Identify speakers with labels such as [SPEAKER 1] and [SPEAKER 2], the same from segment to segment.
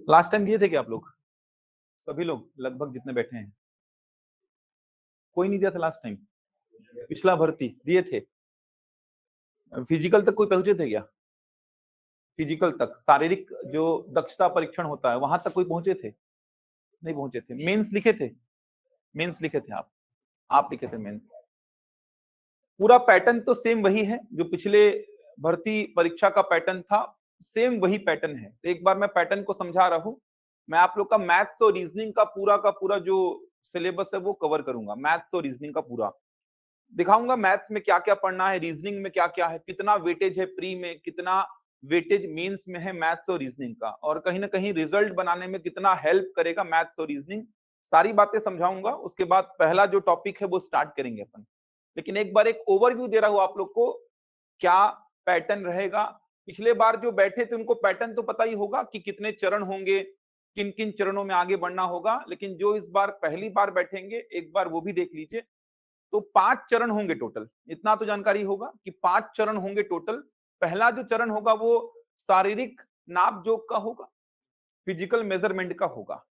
[SPEAKER 1] Last time दिए थे क्या आप लोग? सभी लोग लगभग जितने बैठे हैं? कोई नहीं दिया था लास्ट टाइम? पिछला भर्ती दिए थे? फिजिकल तक कोई पहुँचे थे क्या? फिजिकल तक, शारीरिक जो दक्षता परीक्षण होता है, वहाँ तक कोई पहुँचे थे? नहीं पहुँचे थे। मेंस लिखे थे? मेंस लिखे थे आप? आप लिखे थे मेंस। पूरा पैटर्न तो सेम वही है, जो पिछले भर्ती परीक्षा का पैटर्न था, सेम वही पैटर्न है। एक बार मैं पैटर्न को समझा रहा हूँ। मैं आप लोग का मैथ्स और रीजनिंग का पूरा जो सिलेबस है वो कवर करूँगा, मैथ्स और रीजनिंग का पूरा। दिखाऊँगा मैथ्स में क्या-क्या पढ़ना है, रीजनिंग में क्या-क्या है, कितना वेटेज है प्री में, कितना वेटेज मेंस में है मैथ्स और रीजनिंग का, और कहीं न कहीं रिजल्ट बनाने में कितना हेल्प करेगा मैथ्स और रीजनिंग, सारी बातें समझाऊँगा। उसके बाद पहला जो टॉपिक है वो स्टार्ट करेंगे अपन। लेकिन एक बार एक ओवरव्यू दे रहा हूँ आप लोग को, क्या पैटर्न रहेगा। पिछले बार जो बैठे थे उनको पैटर्न तो पता ही होगा कि कितने चरण होंगे, किन-किन चरणों में आगे बढ़ना होगा, लेकिन जो इस बार पहली बार बैठेंगे, एक बार वो भी देख लीजिए। तो 5 चरण होंगे टोटल। इतना तो जानकारी होगा कि 5 चरण होंगे टोटल। पहला जो चरण होगा वो शारीरिक नाप-जोख का होगा, फिजिकल मेजरमेंट का होगा।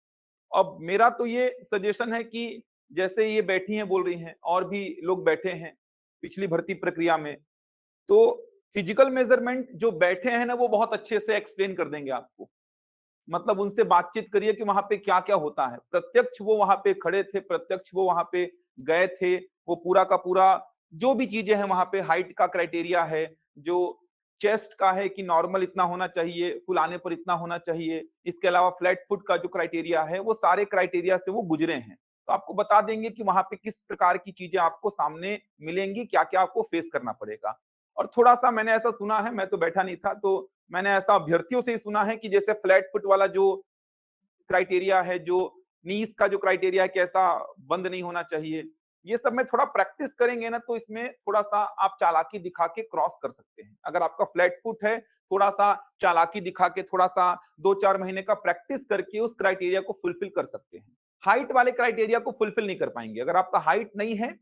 [SPEAKER 1] अब मेरा तो ये सजेशन है कि जैसे ये बैठी हैं बोल रही हैं, और भी लोग बैठे हैं पिछली भर्ती प्रक्रिया में, तो फिजिकल मेजरमेंट जो बैठे हैं ना वो बहुत अच्छे से एक्सप्लेन कर देंगे आपको। मतलब उनसे बातचीत करिए कि वहाँ पे क्या-क्या होता है। प्रत्यक्ष वो वहाँ पे खड़े थे, प्रत्यक्ष वो वहाँ पे गए थे, वो पूरा का पूरा जो भी चीज़ें हैं वहाँ पे, हाइट का क्राइटेरिया है, जो चेस्ट का है कि नॉर्मल इतना होना चाहिए, फुलाने पर इतना होना चाहिए, इसके अलावा फ्लैट फुट का जो क्राइटेरिया है, वो सारे क्राइटेरिया से वो गुज़रे हैं। तो आपको बता देंगे कि वहाँ पे किस प्रकार की चीज़ें आपको सामने मिलेंगी, क्या-क्या आपको फेस करना पड़ेगा। और थोड़ा-सा मैंने ऐसा सुना है, मैं तो बैठा नहीं था, तो मैंने ऐसा अभ्यर्थियों से ही सुना है कि जैसे फ्लैट फुट वाला जो क्राइटेरिया है, जो नीज का जो क्राइटेरिया है कि ऐसा बंद नहीं होना चाहिए, ये सब में थोड़ा प्रैक्टिस करेंगे ना तो इसमें थोड़ा-सा आप चालाकी दिखा के क्रॉस कर सकते हैं। अगर आपका फ्लैट फुट है, थोड़ा-सा चालाकी दिखा के, थोड़ा-सा 2-4 महीने का प्रैक्टिस करके उस क्राइटेरिया को फुलफिल कर सकते हैं। हाइट वाले क्राइटेरिया को फुलफिल नहीं कर पाएँगे। अगर आपका हाइट नहीं है,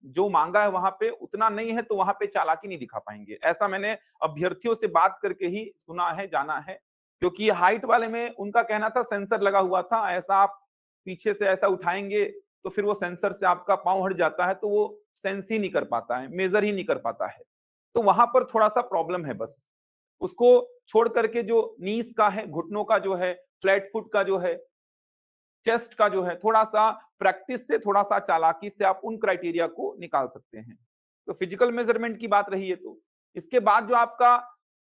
[SPEAKER 1] जो माँगा है वहाँ पे उतना नहीं है, तो वहाँ पे चालाकी नहीं दिखा पाएँगे। ऐसा मैंने अभ्यर्थियों से बात करके ही सुना है, जाना है। क्योंकि हाइट वाले में उनका कहना था सेंसर लगा हुआ था, ऐसा आप पीछे से ऐसा उठाएँगे तो फिर वो सेंसर से आपका पाँव हट जाता है, तो वो सेंस ही नहीं कर पाता है, मेज़र ही नहीं कर पाता है। तो वहाँ पर थोड़ा-सा प्रॉब्लम है बस। उसको छोड़ कर के जो नीज़ का है, घुटनों का जो है, फ्लैट फुट का जो है, चेस्ट का जो है, थोड़ा-सा प्रैक्टिस से, थोड़ा-सा चालाकी से आप उन क्राइटेरिया को निकाल सकते हैं। तो फिजिकल मेज़रमेंट की बात रही है तो। इसके बाद जो आपका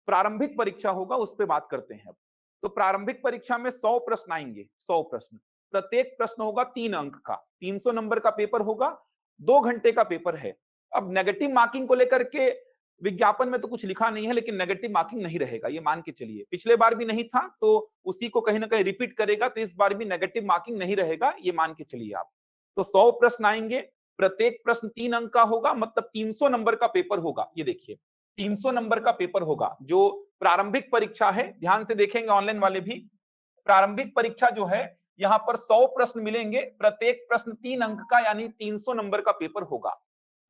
[SPEAKER 1] प्रारंभिक परीक्षा होगा, उस पे बात करते हैं अब। तो प्रारंभिक परीक्षा में 100 प्रश्न आएँगे, 100 प्रश्न। प्रत्येक प्रश्न होगा 3 अंक का, 300 नंबर का पेपर होगा, 2 घंटे का पेपर है। अब नेगेटिव मार्किंग को लेकर के विज्ञापन में तो कुछ लिखा नहीं है, लेकिन नेगेटिव मार्किंग नहीं रहेगा, ये मान के चलिए। पिछले बार भी नहीं था, तो उसी को कहीं न कहीं रिपीट करेगा, तो इस बार भी नेगेटिव मार्किंग नहीं रहेगा, ये मान के चलिए आप। तो 100 प्रश्न आएँगे, प्रत्येक प्रश्न 3 अंक का होगा, मतलब 300 नंबर का पेपर होगा। ये देखिए, 300 नंबर का पेपर होगा, जो प्रारंभिक परीक्षा है, ध्यान से देखेंगे ऑनलाइन वाले भी। प्रारंभिक परीक्षा जो है, यहाँ पर 100 प्रश्न मिलेंगे, प्रत्येक प्रश्न 3 अंक का यानी 300 नंबर का पेपर होगा।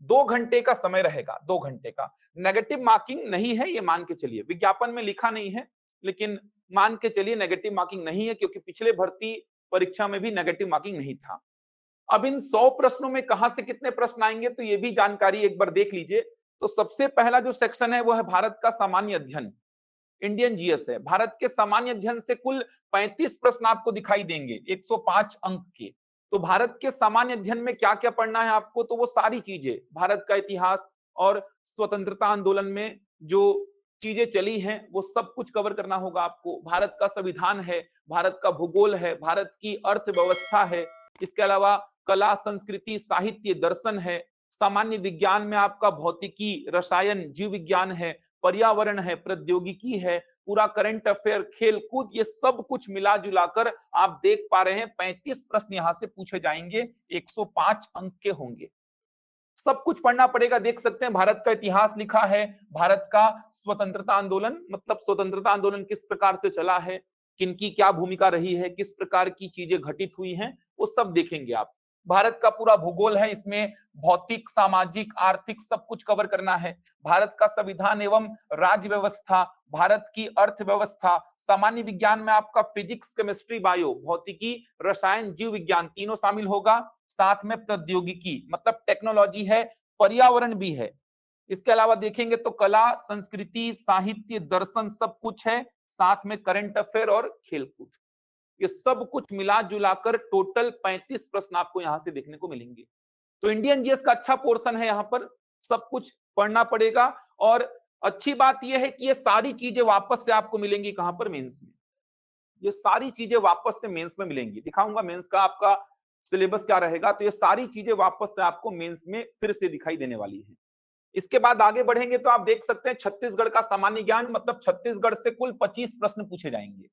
[SPEAKER 1] 2 घंटे का समय रहेगा, 2 घंटे का। नेगेटिव मार्किंग नहीं है, ये मान के चलिए। विज्ञापन में लिखा नहीं है, लेकिन मान के चलिए नेगेटिव मार्किंग नहीं है, क्योंकि पिछले भर्ती परीक्षा में भी नेगेटिव मार्किंग नहीं था। अब इन 100 प्रश्नों में कहाँ से कितने प्रश्न आएँगे, तो ये भी जानकारी एक बार देख लीजिए। तो सबसे पहला जो सेक्शन है, वो है भारत का सामान्य अध्ययन। इंडियन जीएस है। भारत के सामान्य अध्ययन से कुल 35 प्रश्न आपको दिखाई देंगे, 105 अंक के। तो भारत के सामान्य अध्ययन में क्या-क्या पढ़ना है आपको, तो वो सारी चीजें, भारत का इतिहास और स्वतंत्रता आंदोलन में जो चीजें चली हैं, वो सब कुछ कवर करना होगा आपको। भारत का संविधान है, भारत का भूगोल है, भारत की अर्थव्यवस्था है, इसके अलावा कला, संस्कृति, साहित्य, दर्शन है, सामान्य विज्ञान में आपका भौतिकी, रसायन, जीव विज्ञान है, पर्यावरण है, प्रौद्योगिकी है, पूरा करंट अफेयर, खेल कूद, ये सब कुछ मिला जुलाकर आप देख पा रहे हैं 35 प्रश्न यहां से पूछे जाएंगे, 105 अंक के होंगे। सब कुछ पढ़ना पड़ेगा, देख सकते हैं भारत का इतिहास लिखा है, भारत का स्वतंत्रता आंदोलन, मतलब स्वतंत्रता आंदोलन किस प्रकार से चला है, किनकी क्या भूमिका रही है, किस प्रकार की चीजें घटित हुई हैं, वो सब देखेंगे आप।
[SPEAKER 2] भारत का पूरा भूगोल है, इसमें भौतिक, सामाजिक, आर्थिक सब कुछ कवर करना है। भारत का संविधान एवं राज्य व्यवस्था, भारत की अर्थव्यवस्था, सामान्य विज्ञान में आपका फिजिक्स, केमिस्ट्री, बायो, भौतिकी, रसायन, जीव विज्ञान तीनों शामिल होगा। साथ में प्रौद्योगिकी मतलब टेक्नोलॉजी है, पर्यावरण भी है। इसके अलावा देखेंगे तो कला, संस्कृति, साहित्य, दर्शन सब कुछ है। साथ में करंट अफेयर और खेलकूद, ये सब कुछ मिला जुलाकर टोटल 35 प्रश्न आपको यहां से देखने को मिलेंगे। तो इंडियन जीएस का अच्छा पोर्शन है, यहाँ पर सब कुछ पढ़ना पड़ेगा। और अच्छी बात यह है कि ये सारी चीजें वापस से आपको मिलेंगी कहां पर, मेंस में। ये सारी चीजें वापस से मेंस में मिलेंगी, दिखाऊंगा मेंस का आपका सिलेबस क्या रहेगा। तो ये सारी चीजें वापस से आपको मेंस में फिर से दिखाई देने वाली है। इसके बाद आगे बढ़ेंगे तो आप देख सकते हैं छत्तीसगढ़ का सामान्य ज्ञान, मतलब छत्तीसगढ़ से कुल 25 प्रश्न पूछे जाएंगे।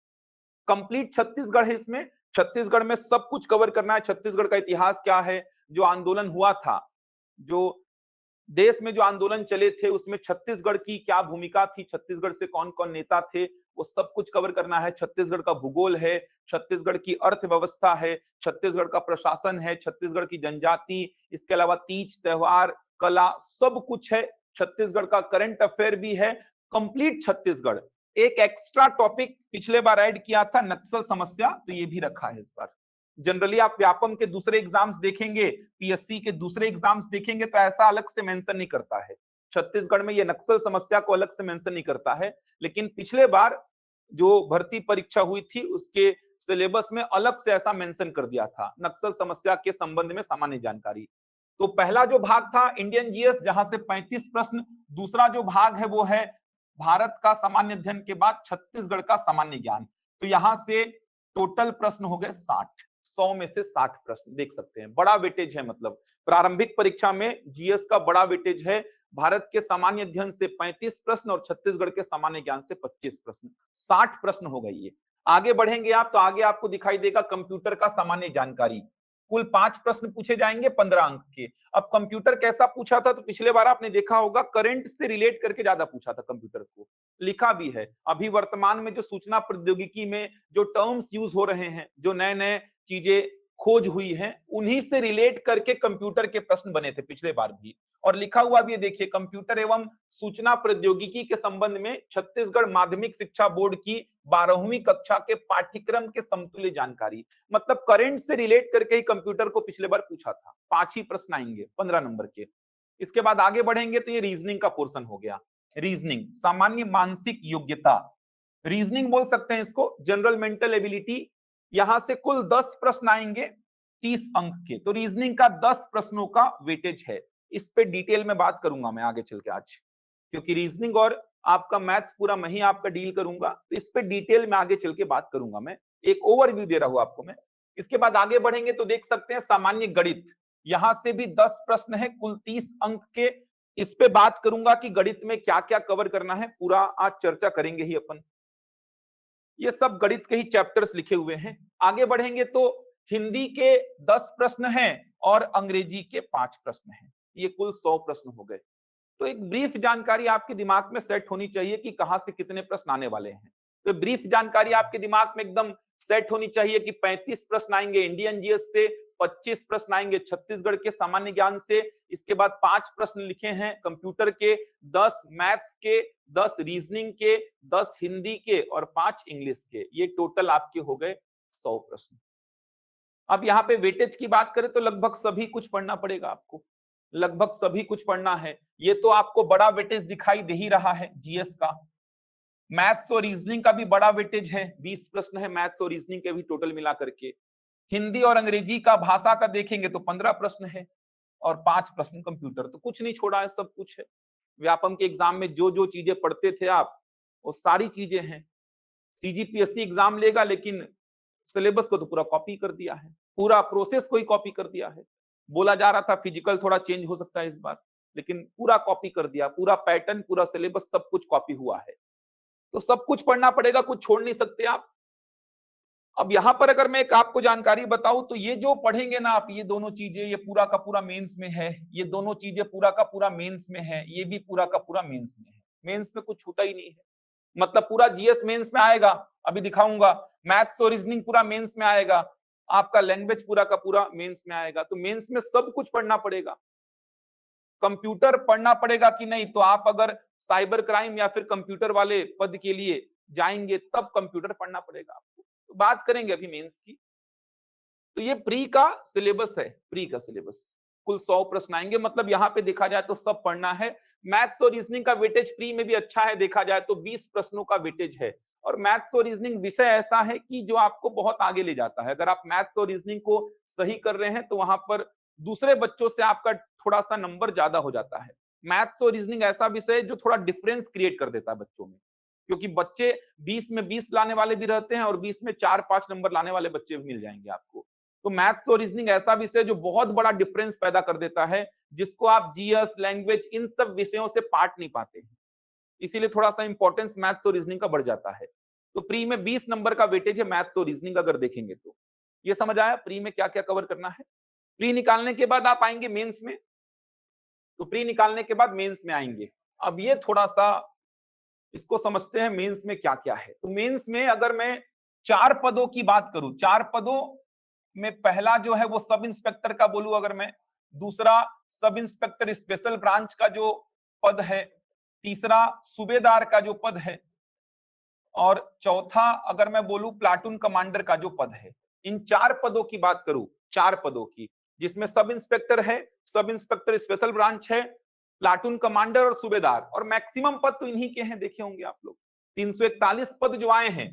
[SPEAKER 2] कंप्लीट छत्तीसगढ़ है इसमें, छत्तीसगढ़ में सब कुछ कवर करना है। छत्तीसगढ़ का इतिहास क्या है, जो आंदोलन हुआ था, जो देश में जो आंदोलन चले थे उसमें छत्तीसगढ़ की क्या भूमिका थी, छत्तीसगढ़ से कौन कौन नेता थे, वो सब कुछ कवर करना है। छत्तीसगढ़ का भूगोल है, छत्तीसगढ़ की अर्थव्यवस्था है, छत्तीसगढ़ का प्रशासन है, छत्तीसगढ़ की जनजाति, इसके अलावा तीज त्योहार, कला सब कुछ है। छत्तीसगढ़ का करंट अफेयर भी है, कंप्लीट छत्तीसगढ़। एक एक्स्ट्रा टॉपिक पिछले बार ऐड किया था, नक्सल समस्या, तो ये भी रखा है इस बार। जनरली आप व्यापम के दूसरे एग्जाम्स देखेंगे, पीएससी के दूसरे एग्जाम्स देखेंगे तो ऐसा अलग से मेंशन नहीं करता है। छत्तीसगढ़ में ये नक्सल समस्या को अलग से मेंशन नहीं करता है, लेकिन पिछले बार जो भर्ती परीक्षा हुई थी उसके सिलेबस में अलग से ऐसा मेंशन कर दिया था, नक्सल समस्या के संबंध में सामान्य जानकारी। तो पहला जो भाग था इंडियन जीएस, जहां से 35 प्रश्न, दूसरा जो भाग है वो है भारत का सामान्य अध्ययन के बाद छत्तीसगढ़ का सामान्य ज्ञान। तो यहां से टोटल प्रश्न हो गए 60, 100 में से 60 प्रश्न देख सकते हैं। बड़ा वेटेज है, मतलब प्रारंभिक परीक्षा में जीएस का बड़ा वेटेज है। भारत के सामान्य अध्ययन से 35 प्रश्न और छत्तीसगढ़ के सामान्य ज्ञान से 25 प्रश्न, 60 प्रश्न हो गई है। आगे बढ़ेंगे आप तो आगे आपको दिखाई देगा कंप्यूटर का सामान्य जानकारी, कुल 5 प्रश्न पूछे जाएंगे 15 अंक के। अब कंप्यूटर कैसा पूछा था, तो पिछले बार आपने देखा होगा करंट से रिलेट करके ज्यादा पूछा था कंप्यूटर को, लिखा भी है। अभी वर्तमान में जो सूचना प्रौद्योगिकी में जो टर्म्स यूज हो रहे हैं, जो नए नए चीजें खोज हुई हैं, उन्हीं से रिलेट करके कंप्यूटर के प्रश्न बने थे पिछले बार भी। और लिखा हुआ भी देखिए, कंप्यूटर एवं सूचना प्रौद्योगिकी के संबंध में छत्तीसगढ़ माध्यमिक शिक्षा बोर्ड की 12वीं कक्षा के पाठ्यक्रम के समतुल्य जानकारी, मतलब करंट से रिलेट करके ही कंप्यूटर को पिछले बार पूछा था। 5 ही प्रश्न आएंगे 15 नंबर के। इसके बाद आगे बढ़ेंगे तो ये रीजनिंग का पोर्शन हो गया। रीजनिंग सामान्य मानसिक योग्यता, रीजनिंग बोल सकते हैं इसको, जनरल मेंटल एबिलिटी। यहां से कुल 10 प्रश्न आएंगे 30 अंक के। तो रीजनिंग का 10 प्रश्नों का वेटेज है। इस पे डिटेल में बात करूंगा मैं आगे चल के आज, क्योंकि रीजनिंग और आपका मैथ्स पूरा मैं ही आपका डील करूंगा, तो इस पे डिटेल में आगे चल के बात करूंगा मैं, एक ओवरव्यू दे रहा हूं आपको मैं। इसके बाद आगे बढ़ेंगे तो देख सकते हैं सामान्य गणित, यहां से भी 10 प्रश्न है कुल 30 अंक के। इस पे बात करूंगा कि गणित में क्या क्या कवर करना है, पूरा आज चर्चा करेंगे ही अपन। ये सब गणित के ही चैप्टर्स लिखे हुए हैं। आगे बढ़ेंगे तो हिंदी के 10 प्रश्न हैं और अंग्रेजी के 5 प्रश्न हैं, ये कुल 100 प्रश्न हो गए। तो एक ब्रीफ जानकारी आपके दिमाग में सेट होनी चाहिए कि कहां से कितने प्रश्न आने वाले हैं। तो ब्रीफ जानकारी आपके दिमाग में एकदम सेट होनी चाहिए कि 35 प्रश्न आएंगे इंडियन जीएस से, 25 प्रश्न आएंगे छत्तीसगढ़ के सामान्य ज्ञान से, इसके बाद 5 प्रश्न लिखे हैं कंप्यूटर के, 10 मैथ्स के, 10 रीजनिंग के, 10 हिंदी के और 5 इंग्लिश के। ये टोटल आपके हो गए 100 प्रश्न। अब यहाँ पे वेटेज की बात करें तो लगभग सभी कुछ पढ़ना पड़ेगा आपको, लगभग सभी कुछ पढ़ना है। ये तो आपको बड़ा वेटेज दिखाई दे ही रहा है जीएस का। मैथ्स और रीजनिंग का भी बड़ा वेटेज है, 20 प्रश्न है मैथ्स और रीजनिंग के भी टोटल मिला करके। हिंदी और अंग्रेजी का भाषा का देखेंगे तो 15 प्रश्न है और 5 प्रश्न कंप्यूटर। तो कुछ नहीं छोड़ा है, सब कुछ है। व्यापम के एग्जाम में जो जो चीजें पढ़ते थे आप, वो सारी चीजें हैं। सीजीपीएससी एग्जाम लेगा लेकिन सिलेबस को तो पूरा कॉपी कर दिया है, पूरा प्रोसेस को ही कॉपी कर दिया है। बोला जा रहा था फिजिकल थोड़ा चेंज हो सकता है इस बार, लेकिन पूरा कॉपी कर दिया, पूरा पैटर्न, पूरा सिलेबस सब कुछ कॉपी हुआ है। तो सब कुछ पढ़ना पड़ेगा, कुछ छोड़ नहीं सकते आप। अब यहां पर अगर मैं एक आपको जानकारी बताऊं तो ये जो पढ़ेंगे ना आप, ये दोनों चीजें, ये पूरा का पूरा मेंस में है, ये दोनों चीजें पूरा का पूरा मेंस में है, ये भी पूरा का पूरा मेंस में है। मेंस में कुछ छूटा ही नहीं है, मतलब पूरा जीएस मेंस में आएगा। अभी दिखाऊंगा, मैथ्स और रीजनिंग पूरा मेंस में आएगा। आपका लैंग्वेज पूरा का पूरा मेंस में आएगा। तो मेंस में सब कुछ पढ़ना पड़ेगा। कंप्यूटर पढ़ना पड़ेगा कि नहीं, तो आप अगर साइबर क्राइम या फिर कंप्यूटर वाले पद के लिए जाएंगे तब कंप्यूटर पढ़ना पड़ेगा आपको। तो बात करेंगे अभी मेंस की। तो ये प्री का सिलेबस है, प्री का सिलेबस कुल 100 प्रश्न आएंगे, मतलब यहाँ पे देखा जाए तो सब पढ़ना है। मैथ्स और रीजनिंग का वेटेज प्री में भी अच्छा है, देखा जाए तो 20 प्रश्नों का वेटेज है। और मैथ्स और रीजनिंग विषय ऐसा है कि जो आपको बहुत आगे ले जाता है। अगर आप मैथ्स और रीजनिंग को सही कर रहे हैं तो वहां पर दूसरे बच्चों से आपका थोड़ा सा नंबर ज्यादा हो जाता है। मैथ्स और रीजनिंग ऐसा विषय है जो थोड़ा डिफरेंस क्रिएट कर देता है बच्चों में, क्योंकि बच्चे 20 में 20 लाने वाले भी रहते हैं और 20 में 4-5 नंबर लाने वाले बच्चे भी मिल जाएंगे आपको। तो मैथ्स और रीजनिंग ऐसा विषय जो बहुत बड़ा डिफरेंस पैदा कर देता है, जिसको आप जीएस, लैंग्वेज, इन सब विषयों से पाट नहीं पाते हैं। इसीलिए थोड़ा सा इंपॉर्टेंस मैथ्स और रीजनिंग का बढ़ जाता है। तो प्री में 20 नंबर का वेटेज है मैथ्स और रीजनिंग अगर देखेंगे तो। ये समझ आया प्री में क्या क्या कवर करना है। प्री निकालने के बाद आप आएंगे मेंस में। तो प्री निकालने के बाद मेंस में आएंगे। अब ये थोड़ा सा इसको समझते हैं मेंस में क्या क्या है। तो मेंस में अगर मैं 4 पदों की बात करूं, 4 पदों में पहला जो है वो सब इंस्पेक्टर का बोलूं अगर मैं, दूसरा सब इंस्पेक्टर स्पेशल ब्रांच का जो पद है, तीसरा सूबेदार का जो पद है, और चौथा अगर मैं बोलूं प्लाटून कमांडर का जो पद है। इन 4 पदों की बात करूं, 4 पदों की, जिसमें सब इंस्पेक्टर है, सब इंस्पेक्टर स्पेशल ब्रांच है, प्लाटून कमांडर और सूबेदार, और मैक्सिमम पद तो इन्हीं के हैं, देखे होंगे आप लोग। 341 पद जो आए हैं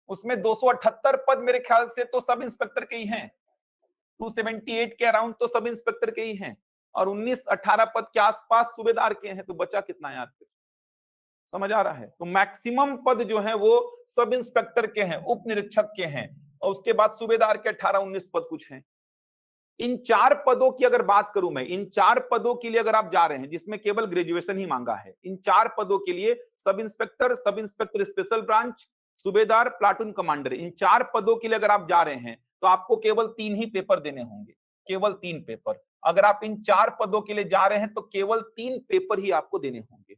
[SPEAKER 2] उसमें 278 पद मेरे ख्याल से तो सब इंस्पेक्टर के ही हैं, 278 के अराउंड तो सब इंस्पेक्टर के ही हैं, और 19-18 पद के आसपास सूबेदार के हैं। तो बचा कितना यार, समझ आ रहा है। तो मैक्सिमम पद जो है वो सब इंस्पेक्टर के हैं, उप निरीक्षक के हैं, और उसके बाद सूबेदार के 18-19 पद कुछ हैं। इन 4 पदों की अगर बात करूं मैं, इन 4 पदों के लिए अगर आप जा रहे हैं जिसमें केवल ग्रेजुएशन ही मांगा है, इन 4 पदों के लिए सब इंस्पेक्टर स्पेशल ब्रांच, सूबेदार, प्लाटून कमांडर, इन 4 पदों के लिए अगर आप जा रहे हैं तो आपको केवल 3 ही पेपर देने होंगे, केवल 3 पेपर। अगर आप इन 4 पदों के लिए जा रहे हैं तो केवल 3 पेपर ही आपको देने होंगे।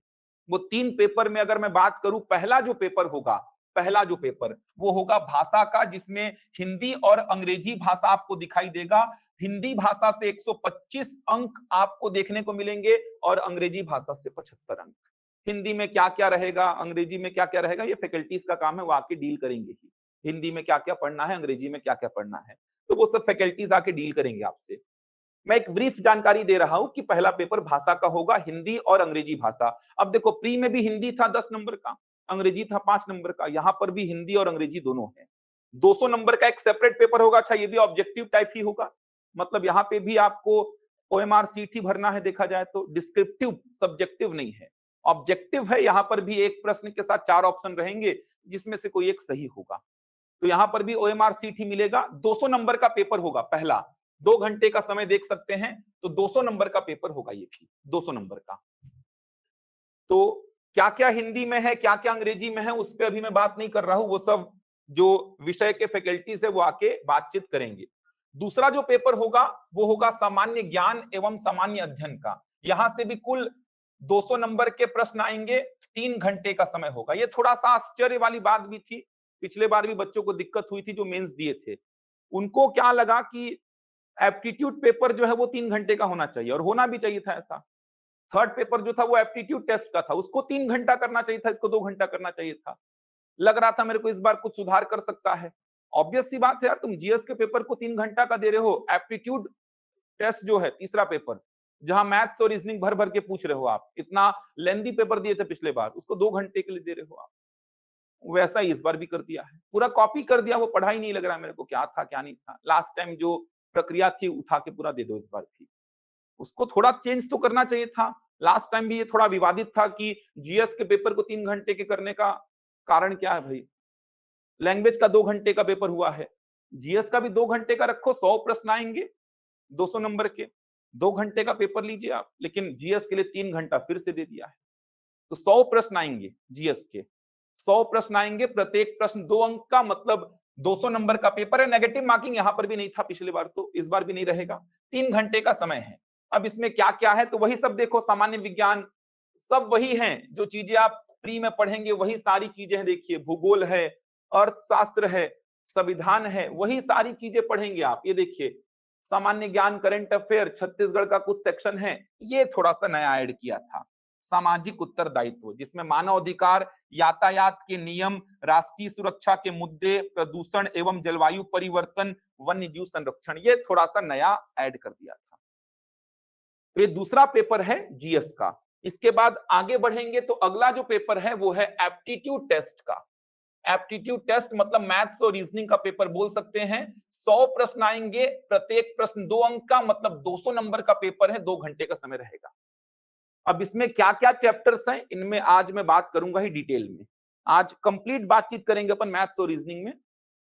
[SPEAKER 2] वो 3 पेपर में अगर मैं बात करूं, पहला जो पेपर होगा, पहला जो पेपर वो होगा भाषा का, जिसमें हिंदी और अंग्रेजी भाषा आपको दिखाई देगा। हिंदी भाषा से 125 अंक आपको देखने को मिलेंगे और अंग्रेजी भाषा से 75 अंक। हिंदी में क्या क्या रहेगा, अंग्रेजी में क्या क्या रहेगा, ये फैकल्टीज का काम है, वो आके डील करेंगे ही। हिंदी में क्या क्या पढ़ना है, अंग्रेजी में क्या क्या पढ़ना है, तो वो सब फैकल्टीज आके डील करेंगे आपसे। मैं एक ब्रीफ जानकारी दे रहा हूं कि पहला पेपर भाषा का होगा, हिंदी और अंग्रेजी भाषा। अब देखो प्री में भी हिंदी था 10 नंबर का, अंग्रेजी था 5 नंबर का, यहां पर भी हिंदी और अंग्रेजी दोनों है। 200 नंबर का एक सेपरेट पेपर होगा। अच्छा, ये भी ऑब्जेक्टिव टाइप ही होगा, मतलब यहाँ पे भी आपको ओएमआर सीट ही भरना है, देखा जाए तो डिस्क्रिप्टिव, सब्जेक्टिव नहीं है, ऑब्जेक्टिव है। यहाँ पर भी एक प्रश्न के साथ 4 ऑप्शन रहेंगे जिसमें से कोई एक सही होगा। तो यहाँ पर भी ओएमआर सीट ही मिलेगा। 200 नंबर का पेपर होगा पहला, 2 घंटे का समय देख सकते हैं, तो 200 नंबर का पेपर होगा ये भी, 200 नंबर का। तो क्या क्या हिंदी में है, क्या क्या अंग्रेजी में है, उस पर अभी मैं बात नहीं कर रहा हूं, वो सब जो विषय के फैकल्टीज है वो आके बातचीत करेंगे। दूसरा जो पेपर होगा वो होगा सामान्य ज्ञान एवं सामान्य अध्ययन का। यहां से भी कुल 200 नंबर के प्रश्न आएंगे, 3 घंटे का समय होगा। ये थोड़ा सा आश्चर्य वाली बात भी थी, पिछले बार भी बच्चों को दिक्कत हुई थी जो मेंस दिए थे, उनको क्या लगा कि एप्टीट्यूड पेपर जो है वो 3 घंटे का होना चाहिए, और होना भी चाहिए था ऐसा। थर्ड पेपर जो था वो एप्टीट्यूड टेस्ट का था, उसको 3 घंटा करना चाहिए था, इसको 2 घंटा करना चाहिए था। लग रहा था मेरे को इस बार कुछ सुधार कर सकता है। ऑब्वियस सी बात है यार, तुम जीएस के पेपर को 3 घंटा का दे रहे हो, एप्टीट्यूड टेस्ट जो है तीसरा पेपर, जहां मैथ्स और रीजनिंग भर भर के पूछ रहे हो, आप इतना लेंदी पेपर दिए थे पिछले बार, उसको 2 घंटे के लिए दे रहे हो आप। वैसा ही इस बार भी कर दिया है, पूरा कॉपी कर दिया, वो पढ़ा ही नहीं लग रहा है मेरे को क्या था क्या नहीं था। लास्ट टाइम जो प्रक्रिया थी उठा के पूरा दे दो इस बार भी, उसको थोड़ा चेंज तो करना चाहिए था। लास्ट टाइम भी ये थोड़ा विवादित था कि जीएस के पेपर को 3 घंटे के करने का कारण क्या है भाई। लैंग्वेज का 2 घंटे का पेपर हुआ है, जीएस का भी 2 घंटे का रखो, 100 प्रश्न आएंगे 200 नंबर के, 2 घंटे का पेपर लीजिए आप, लेकिन जीएस के लिए 3 घंटा फिर से दे दिया है। तो 100 प्रश्न आएंगे जीएस के, 100 प्रश्न आएंगे, प्रत्येक प्रश्न 2 अंक का, मतलब 200 नंबर का पेपर है। नेगेटिव मार्किंग यहां पर भी नहीं था पिछली बार, तो इस बार भी नहीं रहेगा। 3 घंटे का समय है। अब इसमें क्या क्या है, तो वही सब देखो, सामान्य विज्ञान सब वही हैं, जो चीजें आप प्री में पढ़ेंगे वही सारी चीजें हैं। देखिए भूगोल है, अर्थशास्त्र है, संविधान है, वही सारी चीजें पढ़ेंगे आप। ये देखिए सामान्य ज्ञान, करंट अफेयर, छत्तीसगढ़ का कुछ सेक्शन है, ये थोड़ा सा नया ऐड किया था। सामाजिक उत्तरदायित्व, जिसमें मानव अधिकार, यातायात के नियम, राष्ट्रीय सुरक्षा के मुद्दे, प्रदूषण एवं जलवायु परिवर्तन, वन्य जीव संरक्षण, ये थोड़ा सा नया ऐड कर दिया था। तो ये दूसरा पेपर है जीएस का। इसके बाद आगे बढ़ेंगे तो अगला जो पेपर है वो है एप्टीट्यूड टेस्ट का। एप्टीट्यूड टेस्ट मतलब मैथ्स और रीजनिंग का पेपर बोल सकते हैं। 100 प्रश्न आएंगे, प्रत्येक प्रश्न 2 अंक का, मतलब 200 नंबर का पेपर है, 2 घंटे का समय रहेगा। अब इसमें क्या क्या चैप्टर्स हैं, इनमें आज मैं बात करूंगा ही डिटेल में। आज कंप्लीट बातचीत करेंगे अपन मैथ्स और रीजनिंग में।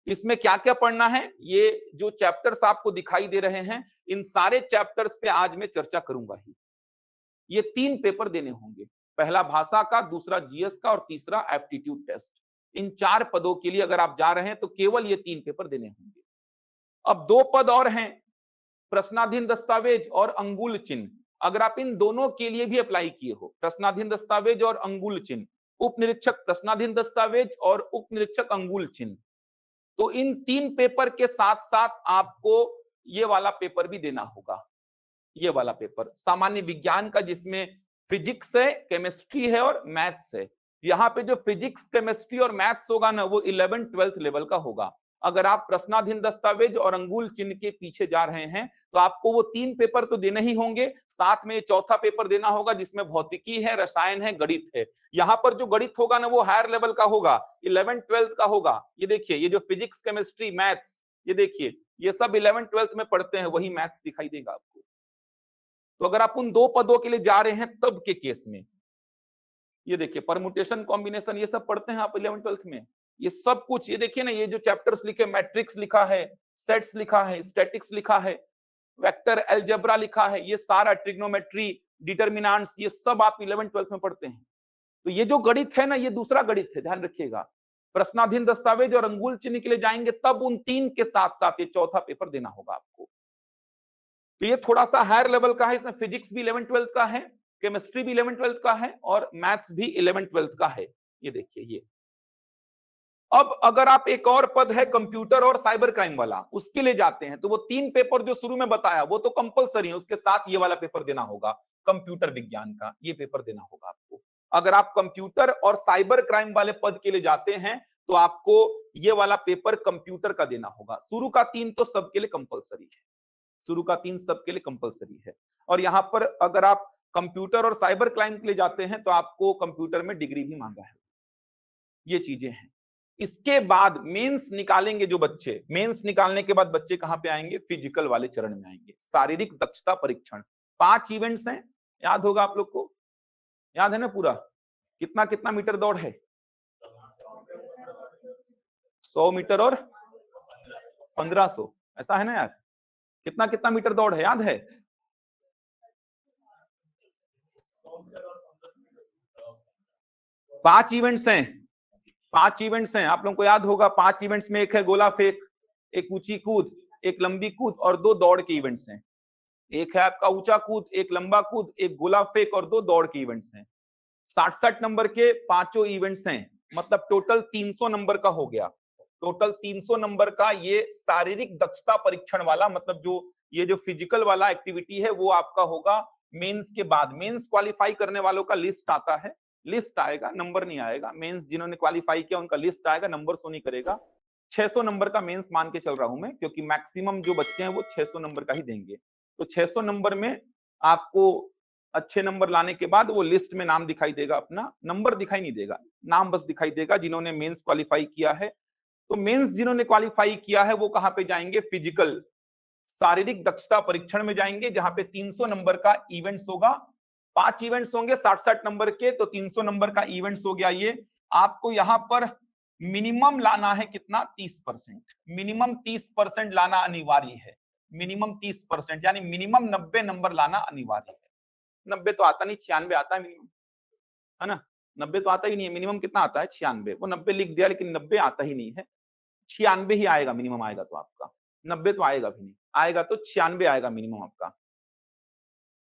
[SPEAKER 2] इसमें क्या क्या पढ़ना है, ये जो चैप्टर्स आपको दिखाई दे रहे हैं, इन सारे चैप्टर्स पे आज मैं चर्चा करूंगा ही। ये 3 पेपर देने होंगे, पहला भाषा का, दूसरा जीएस का और तीसरा एप्टीट्यूड टेस्ट। इन 4 पदों के लिए अगर आप जा रहे हैं तो केवल ये 3 पेपर देने होंगे। अब 2 पद और हैं, प्रश्नाधीन दस्तावेज और अंगुल चिन्ह। अगर आप इन दोनों के लिए भी अप्लाई किए हो, प्रश्नाधीन दस्तावेज और अंगुल चिन्ह, उप निरीक्षक प्रश्नाधीन दस्तावेज और उप निरीक्षक अंगुल चिन्ह, तो इन 3 पेपर के साथ साथ आपको ये वाला पेपर भी देना होगा। ये वाला पेपर सामान्य विज्ञान का, जिसमें फिजिक्स है, केमिस्ट्री है और मैथ्स है। यहाँ पे जो फिजिक्स, केमिस्ट्री और मैथ्स होगा ना, वो 11th-12th लेवल का होगा। अगर आप प्रश्नाधीन दस्तावेज और अंगुल चिन्ह के पीछे जा रहे हैं तो आपको वो 3 पेपर तो देने ही होंगे, साथ में चौथा पेपर देना होगा जिसमें भौतिकी है, रसायन है, गणित है। यहाँ पर जो गणित होगा ना वो हायर लेवल का होगा, 11th-12th का होगा। ये देखिए, ये जो फिजिक्स, केमिस्ट्री, मैथ्स, ये देखिए ये सब 11th-12th में पढ़ते हैं, वही मैथ्स दिखाई देगा आपको। तो अगर आप उन 2 पदों के लिए जा रहे हैं तब के केस में, ये देखिए परमुटेशन, कॉम्बिनेशन, ये सब पढ़ते हैं आप 11th-12th में। ये सब कुछ, ये देखिए ना, ये जो चैप्टर्स लिखे, मैट्रिक्स लिखा है, सेट्स लिखा है, स्टैटिक्स लिखा है, वेक्टर अलजेब्रा लिखा है, ये सारा ट्रिग्नोमेट्री, डिटरमिनेंट्स, ये सब आप 11th-12th में पढ़ते हैं। तो ये जो गणित है ना, ये दूसरा गणित है, ध्यान रखिएगा। प्रश्नाधीन दस्तावेज और अंगुल चिन्ह के लिए जाएंगे तब उन 3 के साथ साथ ये चौथा पेपर देना होगा आपको। तो ये थोड़ा सा हायर लेवल का है, इसमें फिजिक्स भी 11th-12th का है, केमिस्ट्री भी 11th-12th का है और मैथ्स भी 11th-12th का है। ये देखिए ये। अब अगर आप एक और पद है कंप्यूटर और साइबर क्राइम वाला, उसके लिए जाते हैं तो वो 3 पेपर जो शुरू में बताया वो तो कंपलसरी है, उसके साथ ये वाला पेपर देना होगा, कंप्यूटर विज्ञान का, ये पेपर देना होगा आपको। अगर आप कंप्यूटर और साइबर क्राइम वाले पद के लिए जाते हैं तो आपको ये वाला पेपर कंप्यूटर का देना होगा। शुरू का 3 तो सबके लिए कंपलसरी है, शुरू का 3 सबके लिए कंपलसरी है। और यहाँ पर अगर आप कंप्यूटर और साइबर क्राइम के लिए जाते हैं तो आपको कंप्यूटर में डिग्री भी मांगा है। ये चीजें हैं। इसके बाद मेंस निकालेंगे जो बच्चे, मेंस निकालने के बाद बच्चे कहां पे आएंगे, फिजिकल वाले चरण में आएंगे, शारीरिक दक्षता परीक्षण। 5 इवेंट्स हैं, याद होगा आप लोग को, याद है ना पूरा, कितना कितना मीटर दौड़ है, 100 मीटर और 1500, ऐसा है ना यार, कितना कितना मीटर दौड़ है, याद है? 5 इवेंट्स हैं, 5 इवेंट्स हैं, आप लोगों को याद होगा। 5 इवेंट्स में एक है गोला फेंक, एक ऊंची कूद, एक लंबी कूद और 2 दौड़ के इवेंट्स हैं। एक है आपका ऊंचा कूद, एक लंबा कूद, एक गोला फेंक और 2 दौड़ के इवेंट्स हैं। 60-60 नंबर के पांचों इवेंट्स हैं, मतलब टोटल 300 नंबर का हो गया। टोटल 300 नंबर का ये शारीरिक दक्षता परीक्षण वाला, मतलब जो ये जो फिजिकल वाला एक्टिविटी है वो आपका होगा मेंस के बाद। मेंस क्वालिफाई करने वालों का लिस्ट आता है, लिस्ट आएगा, नंबर नहीं आएगा। मेंस जिन्होंने क्वालिफाई किया उनका लिस्ट आएगा, नंबर शो नहीं करेगा। 600 नंबर का मेंस मान के चल रहा हूं मैं, क्योंकि मैक्सिमम जो बच्चे हैं वो 600 नंबर का ही देंगे। तो 600 नंबर में आपको अच्छे नंबर लाने के बाद वो लिस्ट में नाम दिखाई देगा, अपना नंबर दिखाई नहीं देगा, नाम बस दिखाई देगा जिन्होंने मेंस क्वालिफाई किया है। तो मेंस जिन्होंने क्वालिफाई किया है वो कहां पे जाएंगे, फिजिकल शारीरिक दक्षता परीक्षण में जाएंगे, जहां पे 300 नंबर का इवेंट्स होगा। 5 इवेंट्स होंगे 60-60 नंबर के, तो 300 नंबर का इवेंट्स हो गया। ये आपको यहाँ पर मिनिमम लाना है कितना, 30%, मिनिमम 30% लाना अनिवार्य है। मिनिमम 30% यानी मिनिमम 90 नंबर लाना अनिवार्य है। 90 तो आता नहीं, 96 आता है मिनिमम, है ना? 90 तो आता ही नहीं है, मिनिमम कितना आता है, 96। वो 90 लिख दिया लेकिन 90 आता ही नहीं है, 96 ही आएगा मिनिमम, आएगा तो आपका 90 तो आएगा भी नहीं, आएगा तो 96 आएगा मिनिमम आपका।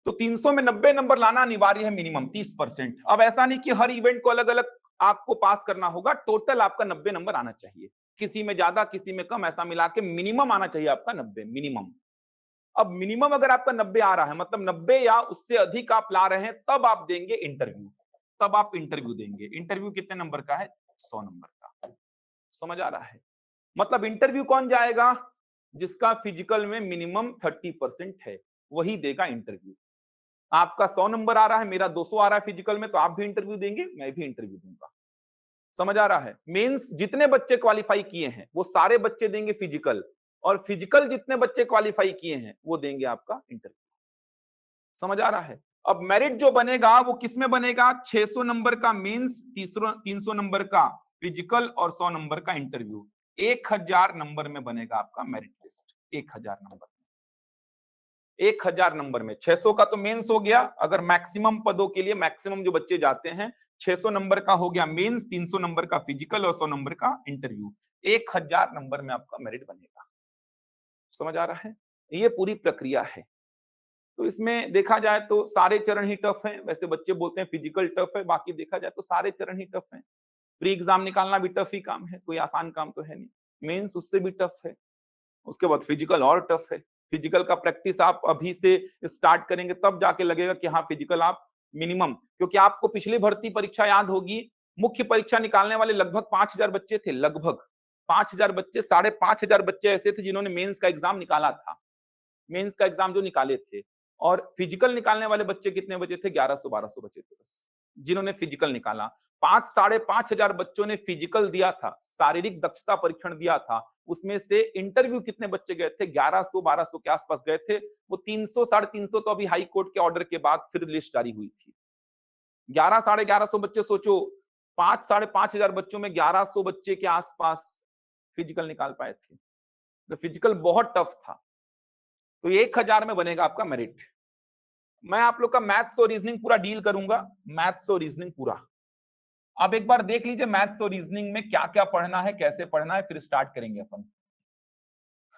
[SPEAKER 2] तो 300 में 90 नंबर लाना अनिवार्य है, मिनिमम 30%। अब ऐसा नहीं कि हर इवेंट को अलग अलग आपको पास करना होगा, टोटल आपका 90 नंबर आना चाहिए।
[SPEAKER 1] किसी में ज्यादा किसी में कम, ऐसा मिला के मिनिमम आना चाहिए आपका 90 मिनिमम। अब मिनिमम अगर आपका 90 आ रहा है मतलब 90 या उससे अधिक आप ला रहे हैं तब आप देंगे इंटरव्यू, तब आप इंटरव्यू देंगे। इंटरव्यू कितने नंबर का है? 100 नंबर का। समझ आ रहा है? मतलब इंटरव्यू कौन जाएगा? जिसका फिजिकल में मिनिमम 30% है वही देगा इंटरव्यू। आपका 100 नंबर आ रहा है, मेरा 200 आ रहा है फिजिकल में, तो आप भी इंटरव्यू देंगे, मैं भी इंटरव्यू दूंगा। समझ आ रहा है? मेंस जितने बच्चे क्वालिफाई किए हैं वो सारे बच्चे देंगे फिजिकल, और फिजिकल जितने बच्चे क्वालिफाई किए हैं वो देंगे आपका इंटरव्यू। समझ आ रहा है? अब मेरिट जो बनेगा वो किस में बनेगा? 600 नंबर का मेंस, 300 नंबर का फिजिकल और 100 नंबर का इंटरव्यू। 1000 नंबर में बनेगा आपका मेरिट लिस्ट। 1000 नंबर, 1000 नंबर में 600 का तो मेंस हो गया, अगर मैक्सिमम पदों के लिए मैक्सिमम जो बच्चे जाते हैं 600 नंबर का हो गया मेंस, 300 नंबर का फिजिकल और 100 नंबर का इंटरव्यू। 1000 नंबर में आपका मेरिट बनेगा। समझ आ रहा है? ये पूरी प्रक्रिया है। तो इसमें देखा जाए तो सारे चरण ही टफ हैं। वैसे बच्चे बोलते हैं फिजिकल टफ है, बाकी देखा जाए तो सारे चरण ही टफ हैं। प्री एग्जाम निकालना भी टफ ही काम है, कोई आसान काम तो है नहीं। मेंस उससे भी टफ है, उसके बाद फिजिकल और टफ है। फिजिकल का प्रैक्टिस आप अभी से स्टार्ट करेंगे तब जाके लगेगा कि हाँ फिजिकल आप मिनिमम, क्योंकि आपको पिछली भर्ती परीक्षा याद होगी, मुख्य परीक्षा निकालने वाले लगभग 5000 बच्चे थे, लगभग 5000 बच्चे, 5500 बच्चे ऐसे थे जिन्होंने मेंस का एग्जाम निकाला था, मेंस का एग्जाम जो निकाले थे। और फिजिकल निकालने वाले बच्चे कितने बचे थे? 1100-1200 बचे थे बस, जिन्होंने फिजिकल निकाला। 5-5,500 बच्चों ने फिजिकल दिया था, शारीरिक दक्षता परीक्षण दिया था। उसमें से इंटरव्यू कितने बच्चे गए थे? 1100-1200 के आसपास गए थे। वो 300-350 तो अभी हाई कोर्ट के ऑर्डर के बाद फिर लिस्ट जारी हुई थी। 1100-1150 बच्चे, सोचो 5-5,500 बच्चों में 1100 बच्चे के आसपास फिजिकल निकाल पाए थे। तो फिजिकल बहुत टफ था। तो 1000 में बनेगा आपका मेरिट। मैं आप लोग का मैथ्स और रीजनिंग पूरा डील करूंगा, मैथ्स और रीजनिंग पूरा। अब एक बार देख लीजिए मैथ्स और रीजनिंग में क्या क्या पढ़ना है, कैसे पढ़ना है, फिर स्टार्ट करेंगे अपन।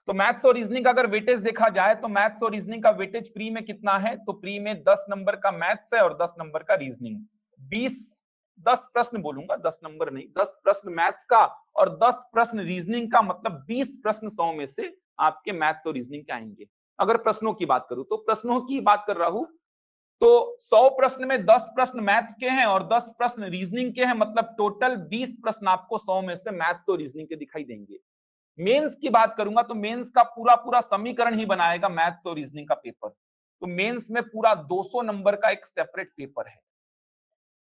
[SPEAKER 1] तो मैथ्स और रीजनिंग का अगर वेटेज देखा जाए तो मैथ्स और रीजनिंग का वेटेज प्री में कितना है? तो प्री में 10 नंबर का मैथ्स है और 10 नंबर का रीजनिंग। 10 प्रश्न बोलूंगा, 10 नंबर नहीं, 10 प्रश्न मैथ्स का और 10 प्रश्न रीजनिंग का, मतलब 20 प्रश्न 100 में से आपके मैथ्स और रीजनिंग के आएंगे। अगर प्रश्नों की बात करूं तो प्रश्नों की बात कर रहा हूं तो 100 प्रश्न में 10 प्रश्न मैथ्स के हैं और 10 प्रश्न रीजनिंग के हैं, मतलब टोटल 20 प्रश्न आपको 100 में से मैथ्स और रीजनिंग के दिखाई देंगे। मेंस की बात करूंगा तो मेंस का पूरा पूरा समीकरण ही बनाएगा मैथ्स और रीजनिंग का पेपर। तो मेंस में पूरा 200 नंबर का एक सेपरेट पेपर है,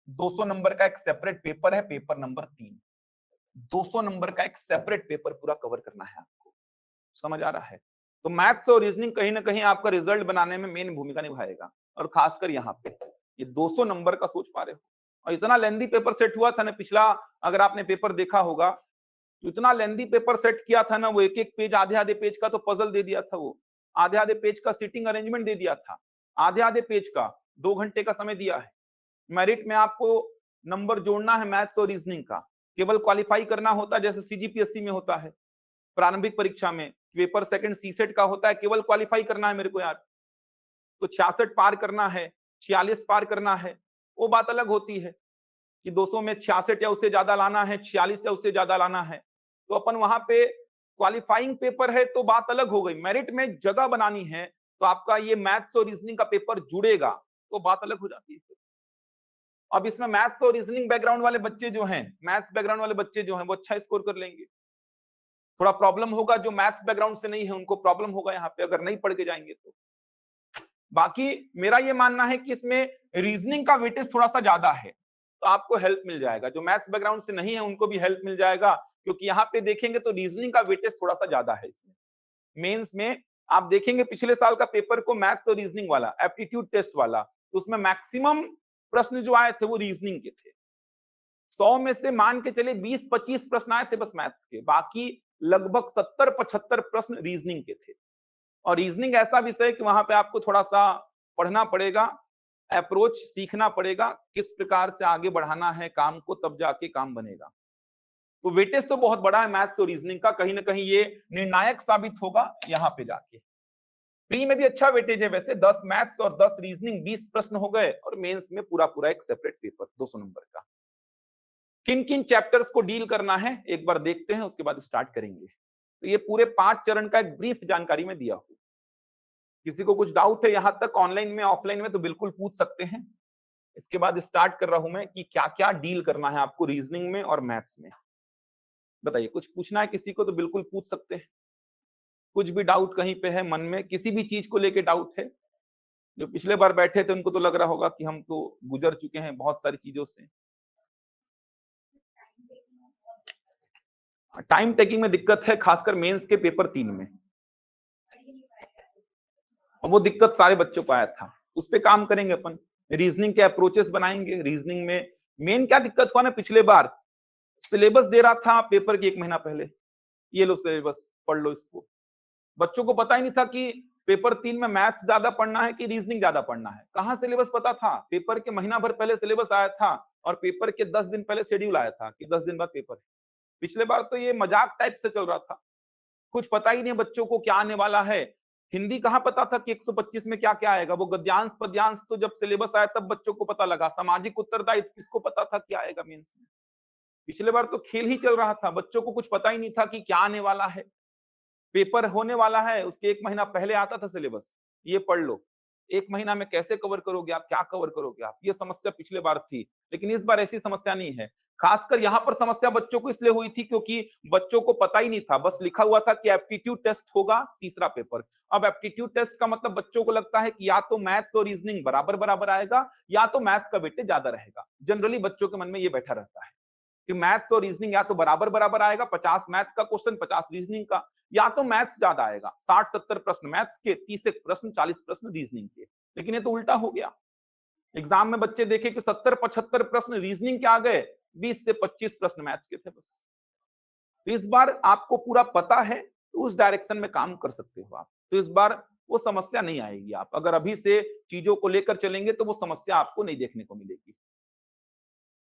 [SPEAKER 1] 200 नंबर का एक सेपरेट पेपर है, पेपर नंबर 3। 200 नंबर का एक सेपरेट पेपर पूरा कवर करना है आपको। समझ आ रहा है? तो मैथ्स और रीजनिंग कहीं ना कहीं आपका रिजल्ट बनाने में मेन भूमिका निभाएगा, और खासकर यहाँ पे ये 200 नंबर का सोच पा रहे हो। और इतना लेंदी पेपर सेट हुआ था ना पिछला, अगर आपने पेपर देखा होगा तो इतना लेंदी पेपर सेट किया था ना, वो एक एक पेज, आधे आधे पेज का तो पजल दे दिया था, वो आधे आधे पेज का सीटिंग अरेंजमेंट दे दिया था, आधे आधे पेज का 2 घंटे का समय दिया है। मेरिट में आपको नंबर जोड़ना है मैथ्स और रीजनिंग का, केवल क्वालिफाई करना होता है जैसे सीजीपीएससी में होता है, प्रारंभिक परीक्षा में पेपर सेकंड सीसेट का होता है, केवल क्वालिफाई करना है मेरे को यार। तो 66 पार करना है, 46 पार करना है, वो बात अलग होती है कि 200 में 66 या उससे ज्यादा लाना है, 46 या उससे ज्यादा लाना है। तो अपन वहां पे क्वालिफाइंग पेपर है तो बात अलग हो गई। मेरिट में जगह बनानी है तो आपका ये मैथ्स और रीजनिंग का पेपर जुड़ेगा, तो बात अलग हो जाती है। अब इसमें मैथ्स और रीजनिंग बैकग्राउंड वाले बच्चे जो हैं, मैथ्स बैकग्राउंड वाले बच्चे जो हैं वो अच्छा स्कोर कर लेंगे। थोड़ा प्रॉब्लम होगा जो मैथ्स बैकग्राउंड से नहीं है, उनको प्रॉब्लम होगा यहाँ पे अगर नहीं पढ़ के जाएंगे तो। बाकी मेरा ये मानना है कि इसमें रीजनिंग का वेटेज थोड़ा सा ज्यादा है, तो आपको हेल्प मिल जाएगा। जो मैथ्स बैकग्राउंड से नहीं है उनको भी हेल्प मिल जाएगा, क्योंकि यहाँ पे देखेंगे तो रीजनिंग का वेटेज थोड़ा सा ज्यादा है इसमें। मेंस में आप देखेंगे पिछले साल का पेपर को, मैथ्स और रीजनिंग वाला, एप्टीट्यूड टेस्ट वाला, तो उसमें मैक्सिमम प्रश्न जो आए थे वो रीजनिंग के थे। 100 में से मान के चले 20-25 प्रश्न आए थे बस मैथ्स के, बाकी लगभग 70-75 प्रश्न रीजनिंग के थे। और रीजनिंग ऐसा विषय है कि वहां पे आपको थोड़ा सा पढ़ना पड़ेगा, अप्रोच सीखना पड़ेगा, किस प्रकार से आगे बढ़ाना है काम को, तब जाके काम बनेगा। तो वेटेज तो बहुत बड़ा है मैथ्स और रीजनिंग का, कहीं ना कहीं ये निर्णायक साबित होगा यहाँ पे जाके। प्री में भी अच्छा वेटेज है वैसे, 10 मैथ्स और 10 रीजनिंग, 20 प्रश्न हो गए, और मेंस में पूरा पूरा एक सेपरेट पेपर 200 नंबर का। किन किन चैप्टर्स को डील करना है एक बार देखते हैं, उसके बाद स्टार्ट करेंगे। तो ये पूरे 5 चरण का एक ब्रीफ जानकारी में दिया हूं। किसी को कुछ डाउट है यहां तक ऑनलाइन में ऑफलाइन में तो बिल्कुल पूछ सकते हैं। इसके बाद स्टार्ट कर रहा हूं मैं कि क्या क्या डील करना है आपको रीजनिंग में और मैथ्स में। बताइए, कुछ पूछना है किसी को तो बिल्कुल पूछ सकते हैं। कुछ भी डाउट कहीं पे है मन में, किसी भी चीज को लेके डाउट है। जो पिछले बार बैठे थे उनको तो लग रहा होगा कि हम तो गुजर चुके हैं बहुत सारी चीजों से। टाइम टेकिंग में दिक्कत है, खासकर मेंस के पेपर 3 में। और वो दिक्कत सारे बच्चों को आया था, उस पे काम करेंगे अपन। रीजनिंग के अप्रोचेस बनाएंगे। रीजनिंग में मेन क्या दिक्कत हुआ ना पिछले बार, सिलेबस दे रहा था पेपर के 1 महीना पहले, ये लो सिलेबस पढ़ लो इसको। बच्चों को पता ही नहीं था कि पेपर 3 में मैथ्स ज्यादा पढ़ना है कि रीजनिंग ज्यादा पढ़ना है। कहां सिलेबस पता था? पेपर के महीना भर पहले सिलेबस आया था और पेपर के 10 दिन पहले शेड्यूल आया था कि 10 दिन बाद पेपर है। पिछले बार तो ये मजाक टाइप से चल रहा था, कुछ पता ही नहीं बच्चों को क्या आने वाला है। हिंदी कहाँ पता था कि 125 में क्या क्या आएगा? वो गद्यांश पद्यांश तो जब सिलेबस आया तब बच्चों को पता लगा। सामाजिक उत्तरदायित्व किसको पता था क्या आएगा मेंस में? पिछले बार तो खेल ही चल रहा था, बच्चों को कुछ पता ही नहीं था कि क्या आने वाला है। पेपर होने वाला है उसके 1 महीना पहले आता था सिलेबस, ये पढ़ लो। 1 महीना में कैसे कवर करोगे आप? क्या कवर करोगे आप? ये समस्या पिछले बार थी, लेकिन इस बार ऐसी समस्या नहीं है। खासकर यहाँ पर समस्या बच्चों को इसलिए हुई थी क्योंकि बच्चों को पता ही नहीं था, बस लिखा हुआ था कि एप्टीट्यूड टेस्ट होगा तीसरा पेपर। अब एप्टीट्यूड टेस्ट का मतलब बच्चों को लगता है कि या तो मैथ्स और रीजनिंग बराबर बराबर आएगा या तो मैथ्स का वेटेज ज्यादा रहेगा। जनरली बच्चों के मन में ये बैठा रहता है कि मैथ्स और रीजनिंग या तो बराबर बराबर आएगा, 50 मैथ्स का क्वेश्चन 50 रीजनिंग का, या तो मैथ्स ज्यादा आएगा, 60-70 प्रश्न मैथ्स के, 30 प्रश्न 40 प्रश्न रीजनिंग के। लेकिन ये तो उल्टा हो गया। एग्जाम में बच्चे देखे कि 70-75 प्रश्न रीजनिंग के आ गए, 20 से 25 प्रश्न मैथ्स के थे बस। तो इस बार आपको पूरा पता है तो उस डायरेक्शन में काम कर सकते हो आप। तो इस बार वो समस्या नहीं आएगी। आप अगर अभी से चीजों को लेकर चलेंगे तो वो समस्या आपको नहीं देखने को मिलेगी।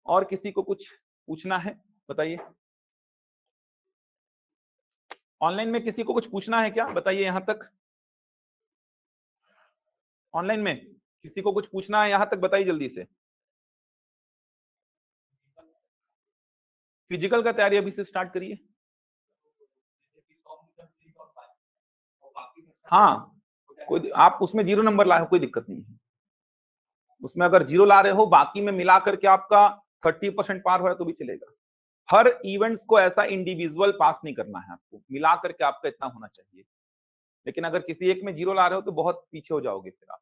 [SPEAKER 1] और किसी को कुछ पूछना है बताइए? ऑनलाइन में किसी को कुछ पूछना है क्या? बताइए यहां तक। ऑनलाइन में किसी को कुछ पूछना है यहां तक? बताइए जल्दी से। फिजिकल का तैयारी अभी से स्टार्ट करिए। हाँ, कोई आप उसमें 0 नंबर लाए हो कोई दिक्कत नहीं है। उसमें अगर 0 ला रहे हो बाकी में मिला करके आपका 30% पार हो रहा है तो भी चलेगा। हर इवेंट्स को ऐसा इंडिविजुअल पास नहीं करना है आपको, मिला करके आपका इतना होना चाहिए। लेकिन अगर किसी एक में 0 ला रहे हो तो बहुत पीछे हो जाओगे फिर आप।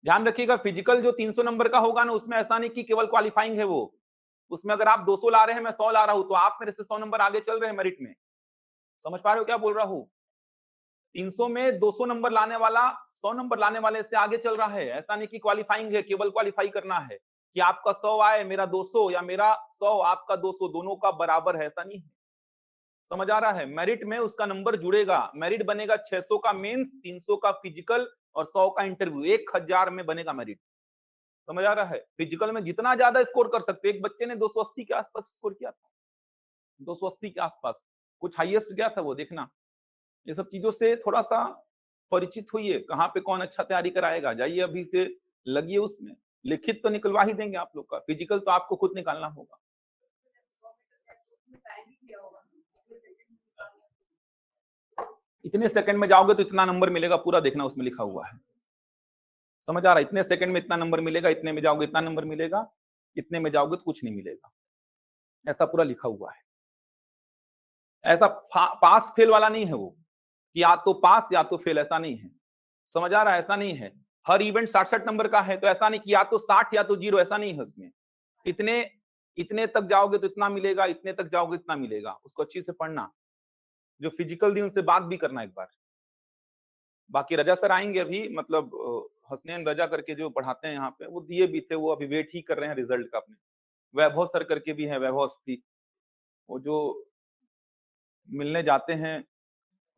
[SPEAKER 1] ध्यान रखिएगा फिजिकल जो 300 नंबर का होगा ना उसमें ऐसा नहीं कि केवल क्वालिफाइंग है वो। उसमें अगर आप 200 ला रहे हैं मैं 100 ला रहा हूं तो आप मेरे से 100 नंबर आगे चल रहे हैं मेरिट में। समझ पा रहे हो क्या बोल रहा हूं? 300 में 200 नंबर लाने वाला 100 नंबर लाने वाले से आगे चल रहा है। ऐसा नहीं कि क्वालिफाइंग है, केवल क्वालिफाई करना है कि आपका 100 आए मेरा 200 या मेरा 100 आपका 200 दोनों का बराबर है, ऐसा नहीं है। समझ आ रहा है? मेरिट में उसका नंबर जुड़ेगा। मेरिट बनेगा 600 का मेंस, 300 का फिजिकल और 100 का इंटरव्यू। 1000 में बनेगा मेरिट। समझ आ रहा है? फिजिकल में जितना ज्यादा स्कोर कर सकते। एक बच्चे ने 280 के आसपास स्कोर किया था, 280 के आसपास कुछ हाईएस्ट गया था वो, देखना। ये सब चीजों से थोड़ा सा परिचित होइए, कहाँ पे कौन अच्छा तैयारी कराएगा। जाइए अभी से लगिए उसमें। लिखित तो निकलवा ही देंगे आप लोग का, फिजिकल तो आपको खुद निकालना होगा। इतने सेकंड में जाओगे तो इतना नंबर मिलेगा, पूरा देखना उसमें लिखा हुआ है। समझ आ रहा है? इतने सेकंड में इतना नंबर मिलेगा, इतने में जाओगे इतना नंबर मिलेगा, इतने में जाओगे तो कुछ नहीं मिलेगा। ऐसा पूरा लिखा हुआ है। ऐसा पास फेल वाला नहीं है वो कि या तो पास या तो फेल, ऐसा नहीं है। समझ आ रहा है? ऐसा नहीं है। हर इवेंट 60-60 नंबर का है तो ऐसा नहीं कि या तो 60 या तो 0, ऐसा नहीं है उसमें। इतने इतने तक जाओगे तो इतना मिलेगा, इतने तक जाओगे इतना मिलेगा। उसको अच्छी से पढ़ना। जो फिजिकल दी उनसे बात भी करना एक बार। बाकी रजा सर आएंगे अभी, मतलब हसनैन रजा करके जो पढ़ाते हैं यहाँ पे, वो दिए भी थे, वो अभी वेट ही कर रहे हैं रिजल्ट का अपने। वैभव सर करके भी है, वैभव अस्थि, वो जो मिलने जाते हैं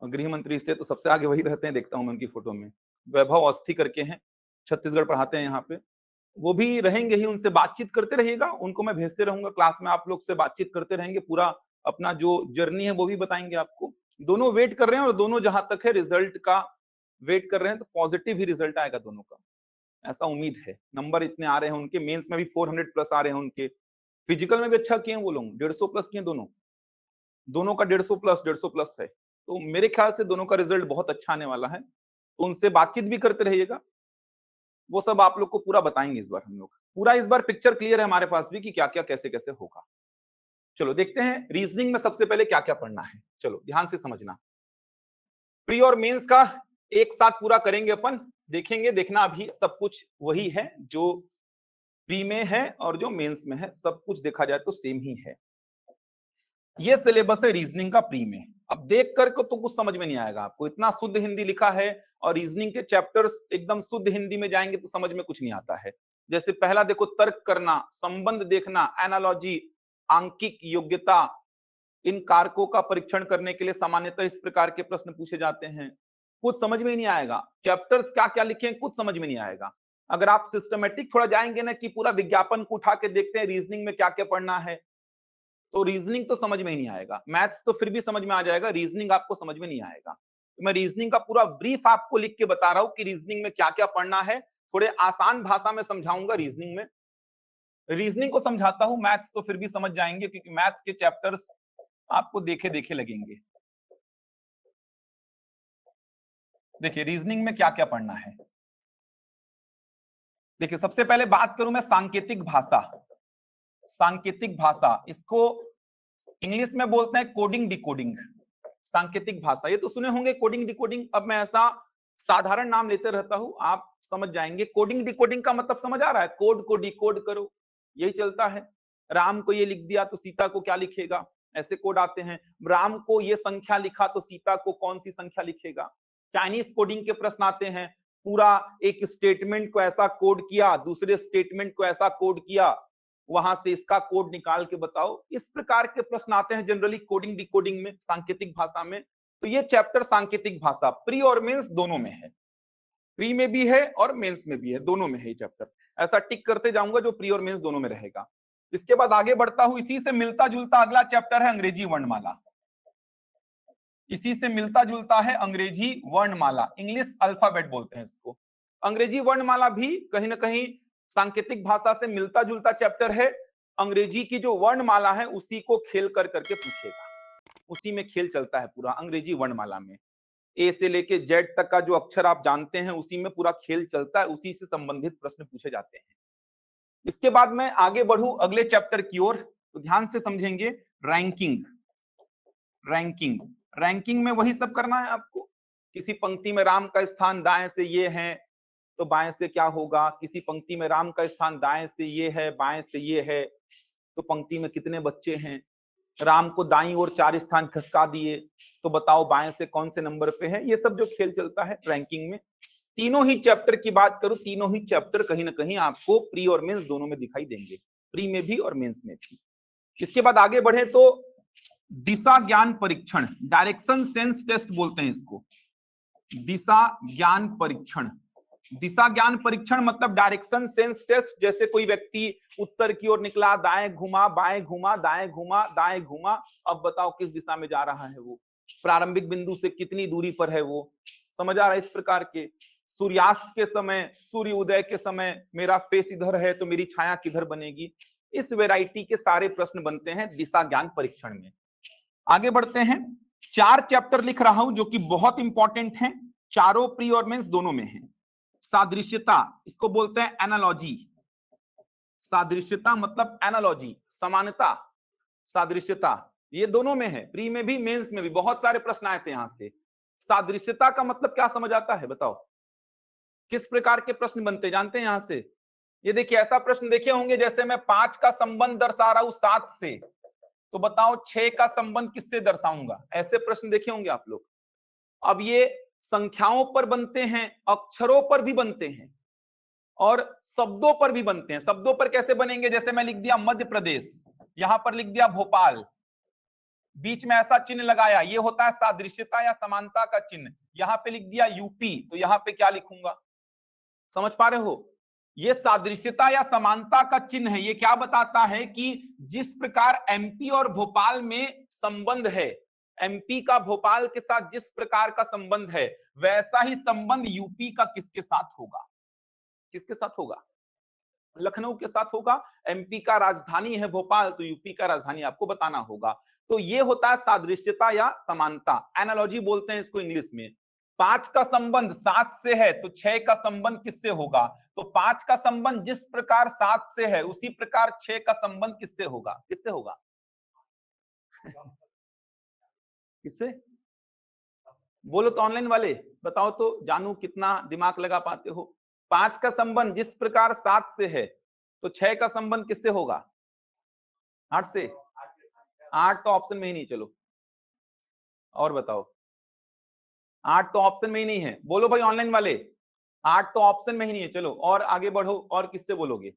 [SPEAKER 1] गृह मंत्री से तो सबसे आगे वही रहते हैं, देखता हूँ मैं उनकी फोटो में। वैभव अस्थि करके हैं, छत्तीसगढ़ पढ़ाते हैं यहाँ पे। वो भी रहेंगे ही, उनसे बातचीत करते रहिएगा। उनको मैं भेजते रहूंगा क्लास में, आप लोग से बातचीत करते रहेंगे। पूरा अपना जो जर्नी है वो भी बताएंगे आपको। दोनों वेट कर रहे हैं और दोनों जहां तक है रिजल्ट का वेट कर रहे हैं, तो पॉजिटिव ही रिजल्ट आएगा दोनों का, ऐसा उम्मीद है। नंबर इतने आ रहे हैं उनके, मेंस में भी 400 प्लस आ रहे हैं उनके। फिजिकल में भी अच्छा किए हैं वो लोग, 150 प्लस किए दोनों, दोनों का 150 प्लस है। तो मेरे ख्याल से दोनों का रिजल्ट बहुत अच्छा आने वाला है, तो उनसे बातचीत भी करते रहिएगा, वो सब आप लोग को पूरा बताएंगे इस बार हम लोग। पूरा इस बार पिक्चर क्लियर है हमारे पास भी कि क्या क्या कैसे कैसे होगा। चलो देखते हैं रीजनिंग में सबसे पहले क्या क्या पढ़ना है। चलो ध्यान से समझना, प्री और मेंस का एक साथ पूरा करेंगे अपन, देखेंगे। देखना अभी सब कुछ वही है जो प्री में है और जो मेंस में है, सब कुछ देखा जाए तो सेम ही है। ये सिलेबस है रीजनिंग का प्री में। अब देख कर तो कुछ समझ में नहीं आएगा आपको, इतना शुद्ध हिंदी लिखा है और रीजनिंग के चैप्टर्स एकदम शुद्ध हिंदी में जाएंगे तो समझ में कुछ नहीं आता है। जैसे पहला देखो, तर्क करना, संबंध देखना, एनालॉजी, आंकिक योग्यता, इन कारकों का परीक्षण करने के लिए सामान्यतः इस प्रकार के प्रश्न पूछे जाते हैं। कुछ समझ में ही नहीं आएगा, चैप्टर्स क्या क्या लिखे हैं कुछ समझ में नहीं आएगा। अगर आप सिस्टमेटिक थोड़ा जाएंगे ना कि पूरा विज्ञापन को उठा के देखते हैं रीजनिंग में क्या क्या पढ़ना है, तो रीजनिंग तो समझ में ही नहीं आएगा। मैथ्स तो फिर भी समझ में आ जाएगा, रीजनिंग आपको समझ में नहीं आएगा। तो मैं रीजनिंग का पूरा ब्रीफ आपको लिख के बता रहा हूं कि रीजनिंग में क्या क्या पढ़ना है, थोड़े आसान भाषा में समझाऊंगा रीजनिंग में। रीजनिंग को समझाता हूं, मैथ्स तो फिर भी समझ जाएंगे क्योंकि मैथ्स के चैप्टर्स आपको देखे देखे लगेंगे। देखिए रीजनिंग में क्या क्या पढ़ना है। देखिए सबसे पहले बात करूं मैं सांकेतिक भाषा। सांकेतिक भाषा, इसको इंग्लिश में बोलते हैं कोडिंग डिकोडिंग। सांकेतिक भाषा, ये तो सुने होंगे कोडिंग डिकोडिंग। अब मैं ऐसा साधारण नाम लेते रहता हूं, आप समझ जाएंगे। कोडिंग डिकोडिंग का मतलब समझ आ रहा है, कोड को डिकोड करो, यही चलता है। राम को ये लिख दिया तो सीता को क्या लिखेगा, ऐसे कोड आते हैं। राम को ये संख्या लिखा तो सीता को कौन सी संख्या लिखेगा। चाइनीज कोडिंग के प्रश्न आते हैं, पूरा एक स्टेटमेंट को ऐसा कोड किया, दूसरे स्टेटमेंट को ऐसा कोड किया, वहां से इसका कोड निकाल के बताओ। इस प्रकार के प्रश्न आते हैं जनरली कोडिंग डिकोडिंग में, सांकेतिक भाषा में। तो ये चैप्टर सांकेतिक भाषा प्री और मेंस दोनों में है, प्री में भी है और मेंस में भी है, दोनों में है ये चैप्टर। ऐसा टिक करते जाऊंगा जो प्री और मेंस दोनों में रहेगा। इसके बाद आगे बढ़ता हूं, इसी से मिलता जुलता अगला चैप्टर है अंग्रेजी वर्णमाला। इसी से मिलता जुलता है अंग्रेजी वर्णमाला, इंग्लिश अल्फाबेट बोलते हैं इसको। अंग्रेजी वर्णमाला भी कहीं ना कहीं सांकेतिक भाषा से मिलता जुलता चैप्टर है। अंग्रेजी की जो वर्णमाला है उसी को खेल कर करके पूछेगा, उसी में खेल चलता है पूरा अंग्रेजी वर्णमाला में। ए से लेके जेड तक का जो अक्षर आप जानते हैं उसी में पूरा खेल चलता है, उसी से संबंधित प्रश्न पूछे जाते हैं। इसके बाद मैं आगे बढ़ूं अगले चैप्टर की ओर, तो ध्यान से समझेंगे। रैंकिंग, रैंकिंग, रैंकिंग में वही सब करना है आपको। किसी पंक्ति में राम का स्थान दाएं से ये है तो बाएं से क्या होगा, किसी पंक्ति में राम का स्थान दाएं से ये है बाएं से ये है तो पंक्ति में कितने बच्चे हैं। राम को दाईं ओर 4 स्थान खसका दिए तो बताओ बाएं से कौन से नंबर पे है। ये सब जो खेल चलता है रैंकिंग में। तीनों ही चैप्टर की बात करूं, तीनों ही चैप्टर कहीं ना कहीं आपको प्री और मेंस दोनों में दिखाई देंगे, प्री में भी और मेंस में भी। इसके बाद आगे बढ़े तो दिशा ज्ञान परीक्षण, डायरेक्शन सेंस टेस्ट बोलते हैं इसको, दिशा ज्ञान परीक्षण। दिशा ज्ञान परीक्षण मतलब डायरेक्शन सेंस टेस्ट। जैसे कोई व्यक्ति उत्तर की ओर निकला, दाएं घुमा बाएं घुमा दाएं घुमा दाएं घुमा, अब बताओ किस दिशा में जा रहा है वो, प्रारंभिक बिंदु से कितनी दूरी पर है वो, समझ आ रहा है। इस प्रकार के सूर्यास्त के समय, सूर्य उदय के समय मेरा फेस इधर है तो मेरी छाया किधर बनेगी, इस वैरायटी के सारे प्रश्न बनते हैं दिशा ज्ञान परीक्षण में। आगे बढ़ते हैं, 4 चैप्टर लिख रहा हूं जो कि बहुत इंपॉर्टेंट हैं, चारों प्री और मेंस दोनों में है। सादृश्यता, इसको बोलते हैं एनालॉजी। सादृश्यता मतलब एनालॉजी, समानता, सादृश्यता, ये दोनों में है, प्री में भी मेंस में भी। बहुत सारे प्रश्न आए थे यहां से। सादृश्यता का मतलब क्या समझ आता है बताओ, किस प्रकार के प्रश्न बनते जानते हैं यहां से। ये देखिए ऐसा प्रश्न देखे होंगे, जैसे मैं 5 का संबंध दर्शा रहा हूं 7 से, तो बताओ 6 का संबंध किससे दर्शाऊंगा, ऐसे प्रश्न देखे होंगे आप लोग। अब ये संख्याओं पर बनते हैं, अक्षरों पर भी बनते हैं और शब्दों पर भी बनते हैं। शब्दों पर कैसे बनेंगे, जैसे मैं लिख दिया मध्य प्रदेश, यहां पर लिख दिया भोपाल, बीच में ऐसा चिन्ह लगाया, ये होता है सादृश्यता या समानता का चिन्ह। यहां पे लिख दिया यूपी, तो यहां पे क्या लिखूंगा, समझ पा रहे हो। ये सादृश्यता या समानता का चिन्ह है। ये क्या बताता है कि जिस प्रकार एमपी और भोपाल में संबंध है, एमपी का भोपाल के साथ जिस प्रकार का संबंध है, वैसा ही संबंध यूपी का किसके साथ होगा, किसके साथ होगा। लखनऊ के साथ होगा। एमपी का राजधानी है भोपाल, तो यूपी का राजधानी आपको बताना होगा। तो ये होता है सादृश्यता या समानता, एनालॉजी बोलते हैं इसको इंग्लिश में। 5 का संबंध 7 से है तो 6 का संबंध किससे होगा? तो 5 का संबंध जिस प्रकार 7 से है उसी प्रकार 6 का संबंध किससे होगा? किससे होगा? किससे? बोलो तो ऑनलाइन वाले, बताओ तो जानू कितना दिमाग लगा पाते हो। 5 का संबंध जिस प्रकार 7 से है तो 6 का संबंध किससे होगा? 8 से। 8 तो ऑप्शन में ही नहीं, चलो और बताओ। 8 तो ऑप्शन में ही नहीं है, बोलो भाई ऑनलाइन वाले। 8 तो ऑप्शन में ही नहीं है, चलो और आगे बढ़ो, और किससे बोलोगे?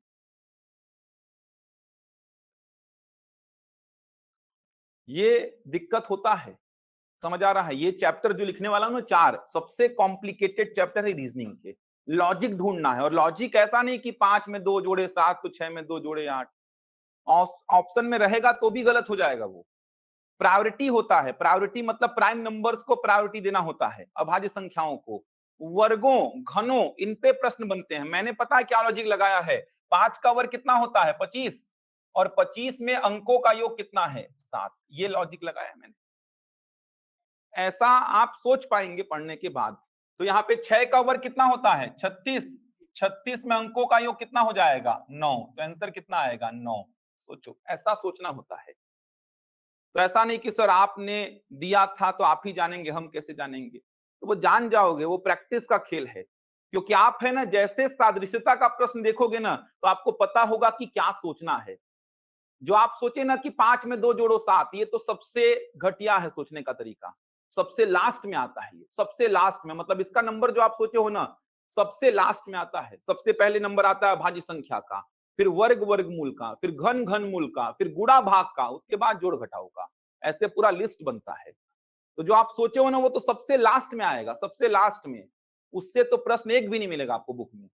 [SPEAKER 1] ये दिक्कत होता है, समझ आ रहा है? ये चैप्टर जो लिखने वाला हूं ना 4, सबसे कॉम्प्लिकेटेड चैप्टर है रीजनिंग के। लॉजिक ढूंढना है, और लॉजिक ऐसा नहीं कि 5 में 2 जोड़े 7 तो 6 में 2 जोड़े 8। ऑप्शन में रहेगा तो भी गलत हो जाएगा वो। प्रायोरिटी होता है, प्रायोरिटी मतलब प्राइम नंबर्स को प्रायोरिटी देना होता है, अभाज्य संख्याओं को। वर्गों, घनों, इन पे प्रश्न बनते हैं। मैंने पता है क्या लॉजिक लगाया है। 5 का वर्ग कितना होता है? 25, और 25 में अंकों का योग कितना है? 7। ये लॉजिक लगाया है मैंने। ऐसा आप सोच पाएंगे पढ़ने के बाद। तो यहाँ पे 6 का वर्ग कितना होता है? 36। 36 में अंकों का योग कितना हो जाएगा? 9। तो आंसर कितना आएगा? 9। सोचो, ऐसा सोचना होता है। तो ऐसा नहीं कि सर आपने दिया था तो आप ही जानेंगे, हम कैसे जानेंगे? तो वो जान जाओगे, वो प्रैक्टिस का खेल है। क्योंकि आप है ना, जैसे सादृश्यता का प्रश्न देखोगे ना तो आपको पता होगा कि क्या सोचना है। जो आप सोचे ना कि 5 में 2 जोड़ो 7, ये तो सबसे घटिया है सोचने का तरीका। सबसे लास्ट में आता है ये, सबसे लास्ट में, मतलब इसका नंबर जो आप सोचे हो ना, सबसे लास्ट में आता है। सबसे पहले नंबर आता है भाज्य संख्या का, फिर वर्ग वर्गमूल का, फिर घन घनमूल का, फिर गुणा भाग का, उसके बाद जोड़ घटाव का। ऐसे पूरा लिस्ट बनता है। तो जो आप सोचे हो ना वो तो सबसे लास्ट में आएगा, सबसे लास्ट में। उससे तो प्रश्न एक भी नहीं मिलेगा आपको बुक में।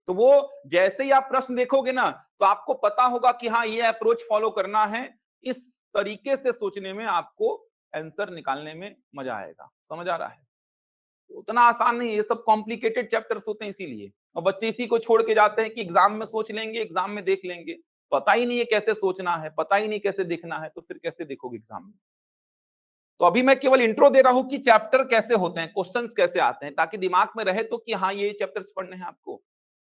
[SPEAKER 1] तो वो जैसे ही आप प्रश्न देखोगे ना तो आपको पता होगा कि हाँ ये अप्रोच फॉलो करना है। इस तरीके से सोचने में आपको आंसर निकालने में मजा आएगा। समझ आ रहा है? तो उतना आसान नहीं है, ये सब कॉम्प्लिकेटेड चैप्टर्स होते हैं इसीलिए। और बच्चे इसी को छोड़ के जाते हैं कि एग्जाम में सोच लेंगे, एग्जाम में देख लेंगे। पता ही नहीं है कैसे सोचना है, पता ही नहीं कैसे देखना है, तो फिर कैसे देखोगे एग्जाम में? तो अभी मैं केवल इंट्रो दे रहा हूं कि चैप्टर कैसे होते हैं, क्वेश्चंस कैसे आते हैं, ताकि दिमाग में रहे तो कि हाँ ये चैप्टर्स पढ़ने हैं आपको।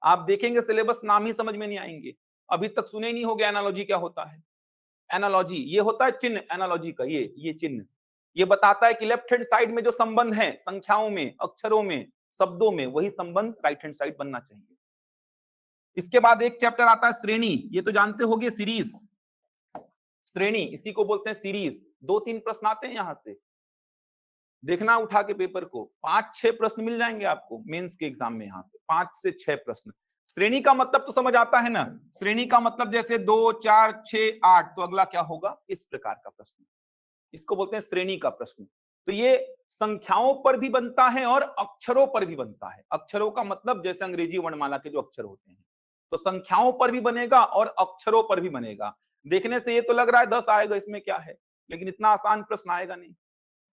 [SPEAKER 1] आप देखेंगे सिलेबस, नाम ही समझ में नहीं आएंगे। अभी तक सुने ही नहीं होगे एनालॉजी क्या होता है। एनालॉजी ये होता है चिन्ह, एनालॉजी का ये चिन्ह। ये बताता है कि लेफ्ट हैंड साइड में जो संबंध है संख्याओं में, अक्षरों में, शब्दों में, वही संबंध राइट हैंड साइड बनना चाहिए। इसके बाद एक चैप्टर आता है श्रेणी, ये तो जानते होंगे, सीरीज। श्रेणी इसी को बोलते हैं सीरीज। 2-3 प्रश्न आते हैं यहां से, देखना उठा के पेपर को। 5-6 प्रश्न मिल जाएंगे आपको मेंस के एग्जाम में, यहां से 5 से 6 प्रश्न। श्रेणी का मतलब तो समझ आता है ना? श्रेणी का मतलब जैसे 2, 4, 6, 8, तो अगला क्या होगा, इस प्रकार का प्रश्न। इसको बोलते हैं श्रेणी का प्रश्न। तो ये संख्याओं पर भी बनता है और अक्षरों पर भी बनता है। अक्षरों का मतलब जैसे अंग्रेजी वर्णमाला के जो अक्षर होते हैं, तो संख्याओं पर भी बनेगा और अक्षरों पर भी बनेगा। देखने से ये तो लग रहा है 10 आएगा, इसमें क्या है, लेकिन इतना आसान प्रश्न आएगा नहीं।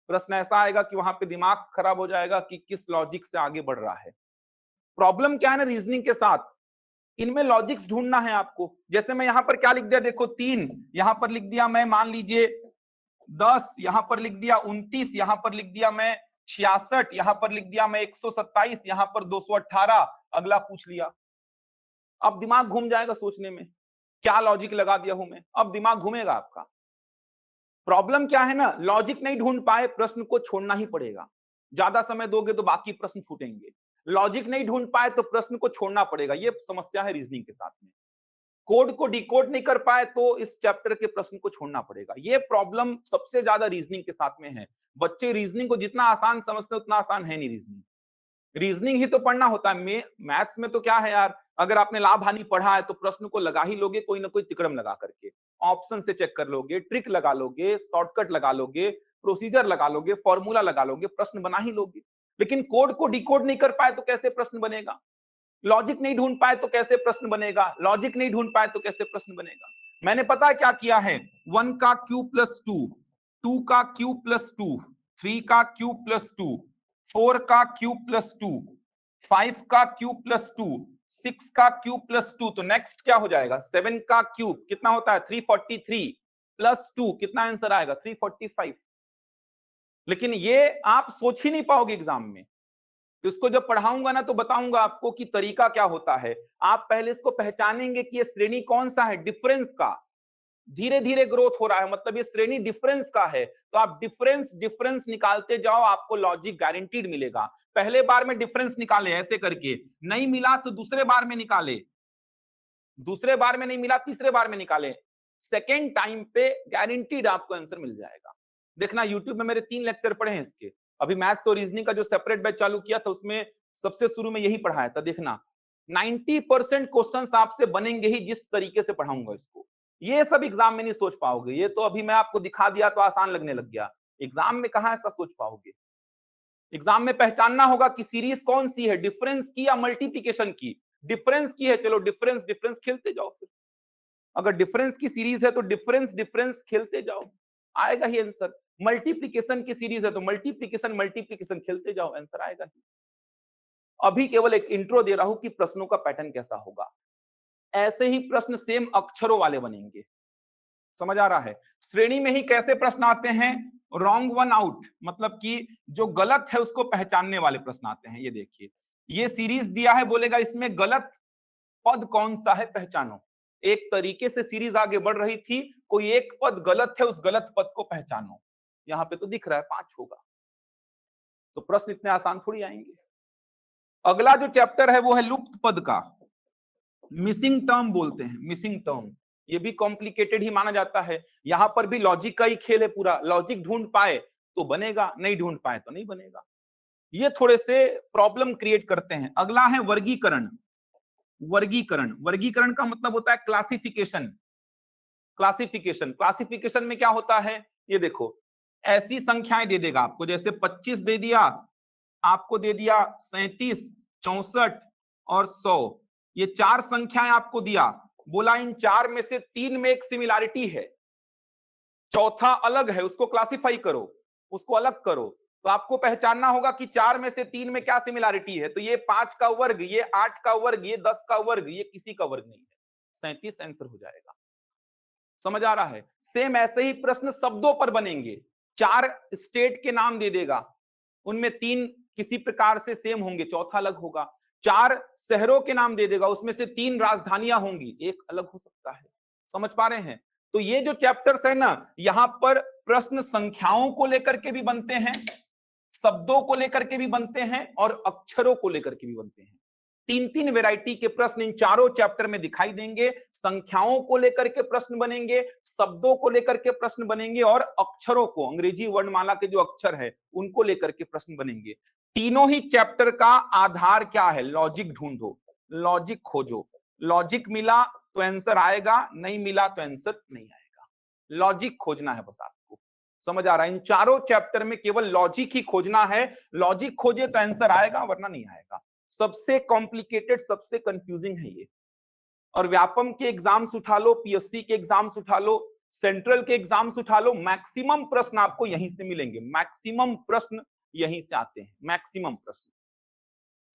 [SPEAKER 1] प्रश्न ऐसा आएगा कि वहां पे दिमाग खराब हो जाएगा कि किस लॉजिक से आगे बढ़ रहा है। प्रॉब्लम क्या है ना रीजनिंग के साथ, इनमें लॉजिक्स ढूंढना है आपको। जैसे मैं यहाँ पर क्या लिख दिया, देखो 3 यहाँ पर लिख दिया मैं, मान लीजिए 10 यहाँ पर लिख दिया, 29 यहाँ पर लिख दिया मैं, 66 यहाँ पर लिख दिया मैं, 127 यहाँ पर 218, अगला पूछ लिया। अब दिमाग घूम जाएगा सोचने में, क्या लॉजिक लगा दिया हूं मैं, अब दिमाग घूमेगा आपका। प्रॉब्लम क्या है ना, लॉजिक नहीं ढूंढ पाए, प्रश्न को छोड़ना ही पड़ेगा। ज्यादा समय दोगे तो बाकी प्रश्न छूटेंगे। लॉजिक नहीं ढूंढ पाए तो प्रश्न को छोड़ना पड़ेगा, ये समस्या है रीजनिंग के साथ में। कोड को डिकोड नहीं कर पाए तो इस चैप्टर के प्रश्न को छोड़ना पड़ेगा। ये प्रॉब्लम सबसे ज्यादा रीजनिंग के साथ में है। बच्चे रीजनिंग को जितना आसान समझते हैं उतना आसान है नहीं रीजनिंग। रीजनिंग ही तो पढ़ना होता है। मैथ्स में तो क्या है यार, अगर आपने लाभ हानि पढ़ा है तो प्रश्न को लगा ही लोगे कोई ना कोई तिकड़म लगा करके। ऑप्शन से चेक कर लोगे, ट्रिक लगा लोगे, शॉर्टकट लगा लोगे, प्रोसीजर लगा लोगे, फॉर्मूला लगा लोगे, प्रश्न बना ही लोगे। लेकिन कोड को डिकोड नहीं कर पाए तो कैसे प्रश्न बनेगा? लॉजिक नहीं ढूंढ पाए तो कैसे प्रश्न बनेगा? लॉजिक नहीं ढूंढ पाए तो कैसे प्रश्न बनेगा? मैंने पता है क्या किया है, 1 का क्यूब प्लस 2, 2 का क्यूब प्लस 2, 3 का क्यूब प्लस 2, 4 का क्यूब प्लस 2, 5 का क्यूब प्लस 2,
[SPEAKER 2] 6 का क्यूब प्लस 2, तो नेक्स्ट क्या हो जाएगा 7 का क्यूब कितना होता है 343 प्लस 2 कितना आंसर आएगा 345। लेकिन ये आप सोच ही नहीं पाओगे एग्जाम में, तो इसको जब पढ़ाऊंगा ना तो बताऊंगा आपको कि तरीका क्या होता है। आप पहले इसको पहचानेंगे कि ये श्रेणी कौन सा है, डिफरेंस का, धीरे धीरे ग्रोथ हो रहा है मतलब ये श्रेणी डिफरेंस का है, तो आप डिफरेंस डिफरेंस निकालते जाओ, आपको लॉजिक गारंटीड मिलेगा। पहले बार में डिफरेंस निकाले ऐसे करके, नहीं मिला तो दूसरे बार में निकाले, दूसरे बार में नहीं मिला तीसरे बार में निकाले, सेकेंड टाइम पे गारंटीड आपको आंसर मिल जाएगा। देखना यूट्यूब में मेरे 3 लेक्चर पढ़े हैं इसके, अभी मैथ्स और रीजनिंग का जो सेपरेट बैच चालू किया था उसमें सबसे शुरू में यही पढ़ाया था। देखना 90% क्वेश्चंस आपसे बनेंगे ही जिस तरीके से पढ़ाऊंगा इसको, ये सब एग्जाम में नहीं सोच पाओगे। ये तो अभी मैं आपको दिखा दिया तो आसान लगने लग गया, एग्जाम में कहां ऐसा सोच पाओगे। एग्जाम में पहचानना होगा कि सीरीज कौन सी है, डिफरेंस की या मल्टीप्लीकेशन की। डिफरेंस की है, चलो डिफरेंस डिफरेंस खेलते जाओ फिर, अगर डिफरेंस की सीरीज है तो डिफरेंस डिफरेंस खेलते जाओ, आएगा ही आंसर। मल्टीप्लीकेशन की सीरीज है तो मल्टीप्लीकेशन मल्टीप्लीकेशन खेलते जाओ, आंसर आएगा ही। अभी केवल एक इंट्रो दे रहा हूं कि प्रश्नों का पैटर्न कैसा होगा। ऐसे ही प्रश्न सेम अक्षरों वाले बनेंगे, समझ आ रहा है। श्रेणी में ही कैसे प्रश्न आते हैं, रॉन्ग वन आउट, मतलब कि जो गलत है उसको पहचानने वाले प्रश्न आते हैं। ये देखिए, ये सीरीज दिया है, बोलेगा इसमें गलत पद कौन सा है पहचानो। एक तरीके से सीरीज आगे बढ़ रही थी, कोई एक पद गलत है, उस गलत पद को पहचानो। यहां पे तो दिख रहा है 5 होगा, तो प्रश्न इतने आसान थोड़ी आएंगे। अगला जो चैप्टर है वो है लुप्त पद का, मिसिंग टर्म बोलते हैं, मिसिंग टर्म। ये भी कॉम्प्लिकेटेड ही माना जाता है, यहां पर भी लॉजिक का ही खेल है पूरा, लॉजिक ढूंढ पाए तो बनेगा, नहीं ढूंढ पाए तो नहीं बनेगा। ये थोड़े से प्रॉब्लम क्रिएट करते हैं। अगला है वर्गीकरण। वर्गीकरण, वर्गीकरण का मतलब होता है क्लासिफिकेशन। क्लासिफिकेशन, क्लासिफिकेशन में क्या होता है, ये देखो ऐसी संख्याएं दे देगा आपको, जैसे 25 दे दिया, आपको दे दिया 37, 64 और 100, ये 4 संख्याएं आपको दिया, बोला इन 4 में से 3 में एक सिमिलैरिटी है, चौथा अलग है, उसको क्लासिफाई करो, उसको अलग करो। तो आपको पहचानना होगा कि 4 में से 3 में क्या सिमिलैरिटी है, तो ये 5 का वर्ग, ये 8 का वर्ग, ये 10 का वर्ग, ये किसी का वर्ग नहीं है, 37 आंसर हो जाएगा। समझ आ रहा है। सेम ऐसे ही प्रश्न शब्दों पर बनेंगे, 4 स्टेट के नाम दे देगा, उनमें 3 किसी प्रकार से सेम होंगे, चौथा अलग होगा। 4 शहरों के नाम दे देगा, उसमें से 3 राजधानियां होंगी, एक अलग हो सकता है। समझ पा रहे हैं। तो ये जो चैप्टर्स है ना, यहां पर प्रश्न संख्याओं को लेकर के भी बनते हैं, शब्दों को लेकर के भी बनते हैं और अक्षरों को लेकर के भी बनते हैं। 3-3 वैरायटी के प्रश्न इन चारों चैप्टर में दिखाई देंगे। संख्याओं को लेकर के प्रश्न बनेंगे, शब्दों को लेकर के प्रश्न बनेंगे और अक्षरों को, अंग्रेजी वर्णमाला के जो अक्षर है उनको लेकर के प्रश्न बनेंगे। तीनों ही चैप्टर का आधार क्या है, लॉजिक ढूंढो, लॉजिक खोजो। लॉजिक मिला तो आंसर आएगा, नहीं मिला तो आंसर नहीं आएगा। लॉजिक खोजना है बस आपको, समझ आ रहा है। इन चारों चैप्टर में केवल लॉजिक ही खोजना है, लॉजिक खोजे तो आंसर आएगा वरना नहीं आएगा। सबसे कॉम्प्लिकेटेड, सबसे कंफ्यूजिंग है ये। और व्यापम के एग्जाम्स उठा लो, पीएससी के एग्जाम्स उठा लो, सेंट्रल के एग्जाम्स उठा लो, मैक्सिमम प्रश्न आपको यहीं से मिलेंगे, मैक्सिमम प्रश्न यहीं से आते हैं, मैक्सिमम प्रश्न।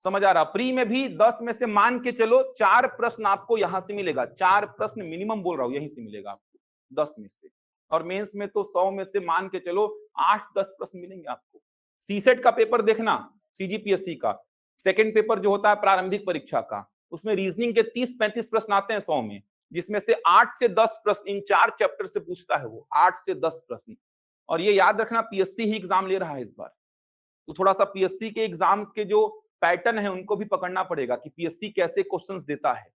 [SPEAKER 2] समझ आ रहा। प्री में भी 10 में से मान के चलो 4 प्रश्न आपको यहां से मिलेगा, 4 प्रश्न मिनिमम बोल रहा हूं, यहीं से मिलेगा आपको 10 में से। और मेंस में तो 100 में से मान के चलो 8-10 प्रश्न मिलेंगे आपको। सीसेट का पेपर देखना, सीजीपीएससी का सेकंड पेपर जो होता है प्रारंभिक परीक्षा का, उसमें रीजनिंग के 30-35 प्रश्न आते हैं 100 में, जिसमें से 8 से 10 प्रश्न इन 4 चैप्टर से पूछता है वो, 8 से 10 प्रश्न। और ये याद रखना पीएससी ही एग्जाम ले रहा है इस बार, तो थोड़ा सा पीएससी के एग्जाम्स के जो पैटर्न है उनको भी पकड़ना पड़ेगा कि पीएससी कैसे क्वेश्चंस देता है,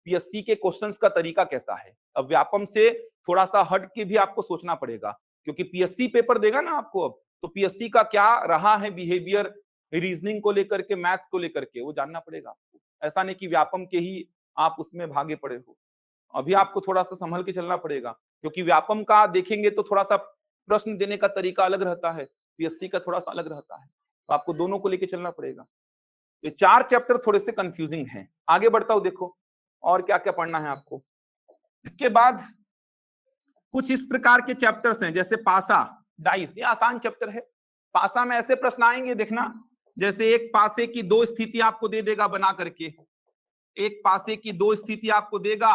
[SPEAKER 2] पीएससी के क्वेश्चंस का तरीका कैसा है। अब व्यापम से थोड़ा सा हट के भी आपको सोचना पड़ेगा, क्योंकि पीएससी पेपर देगा ना आपको अब, तो पीएससी का क्या रहा है बिहेवियर, रीजनिंग को लेकर के, मैथ्स को लेकर के, वो जानना पड़ेगा आपको। ऐसा नहीं कि व्यापम के ही आप उसमें भागे पड़े हो, अभी आपको थोड़ा सा संभल के चलना पड़ेगा, क्योंकि व्यापम का देखेंगे तो थोड़ा सा प्रश्न देने का तरीका अलग रहता है, पीएससी का थोड़ा सा अलग रहता है, तो आपको दोनों को लेके चलना पड़ेगा। ये 4 चैप्टर थोड़े से कंफ्यूजिंग हैं। आगे बढ़ता हूं, देखो और क्या क्या पढ़ना है आपको। इसके बाद कुछ इस प्रकार के चैप्टर्स हैं, जैसे पासा, डाइस, ये आसान चैप्टर है। पासा में ऐसे प्रश्न आएंगे देखना, जैसे एक पासे की 2 स्थिति आपको दे देगा बना करके, एक पासे की दो स्थिति आपको देगा।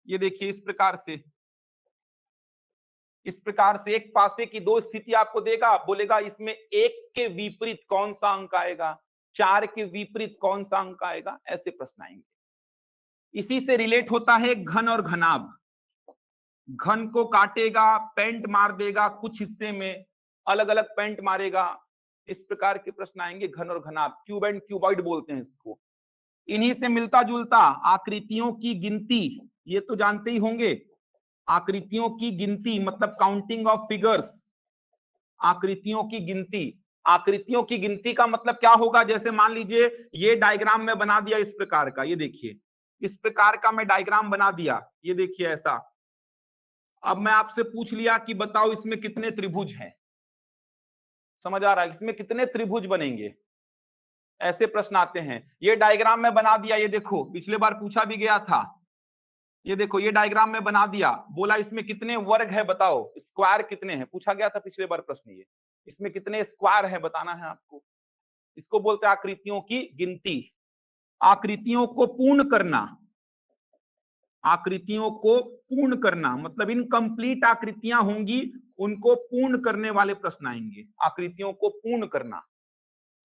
[SPEAKER 2] ये देखिए इस प्रकार से एक पासे की दो स्थिति आपको देगा, बोलेगा इसमें एक के विपरीत कौन सा अंक आएगा, 4 के विपरीत कौन सा अंक आएगा, ऐसे प्रश्न आएंगे। इसी से रिलेट होता है घन और घनाभ। घन को काटेगा, पेंट मार देगा, कुछ हिस्से में अलग अलग पेंट मारेगा, इस प्रकार के प्रश्न आएंगे घन और घनाभ। क्यूब एंड क्यूबॉइड बोलते हैं इसको। इन्हीं से मिलता जुलता आकृतियों की गिनती, ये तो जानते ही होंगे। आकृतियों की गिनती मतलब काउंटिंग ऑफ फिगर्स। आकृतियों की गिनती, आकृतियों की गिनती का मतलब क्या होगा, जैसे मान लीजिए ये डायग्राम में बना दिया इस प्रकार का, ये देखिए इस प्रकार का मैं डायग्राम बना दिया, ये देखिए ऐसा। अब मैं आपसे पूछ लिया कि बताओ इसमें कितने त्रिभुज हैं, समझ आ रहा है, इसमें कितने त्रिभुज बनेंगे, ऐसे प्रश्न आते हैं। ये डायग्राम में बना दिया, ये देखो पिछले बार पूछा भी गया था। ये देखो ये डायग्राम में बना दिया, बोला इसमें कितने वर्ग है बताओ, स्क्वायर कितने हैं, पूछा गया था पिछले बार प्रश्न। ये इसमें कितने स्क्वायर है बताना है आपको। इसको बोलते हैं आकृतियों की गिनती। आकृतियों को पूर्ण करना, आकृतियों को पूर्ण करना मतलब इनकम्प्लीट आकृतियां होंगी, उनको पूर्ण करने वाले प्रश्न आएंगे। आकृतियों को पूर्ण करना,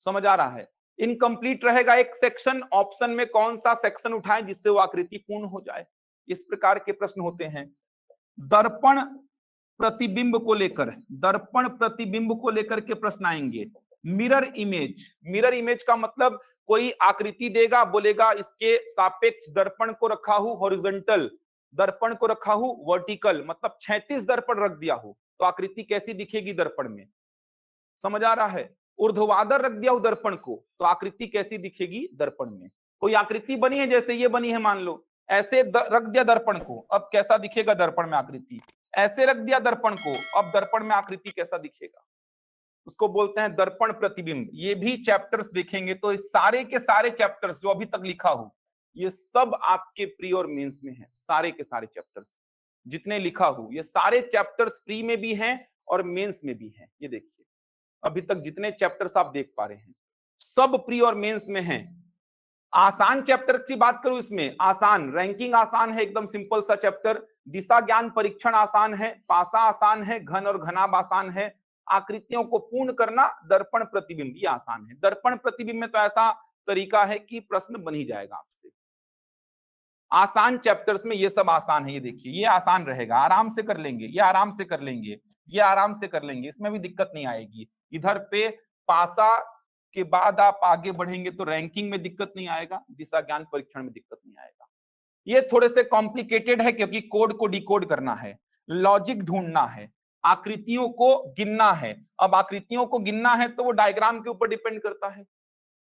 [SPEAKER 2] समझ आ रहा है। इनकम्प्लीट रहेगा एक सेक्शन, ऑप्शन में कौन सा सेक्शन उठाएं जिससे वो आकृति पूर्ण हो जाए, इस प्रकार के प्रश्न होते हैं। दर्पण प्रतिबिंब को लेकर, दर्पण प्रतिबिंब को लेकर के प्रश्न आएंगे। मिरर इमेज, मिरर इमेज का मतलब कोई आकृति देगा, बोलेगा इसके सापेक्ष दर्पण को रखा हूं हॉरिजॉन्टल, दर्पण को रखा हूं वर्टिकल, मतलब 36 दर्पण रख दिया हो तो आकृति कैसी दिखेगी दर्पण में, समझ आ रहा है। ऊर्ध्वाधर रख दिया हो दर्पण को तो आकृति कैसी दिखेगी दर्पण में। कोई आकृति बनी है, जैसे ये बनी है मान लो, ऐसे रख दिया दर्पण को, अब कैसा दिखेगा दर्पण में आकृति। ऐसे रख दिया दर्पण को, अब दर्पण में आकृति कैसा दिखेगा, उसको बोलते हैं दर्पण प्रतिबिंब। ये भी चैप्टर्स देखेंगे तो सारे के सारे चैप्टर्स जो अभी तक लिखा हो, ये सब आपके प्री और मेंस में है। सारे के सारे चैप्टर्स जितने लिखा हो, ये सारे चैप्टर्स प्री में भी हैं और मेंस में भी हैं। ये देखिए अभी तक जितने चैप्टर्स आप देख पा रहे हैं सब प्री और मेंस में हैं। आसान चैप्टर की बात करूं, इसमें आसान, रैंकिंग आसान है, एकदम सिंपल सा चैप्टर। दिशा ज्ञान परीक्षण आसान है, पासा आसान है, घन और घनाभ आसान है, आकृतियों को पूर्ण करना, दर्पण प्रतिबिंब ये आसान है। दर्पण प्रतिबिंब में तो ऐसा तरीका है कि प्रश्न बन ही जाएगा आपसे। आसान चैप्टर्स में ये सब आसान है, ये देखिए ये आसान रहेगा, आराम से कर लेंगे, ये आराम से कर लेंगे, ये आराम से कर लेंगे, इसमें भी दिक्कत नहीं आएगी। इधर पे पासा के बाद आप आगे बढ़ेंगे तो रैंकिंग में दिक्कत नहीं आएगा, दिशा ज्ञान परीक्षण में दिक्कत नहीं आएगा। ये थोड़े से कॉम्प्लिकेटेड है क्योंकि कोड को डिकोड करना है, लॉजिक ढूंढना है, आकृतियों को गिनना है। अब आकृतियों को गिनना है तो वो डायग्राम के ऊपर डिपेंड करता है।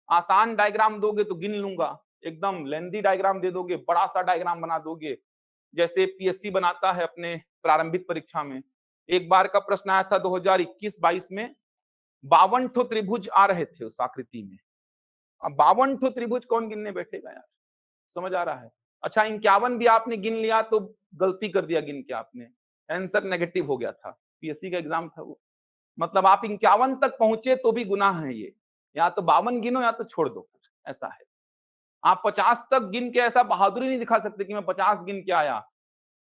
[SPEAKER 2] आसान डायग्राम दोगे तो गिन लूंगा, एकदम लेंथी डायग्राम दे दोगे, बड़ा सा डायग्राम बना दोगे, जैसे पीएससी बनाता है अपने प्रारंभिक परीक्षा में। एक बार का प्रश्न आया था 2021-22 में, 52 ठो त्रिभुज आ रहे थे उस आकृति में। अब 52 ठो त्रिभुज कौन गिनने बैठेगा यार, समझ आ रहा है। अच्छा 51 भी आपने गिन लिया तो गलती कर दिया गिन के आपने, आंसर नेगेटिव हो गया था, पीएससी का एग्जाम था वो। मतलब आप 51 तक पहुंचे तो भी गुनाह है ये, या तो 52 गिनो या तो छोड़ दो, ऐसा है। आप 50 तक गिन के ऐसा बहादुरी नहीं दिखा सकते कि मैं 50 गिन के आया,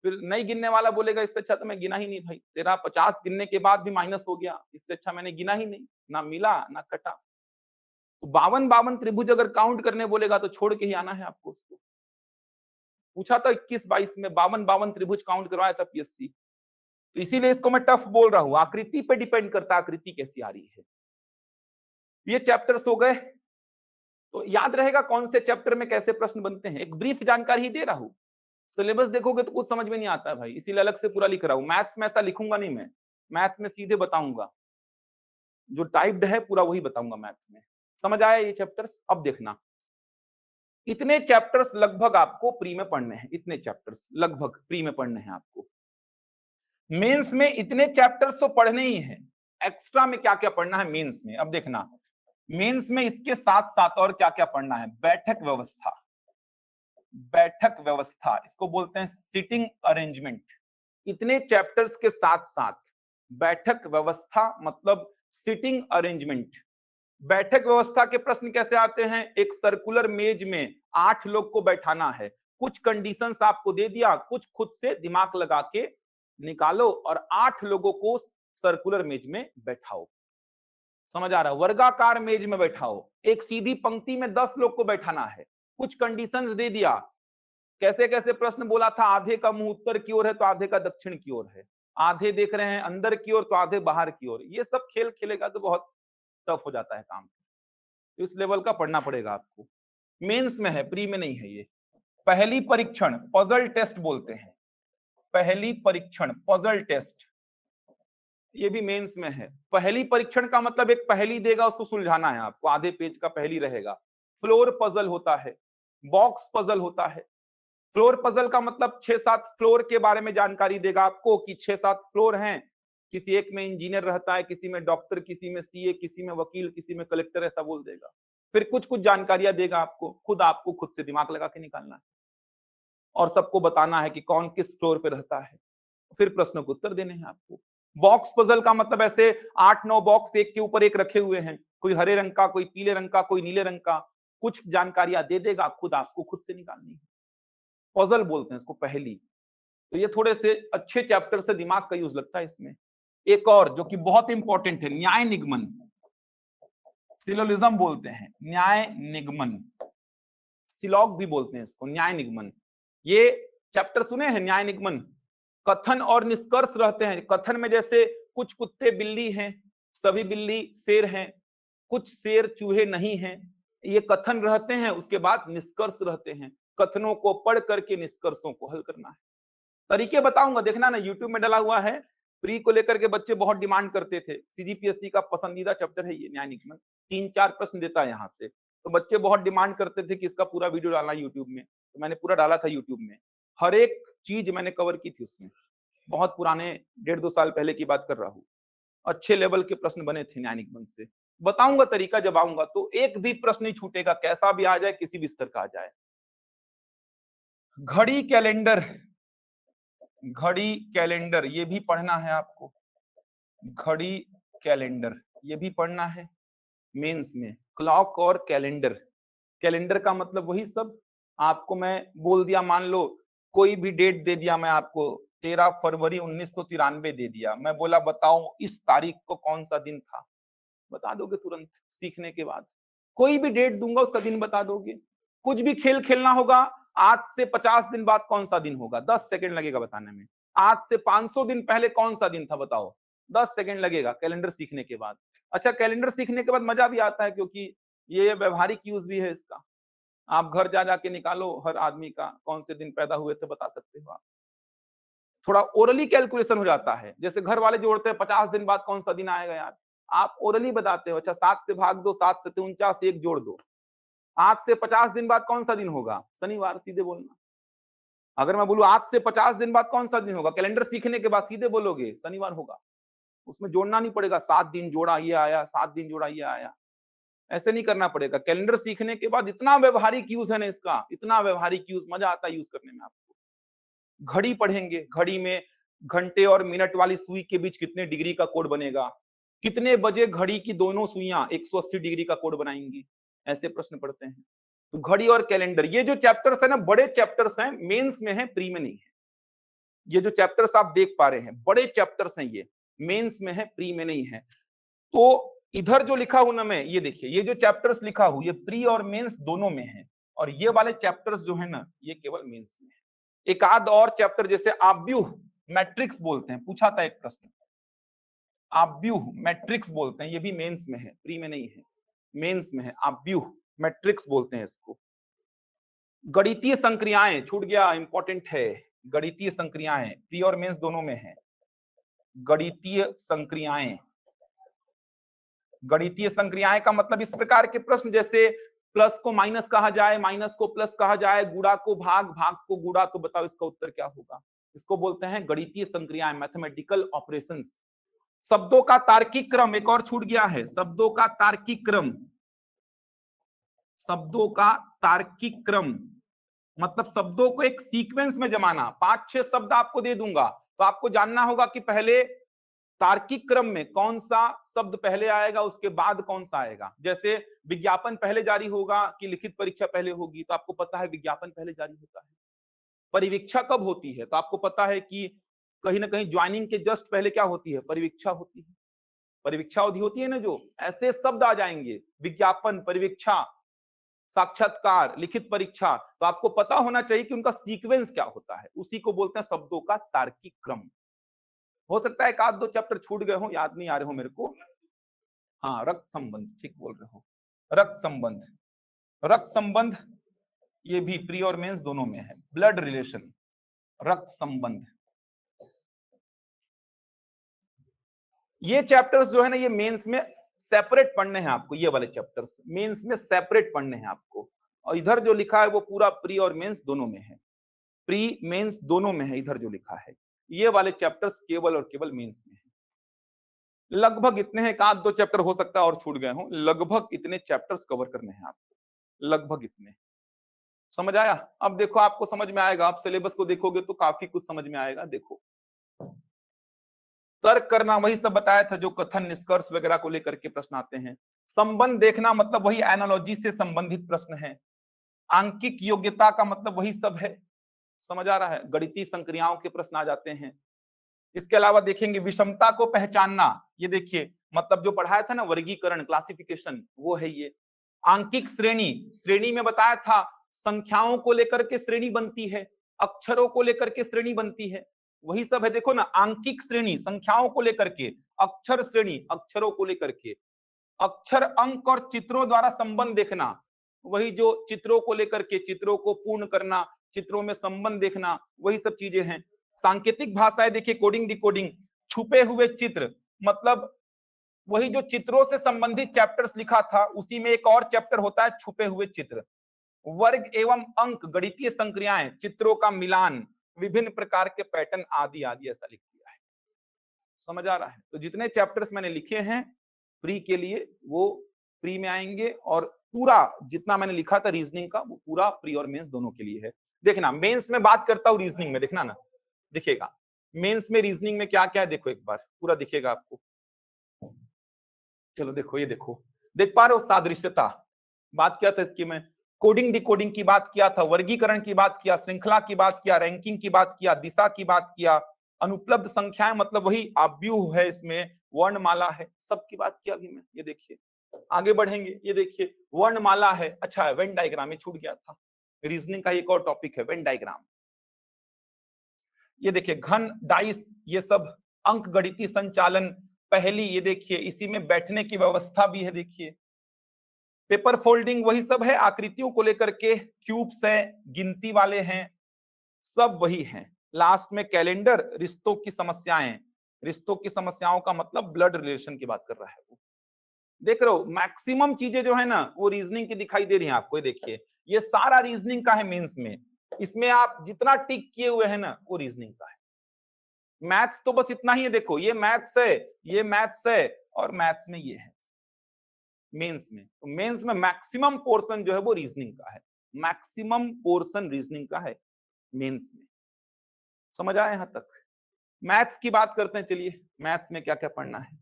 [SPEAKER 2] फिर नहीं गिनने वाला बोलेगा इससे अच्छा तो मैं गिना ही नहीं भाई, तेरा 50 गिनने के बाद भी माइनस हो गया, इससे अच्छा मैंने गिना ही नहीं, ना मिला ना कटा। तो 52 त्रिभुज अगर काउंट करने बोलेगा तो छोड़ के ही आना है आपको उसको। पूछा था 21-22 में 52 त्रिभुज काउंट करवाया था पीएससी, तो इसीलिए इसको मैं टफ बोल रहा हूं, आकृति पे डिपेंड करता है आकृति कैसी आ रही है। ये चैप्टर्स हो गए, तो याद रहेगा कौन से चैप्टर में कैसे प्रश्न बनते हैं, एक ब्रीफ जानकारी ही दे रहा हूं। सिलेबस देखोगे तो कुछ समझ में नहीं आता है भाई, इसीलिए अलग से पूरा लिख रहा हूं। मैथ्स में ऐसा लिखूंगा नहीं मैं, मैथ्स में सीधे बताऊंगा, जो टाइप्ड है पूरा वही बताऊंगा मैथ्स में। समझ आया ये चैप्टर्स। अब देखना, इतने चैप्टर्स लगभग आपको प्री में पढ़ने हैं, इतने चैप्टर्स लगभग प्री में पढ़ने हैं आपको। मेंस में इतने चैप्टर्स तो पढ़ने ही हैं, एक्स्ट्रा में क्या क्या पढ़ना है मेंस में। अब देखना मेंस में इसके साथ साथ और क्या क्या पढ़ना है। बैठक व्यवस्था, बैठक व्यवस्था इसको बोलते हैं सिटिंग अरेंजमेंट। इतने चैप्टर्स के साथ साथ बैठक व्यवस्था मतलब सिटिंग अरेंजमेंट,
[SPEAKER 1] बैठक व्यवस्था के प्रश्न कैसे आते हैं? एक सर्कुलर मेज में 8 लोग को बैठाना है, कुछ कंडीशंस आपको दे दिया, कुछ खुद से दिमाग लगा के निकालो और 8 लोगों को सर्कुलर मेज में बैठाओ। समझ आ रहा है? वर्गाकार मेज में बैठाओ, एक सीधी पंक्ति में 10 लोग को बैठाना है, कुछ कंडीशंस दे दिया। कैसे कैसे प्रश्न बोला था? आधे का मुंह उत्तर की ओर है तो आधे का दक्षिण की ओर है, आधे देख रहे हैं अंदर की ओर तो आधे बाहर की ओर। ये सब खेल खेलेगा तो बहुत टफ हो जाता है काम। इस लेवल का पढ़ना पड़ेगा आपको। मेंस में है, प्री में नहीं है ये। पहली परीक्षण पजल टेस्ट बोलते हैं, पहली परीक्षण पजल टेस्ट, ये भी मेंस में है। पहली परीक्षण का मतलब एक पहेली देगा, उसको सुलझाना है आपको, आधे पेज का पहेली रहेगा। फ्लोर पजल होता है, बॉक्स पजल होता है। फ्लोर पजल का मतलब 6-7 फ्लोर के बारे में जानकारी देगा आपको कि 6-7 फ्लोर हैं, किसी एक में इंजीनियर रहता है, किसी में डॉक्टर, किसी में सीए, किसी में वकील, किसी में कलेक्टर, ऐसा बोल देगा। फिर कुछ कुछ जानकारियां देगा आपको खुद से दिमाग लगा के निकालना है और सबको बताना है कि कौन किस फ्लोर पे रहता है। फिर प्रश्नों के उत्तर देने हैं आपको। बॉक्स पजल का मतलब ऐसे 8-9 बॉक्स एक के ऊपर एक रखे हुए हैं, कोई हरे रंग का, कोई पीले रंग का, कोई नीले रंग का, कुछ जानकारियां दे देगा, आपको खुद से निकालनी है। पजल बोलते हैं इसको, पहेली। तो ये थोड़े से अच्छे चैप्टर से दिमाग का यूज लगता है इसमें। एक और जो कि बहुत इंपॉर्टेंट है, न्याय निगमन, सिलोलिज्म बोलते हैं, न्याय निगमन, सिलॉग भी बोलते हैं इसको, न्याय निगमन। ये चैप्टर सुने हैं? न्याय निगमन, कथन और निष्कर्ष रहते हैं। कथन में जैसे कुछ कुत्ते बिल्ली हैं, सभी बिल्ली शेर हैं, कुछ शेर चूहे नहीं हैं, ये कथन रहते हैं। उसके बाद निष्कर्ष रहते हैं, कथनों को पढ़ करके निष्कर्षों को हल करना है। तरीके बताऊंगा, देखना ना, यूट्यूब में डला हुआ है। प्री को लेकर के बच्चे बहुत डिमांड करते थे, सीजीपीएससी का पसंदीदा चैप्टर है ये न्याय निगमन, 3-4 प्रश्न देता है यहाँ से। तो बच्चे बहुत डिमांड करते थे कि इसका पूरा वीडियो डालना यूट्यूब में, तो मैंने पूरा डाला था यूट्यूब में, हर एक चीज मैंने कवर की थी उसमें। बहुत पुराने 1.5-2 साल पहले की बात कर रहा हूँ। अच्छे लेवल के प्रश्न बने थे न्याय निगमन से। बताऊंगा तरीका, जब आऊंगा तो एक भी प्रश्न नहीं छूटेगा, कैसा भी आ जाए, किसी भी स्तर का आ जाए। घड़ी कैलेंडर, घड़ी कैलेंडर ये भी पढ़ना है आपको, घड़ी कैलेंडर ये भी पढ़ना है मेंस में। क्लॉक और कैलेंडर, कैलेंडर का मतलब वही सब आपको मैं बोल दिया, मान लो कोई भी डेट दे दिया मैं आपको, 13 फरवरी 1993 दे दिया, मैं बोला बताओ इस तारीख को कौन सा दिन था, बता दोगे तुरंत सीखने के बाद। कोई भी डेट दूंगा उसका दिन बता दोगे। कुछ भी खेल खेलना होगा, आज से 50 दिन बाद कौन सा दिन होगा, 10 सेकंड लगेगा बताने में। आज से 500 दिन पहले कौन सा दिन था बताओ, 10 सेकंड लगेगा कैलेंडर सीखने के बाद। अच्छा, कैलेंडर सीखने के बाद मजा भी आता है, क्योंकि ये व्यवहारिक यूज भी है इसका। आप घर जा जाके निकालो, हर आदमी का कौन से दिन पैदा हुए थे बता सकते हो आप। थोड़ा ओरली कैलकुलेशन हो जाता है, जैसे घर वाले जोड़ते हैं 50 दिन बाद कौन सा दिन आएगा यार, आप ओरली बताते हो। अच्छा 7 से भाग दो, 7 से 49, एक जोड़ दो, आज से 50 दिन बाद कौन सा दिन होगा, शनिवार, सीधे बोलना। अगर मैं बोलूं आज से 50 दिन बाद कौन सा दिन होगा, कैलेंडर सीखने के बाद सीधे बोलोगे शनिवार होगा, उसमें जोड़ना नहीं पड़ेगा, 7 दिन जोड़ा ये आया, 7 दिन जोड़ा ये आया, ऐसे नहीं करना पड़ेगा। कैलेंडर सीखने के बाद इतना व्यवहारिक यूज है ना इसका, इतना व्यवहारिक यूज, मजा आता है यूज करने में आपको। घड़ी पढ़ेंगे, घड़ी में घंटे और मिनट वाली सुई के बीच कितने डिग्री का कोण बनेगा, कितने बजे घड़ी की दोनों सुइयां 180 डिग्री का कोण बनाएंगी, ऐसे प्रश्न पढ़ते हैं। तो घड़ी और कैलेंडर, ये जो चैप्टर्स है ना, बड़े चैप्टर्स हैं, मेंस में है, प्री में नहीं है। ये जो चैप्टर्स आप देख पा रहे हैं बड़े चैप्टर्स हैं, ये मेंस में है, प्री में नहीं है। तो इधर जो लिखा हूं ना मैं, ये देखिए, ये जो चैप्टर्स लिखा हूं ये प्री और मेंस दोनों में है, और ये वाले चैप्टर्स जो है ना ये केवल मेंस में है। एक आध और चैप्टर जैसे आव्यूह मैट्रिक्स बोलते हैं, पूछा था एक प्रश्न, आव्यूह मैट्रिक्स बोलते हैं, ये भी मेंस में है, प्री में नहीं है, मेंस में है। आव्यूह मैट्रिक्स बोलते हैं इसको। गणितीय संक्रियाएं छूट गया, इंपॉर्टेंट है, गणितीय संक्रियाएं प्री और मेंस दोनों में है। गणितीय संक्रियाएं, गणितीय संक्रियाएं का मतलब इस प्रकार के प्रश्न जैसे प्लस को माइनस कहा जाए, माइनस को प्लस कहा जाए, गुणा को भाग, भाग को गुणा, तो बताओ इसका उत्तर क्या होगा। इसको बोलते हैं गणितीय संक्रियाएं, मैथमेटिकल ऑपरेशंस। शब्दों का तार्किक क्रम, एक और छूट गया है, शब्दों का तार्किक क्रम, शब्दों का तार्किक क्रम मतलब शब्दों को एक सीक्वेंस में जमाना। 5-6 शब्द आपको दे दूंगा तो आपको जानना होगा कि पहले तार्किक क्रम में कौन सा शब्द पहले आएगा, उसके बाद कौन सा आएगा। जैसे विज्ञापन पहले जारी होगा कि लिखित परीक्षा पहले होगी, तो आपको पता है विज्ञापन पहले जारी होता है। परिवीक्षा कब होती है, तो आपको पता है कि कहीं ना कहीं ज्वाइनिंग के जस्ट पहले क्या होती है, परिवीक्षा होती है। परिवीक्षा अवधि होती है ना, जो ऐसे शब्द आ जाएंगे, विज्ञापन, परिवीक्षा, साक्षात्कार, लिखित परीक्षा, तो आपको पता होना चाहिए कि उनका सीक्वेंस क्या होता है। उसी को बोलते हैं शब्दों का तार्किक क्रम। हो सकता है एक आध दो चैप्टर छूट गए हो, याद नहीं आ रहे हो मेरे को। हाँ, रक्त संबंध, ठीक बोल रहे हो, रक्त संबंध। रक्त संबंध ये भी प्री और मेंस दोनों में है, ब्लड रिलेशन, रक्त संबंध। ये चैप्टर्स जो है ना, ये मेंस में सेपरेट पढ़ने हैं आपको। ये वाले चैप्टर्स मेंस में सेपरेट पढ़ने हैं आपको। और इधर जो लिखा है वो पूरा प्री और मेंस दोनों में है, प्री मेंस दोनों में है। इधर जो लिखा है ये वाले चैप्टर्स केवल और केवल मेंस में है। लगभग इतने हैं, एक आध दो चैप्टर हो सकता है और छूट गए हों, लगभग इतने चैप्टर्स कवर करने हैं आपको, लगभग इतने। समझ आया? अब देखो, आपको समझ में आएगा, आप सिलेबस को देखोगे तो काफी कुछ समझ में आएगा। देखो, तर्क करना वही सब बताया था जो कथन, निष्कर्ष वगैरह को लेकर के प्रश्न आते हैं। संबंध देखना मतलब वही एनालॉजी से संबंधित प्रश्न है। आंकिक योग्यता का मतलब वही सब है। समझ आ रहा है? गणितीय संक्रियाओं के प्रश्न आ जाते हैं। इसके अलावा देखेंगे विषमता को पहचानना, ये देखिए, मतलब जो पढ़ाया था ना वर्गीकरण, क्लासिफिकेशन, वो है ये। आंकिक श्रेणी, श्रेणी में बताया था संख्याओं को लेकर के श्रेणी बनती है, अक्षरों को लेकर के श्रेणी बनती है, वही सब है। देखो ना, आंकिक श्रेणी संख्याओं को लेकर के, अक्षर श्रेणी अक्षरों को लेकर के, अक्षर, अंक और चित्रों द्वारा संबंध देखना, वही जो चित्रों को लेकर के, चित्रों को पूर्ण करना, चित्रों में संबंध देखना, वही सब चीजें हैं। सांकेतिक भाषाएं देखिए, कोडिंग डिकोडिंग, छुपे हुए चित्र, मतलब वही जो चित्रों से संबंधित चैप्टर्स लिखा था, उसी में एक और चैप्टर होता है छुपे हुए चित्र। वर्ग एवं अंक, गणितीय संक्रियाएं, चित्रों का मिलान, विभिन्न प्रकार के पैटर्न आदि आदि, ऐसा लिख दिया है। समझ आ रहा है? तो जितने चैप्टर्स मैंने लिखे हैं प्री के लिए, वो प्री में आएंगे, और पूरा जितना मैंने लिखा था रीजनिंग का, वो पूरा प्री और मेंस दोनों के लिए है। देखना, मेंस में बात करता हूं रीजनिंग में, देखना ना, दिखेगा मेंस में रीजनिंग में क्या क्या है। देखो एक बार पूरा दिखेगा आपको। चलो देखो, ये देखो, देख पा रहे हो? सादृश्यता, बात किया था इसकी मैं, कोडिंग डिकोडिंग की बात किया था, वर्गीकरण की बात किया, श्रृंखला की बात किया, रैंकिंग की बात किया, दिशा की बात किया, अनुपलब्ध संख्याएं मतलब वही आव्यूह है, इसमें वर्णमाला है, सबकी बात किया अभी मैं। ये देखिए, आगे बढ़ेंगे, ये देखिए वर्णमाला है। अच्छा, वेन डायग्राम, ये छूट गया था, रीजनिंग का एक और टॉपिक है वेन डायग्राम। ये देखिए घन, डाइस, ये सब अंक गणितीय संचालन, पहली, ये देखिए इसी में बैठने की व्यवस्था भी है। देखिए पेपर फोल्डिंग, वही सब है, आकृतियों को लेकर के, क्यूब्स है, गिनती वाले हैं, सब वही हैं। लास्ट में कैलेंडर, रिश्तों की समस्याएं, रिश्तों की समस्याओं का मतलब ब्लड रिलेशन की बात कर रहा है वो। देख रहे हो, मैक्सिमम चीजें जो है ना वो रीजनिंग की दिखाई दे रही है आपको। ये देखिए, ये सारा रीजनिंग का है मेंस में, इसमें आप जितना टिक किए हुए हैं ना वो रीजनिंग का है। मैथ्स तो बस इतना ही है, देखो ये मैथ्स है, ये मैथ्स है, और मैथ्स में ये है मेंस में। तो मेंस में मैक्सिमम पोर्शन जो है वो रीजनिंग का है, मैक्सिमम पोर्शन रीजनिंग का है मेंस में। समझ आया यहां तक? मैथ्स की बात करते हैं, चलिए मैथ्स में क्या क्या पढ़ना है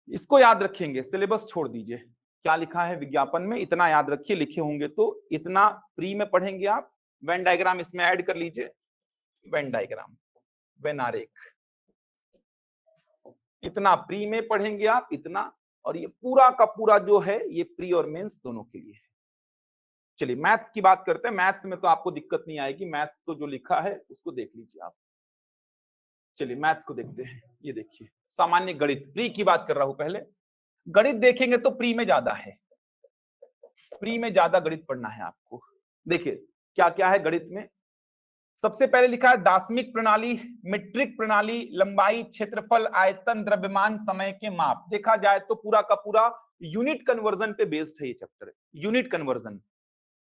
[SPEAKER 1] इसको याद रखेंगे, सिलेबस छोड़ दीजिए। क्या लिखा है विज्ञापन में, इतना याद रखिए, लिखे होंगे तो इतना प्री में पढ़ेंगे आप। वेन डायग्राम इसमें ऐड कर लीजिए, वेन डायग्राम, वेन आरेख, इतना प्री में पढ़ेंगे आप, इतना। और ये पूरा का पूरा जो है ये प्री और मेंस दोनों के लिए है। चलिए मैथ्स की बात करते हैं। मैथ्स में तो आपको दिक्कत नहीं आएगी, मैथ्स तो जो लिखा है उसको देख लीजिए आप। चलिए मैथ्स को देखते हैं। ये देखिए सामान्य गणित, प्री की बात कर रहा हूं पहले। गणित देखेंगे तो प्री में ज्यादा है, प्री में ज्यादा गणित पढ़ना है आपको। देखिए क्या क्या है गणित में। सबसे पहले लिखा है दार्शनिक प्रणाली, मीट्रिक प्रणाली, लंबाई, क्षेत्रफल, आयतन, द्रव्यमान, समय के माप। देखा जाए तो पूरा का पूरा यूनिट कन्वर्जन पे बेस्ड है ये चैप्टर, यूनिट कन्वर्जन।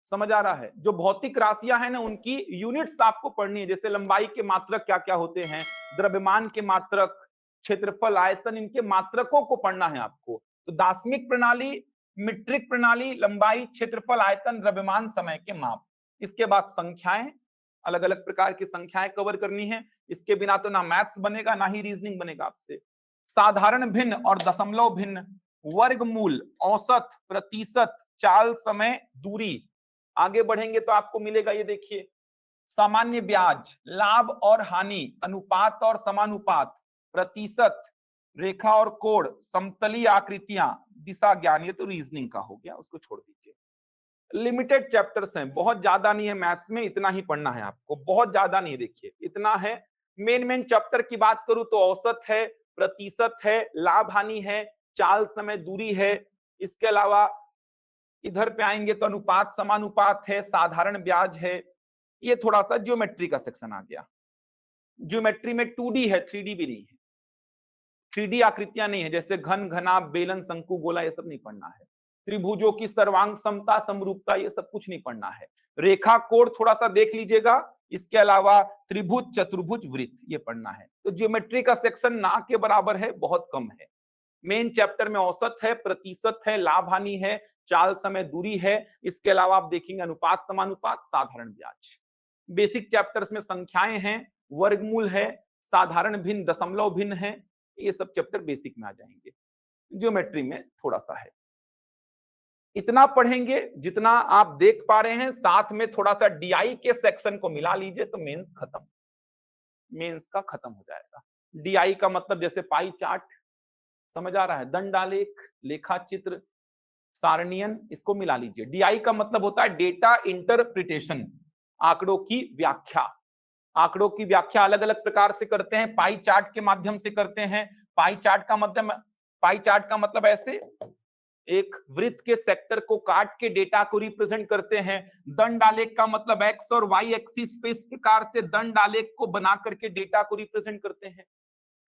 [SPEAKER 1] समझ आ रहा है? जो भौतिक राशियां हैं ना उनकी यूनिट्स आपको पढ़नी है, जैसे लंबाई के मात्रक क्या क्या होते हैं, द्रव्यमान के मात्रक, क्षेत्रफल, आयतन, इनके मात्रकों को पढ़ना है आपको। तो दार्शनिक प्रणाली, मीट्रिक प्रणाली, लंबाई, क्षेत्रफल, आयतन, द्रव्यमान, समय के माप। इसके बाद संख्याएं,
[SPEAKER 2] अलग अलग प्रकार की संख्याएं कवर करनी है। इसके बिना तो ना मैथ्स बनेगा ना ही रीजनिंग बनेगा आपसे। साधारण भिन्न और दशमलव भिन्न, वर्गमूल, औसत, प्रतिशत, चाल, समय, दूरी। आगे बढ़ेंगे तो आपको मिलेगा, ये देखिए, सामान्य ब्याज, लाभ और हानि, अनुपात और समानुपात, प्रतिशत, रेखा और कोण, समतलीय आकृतियां, दिशा ज्ञान। ये तो रीजनिंग का हो गया, उसको छोड़ दीजिए। लिमिटेड चैप्टर्स हैं, बहुत ज्यादा नहीं है मैथ्स में, इतना ही पढ़ना है आपको, बहुत ज्यादा नहीं, देखिए इतना है। मेन चैप्टर की बात करूं तो औसत है, प्रतिशत है, लाभ हानि है, चाल, समय, दूरी है। इसके अलावा इधर पे आएंगे तो अनुपात समानुपात है, साधारण ब्याज है। ये थोड़ा सा ज्योमेट्री का सेक्शन आ गया। ज्योमेट्री में 2D है, 3D भी नहीं है। 3D आकृतियां नहीं है, जैसे घन, घना, बेलन, शंकु, गोला, ये सब नहीं पढ़ना है। त्रिभुजों की सर्वांग समता, समरूपता, ये सब कुछ नहीं पढ़ना है। रेखा, कोण थोड़ा सा देख लीजिएगा। इसके अलावा त्रिभुज, चतुर्भुज, वृत्त, ये पढ़ना है। तो ज्योमेट्री का सेक्शन ना के बराबर है, बहुत कम है। मेन चैप्टर में औसत है, प्रतिशत है, लाभ हानि है, चाल, समय, दूरी है। इसके अलावा आप देखेंगे अनुपात समानुपात, साधारण ब्याज। बेसिक चैप्टर्स में संख्याएं हैं, वर्गमूल है, साधारण भिन्न, दशमलव भिन्न है। ये सब चैप्टर बेसिक में आ जाएंगे। ज्योमेट्री में थोड़ा सा है। इतना पढ़ेंगे जितना आप देख पा रहे हैं, साथ में थोड़ा सा डीआई के सेक्शन को मिला लीजिए तो मेंस खत्म, मेंस का खत्म हो जाएगा। डीआई का मतलब जैसे पाई चार्ट, समझ आ रहा है, दंडालेख, लेखा चित्र, सारणियन, इसको मिला लीजिए। डीआई का मतलब होता है डेटा इंटरप्रिटेशन, आंकड़ों की व्याख्या। आंकड़ों की व्याख्या अलग अलग प्रकार से करते हैं, पाई चार्ट के माध्यम से करते हैं। पाई चार्ट का मतलब ऐसे एक वृत्त के सेक्टर को काट के डेटा को रिप्रेजेंट करते हैं। दंड आलेख का मतलब एक्स और वाई एक्सिस पे इस प्रकार से दंड आलेख को बना करके डेटा को रिप्रेजेंट करते हैं।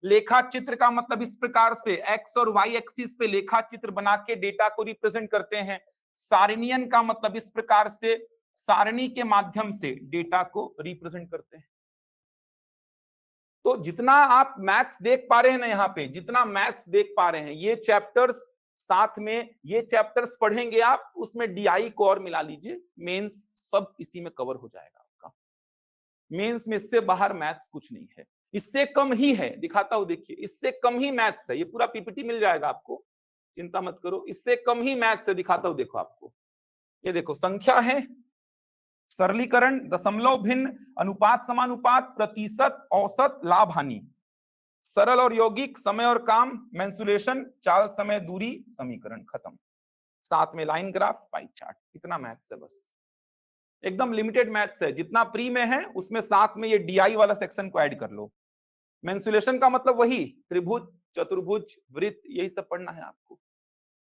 [SPEAKER 2] लेखा चित्र का मतलब इस प्रकार से एक्स और वाई एक्सिस पे लेखा चित्र बना के डेटा को रिप्रेजेंट करते हैं। सारणियन का मतलब इस प्रकार से सारणी के माध्यम से डेटा को रिप्रेजेंट करते हैं। तो जितना आप मैथ्स देख पा रहे हैं ना, यहाँ पे जितना मैथ्स देख पा रहे हैं, ये चैप्टर्स साथ में ये चैप्टर्स पढ़ेंगे आप, उसमें डीआई को और मिला लीजिए, मेंस सब इसी में कवर हो जाएगा आपका। मेंस में इससे बाहर मैथ्स कुछ नहीं है, इससे कम ही है, दिखाता हूं, देखिए इससे कम ही मैथ्स है। ये पूरा पीपीटी मिल जाएगा आपको, चिंता मत करो, इससे कम ही मैथ्स है। दिखाता हूं, देखो आपको, ये देखो संख्या है, सरलीकरण, दशमलव भिन्न, अनुपात समानुपात, प्रतिशत, औसत, लाभ हानि, सरल और यौगिक, समय और काम, मेंसुरेशन, चाल, समय, दूरी, समीकरण, खत्म। साथ में लाइन ग्राफ, पाई चार्ट, इतना मैथ्स है बस, एकदम लिमिटेड मैथ्स है। जितना प्री में है उसमें साथ में ये डीआई वाला सेक्शन को ऐड कर लो। मेंसुरेशन का मतलब वही त्रिभुज, चतुर्भुज, वृत्त, यही सब पढ़ना है आपको।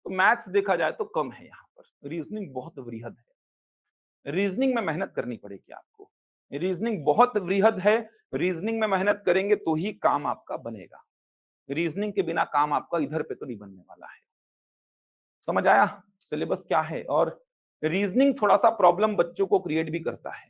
[SPEAKER 2] तो मैथ्स देखा जाए तो कम है यहाँ पर, रीजनिंग बहुत वृहद है। रीजनिंग में मेहनत करनी पड़ेगी आपको, रीजनिंग बहुत वृहद है। रीजनिंग में मेहनत करेंगे तो ही काम आपका बनेगा, रीजनिंग के बिना काम आपका इधर पे तो नहीं बनने वाला है। समझ आया सिलेबस क्या है? और रीजनिंग थोड़ा सा प्रॉब्लम बच्चों को क्रिएट भी करता है,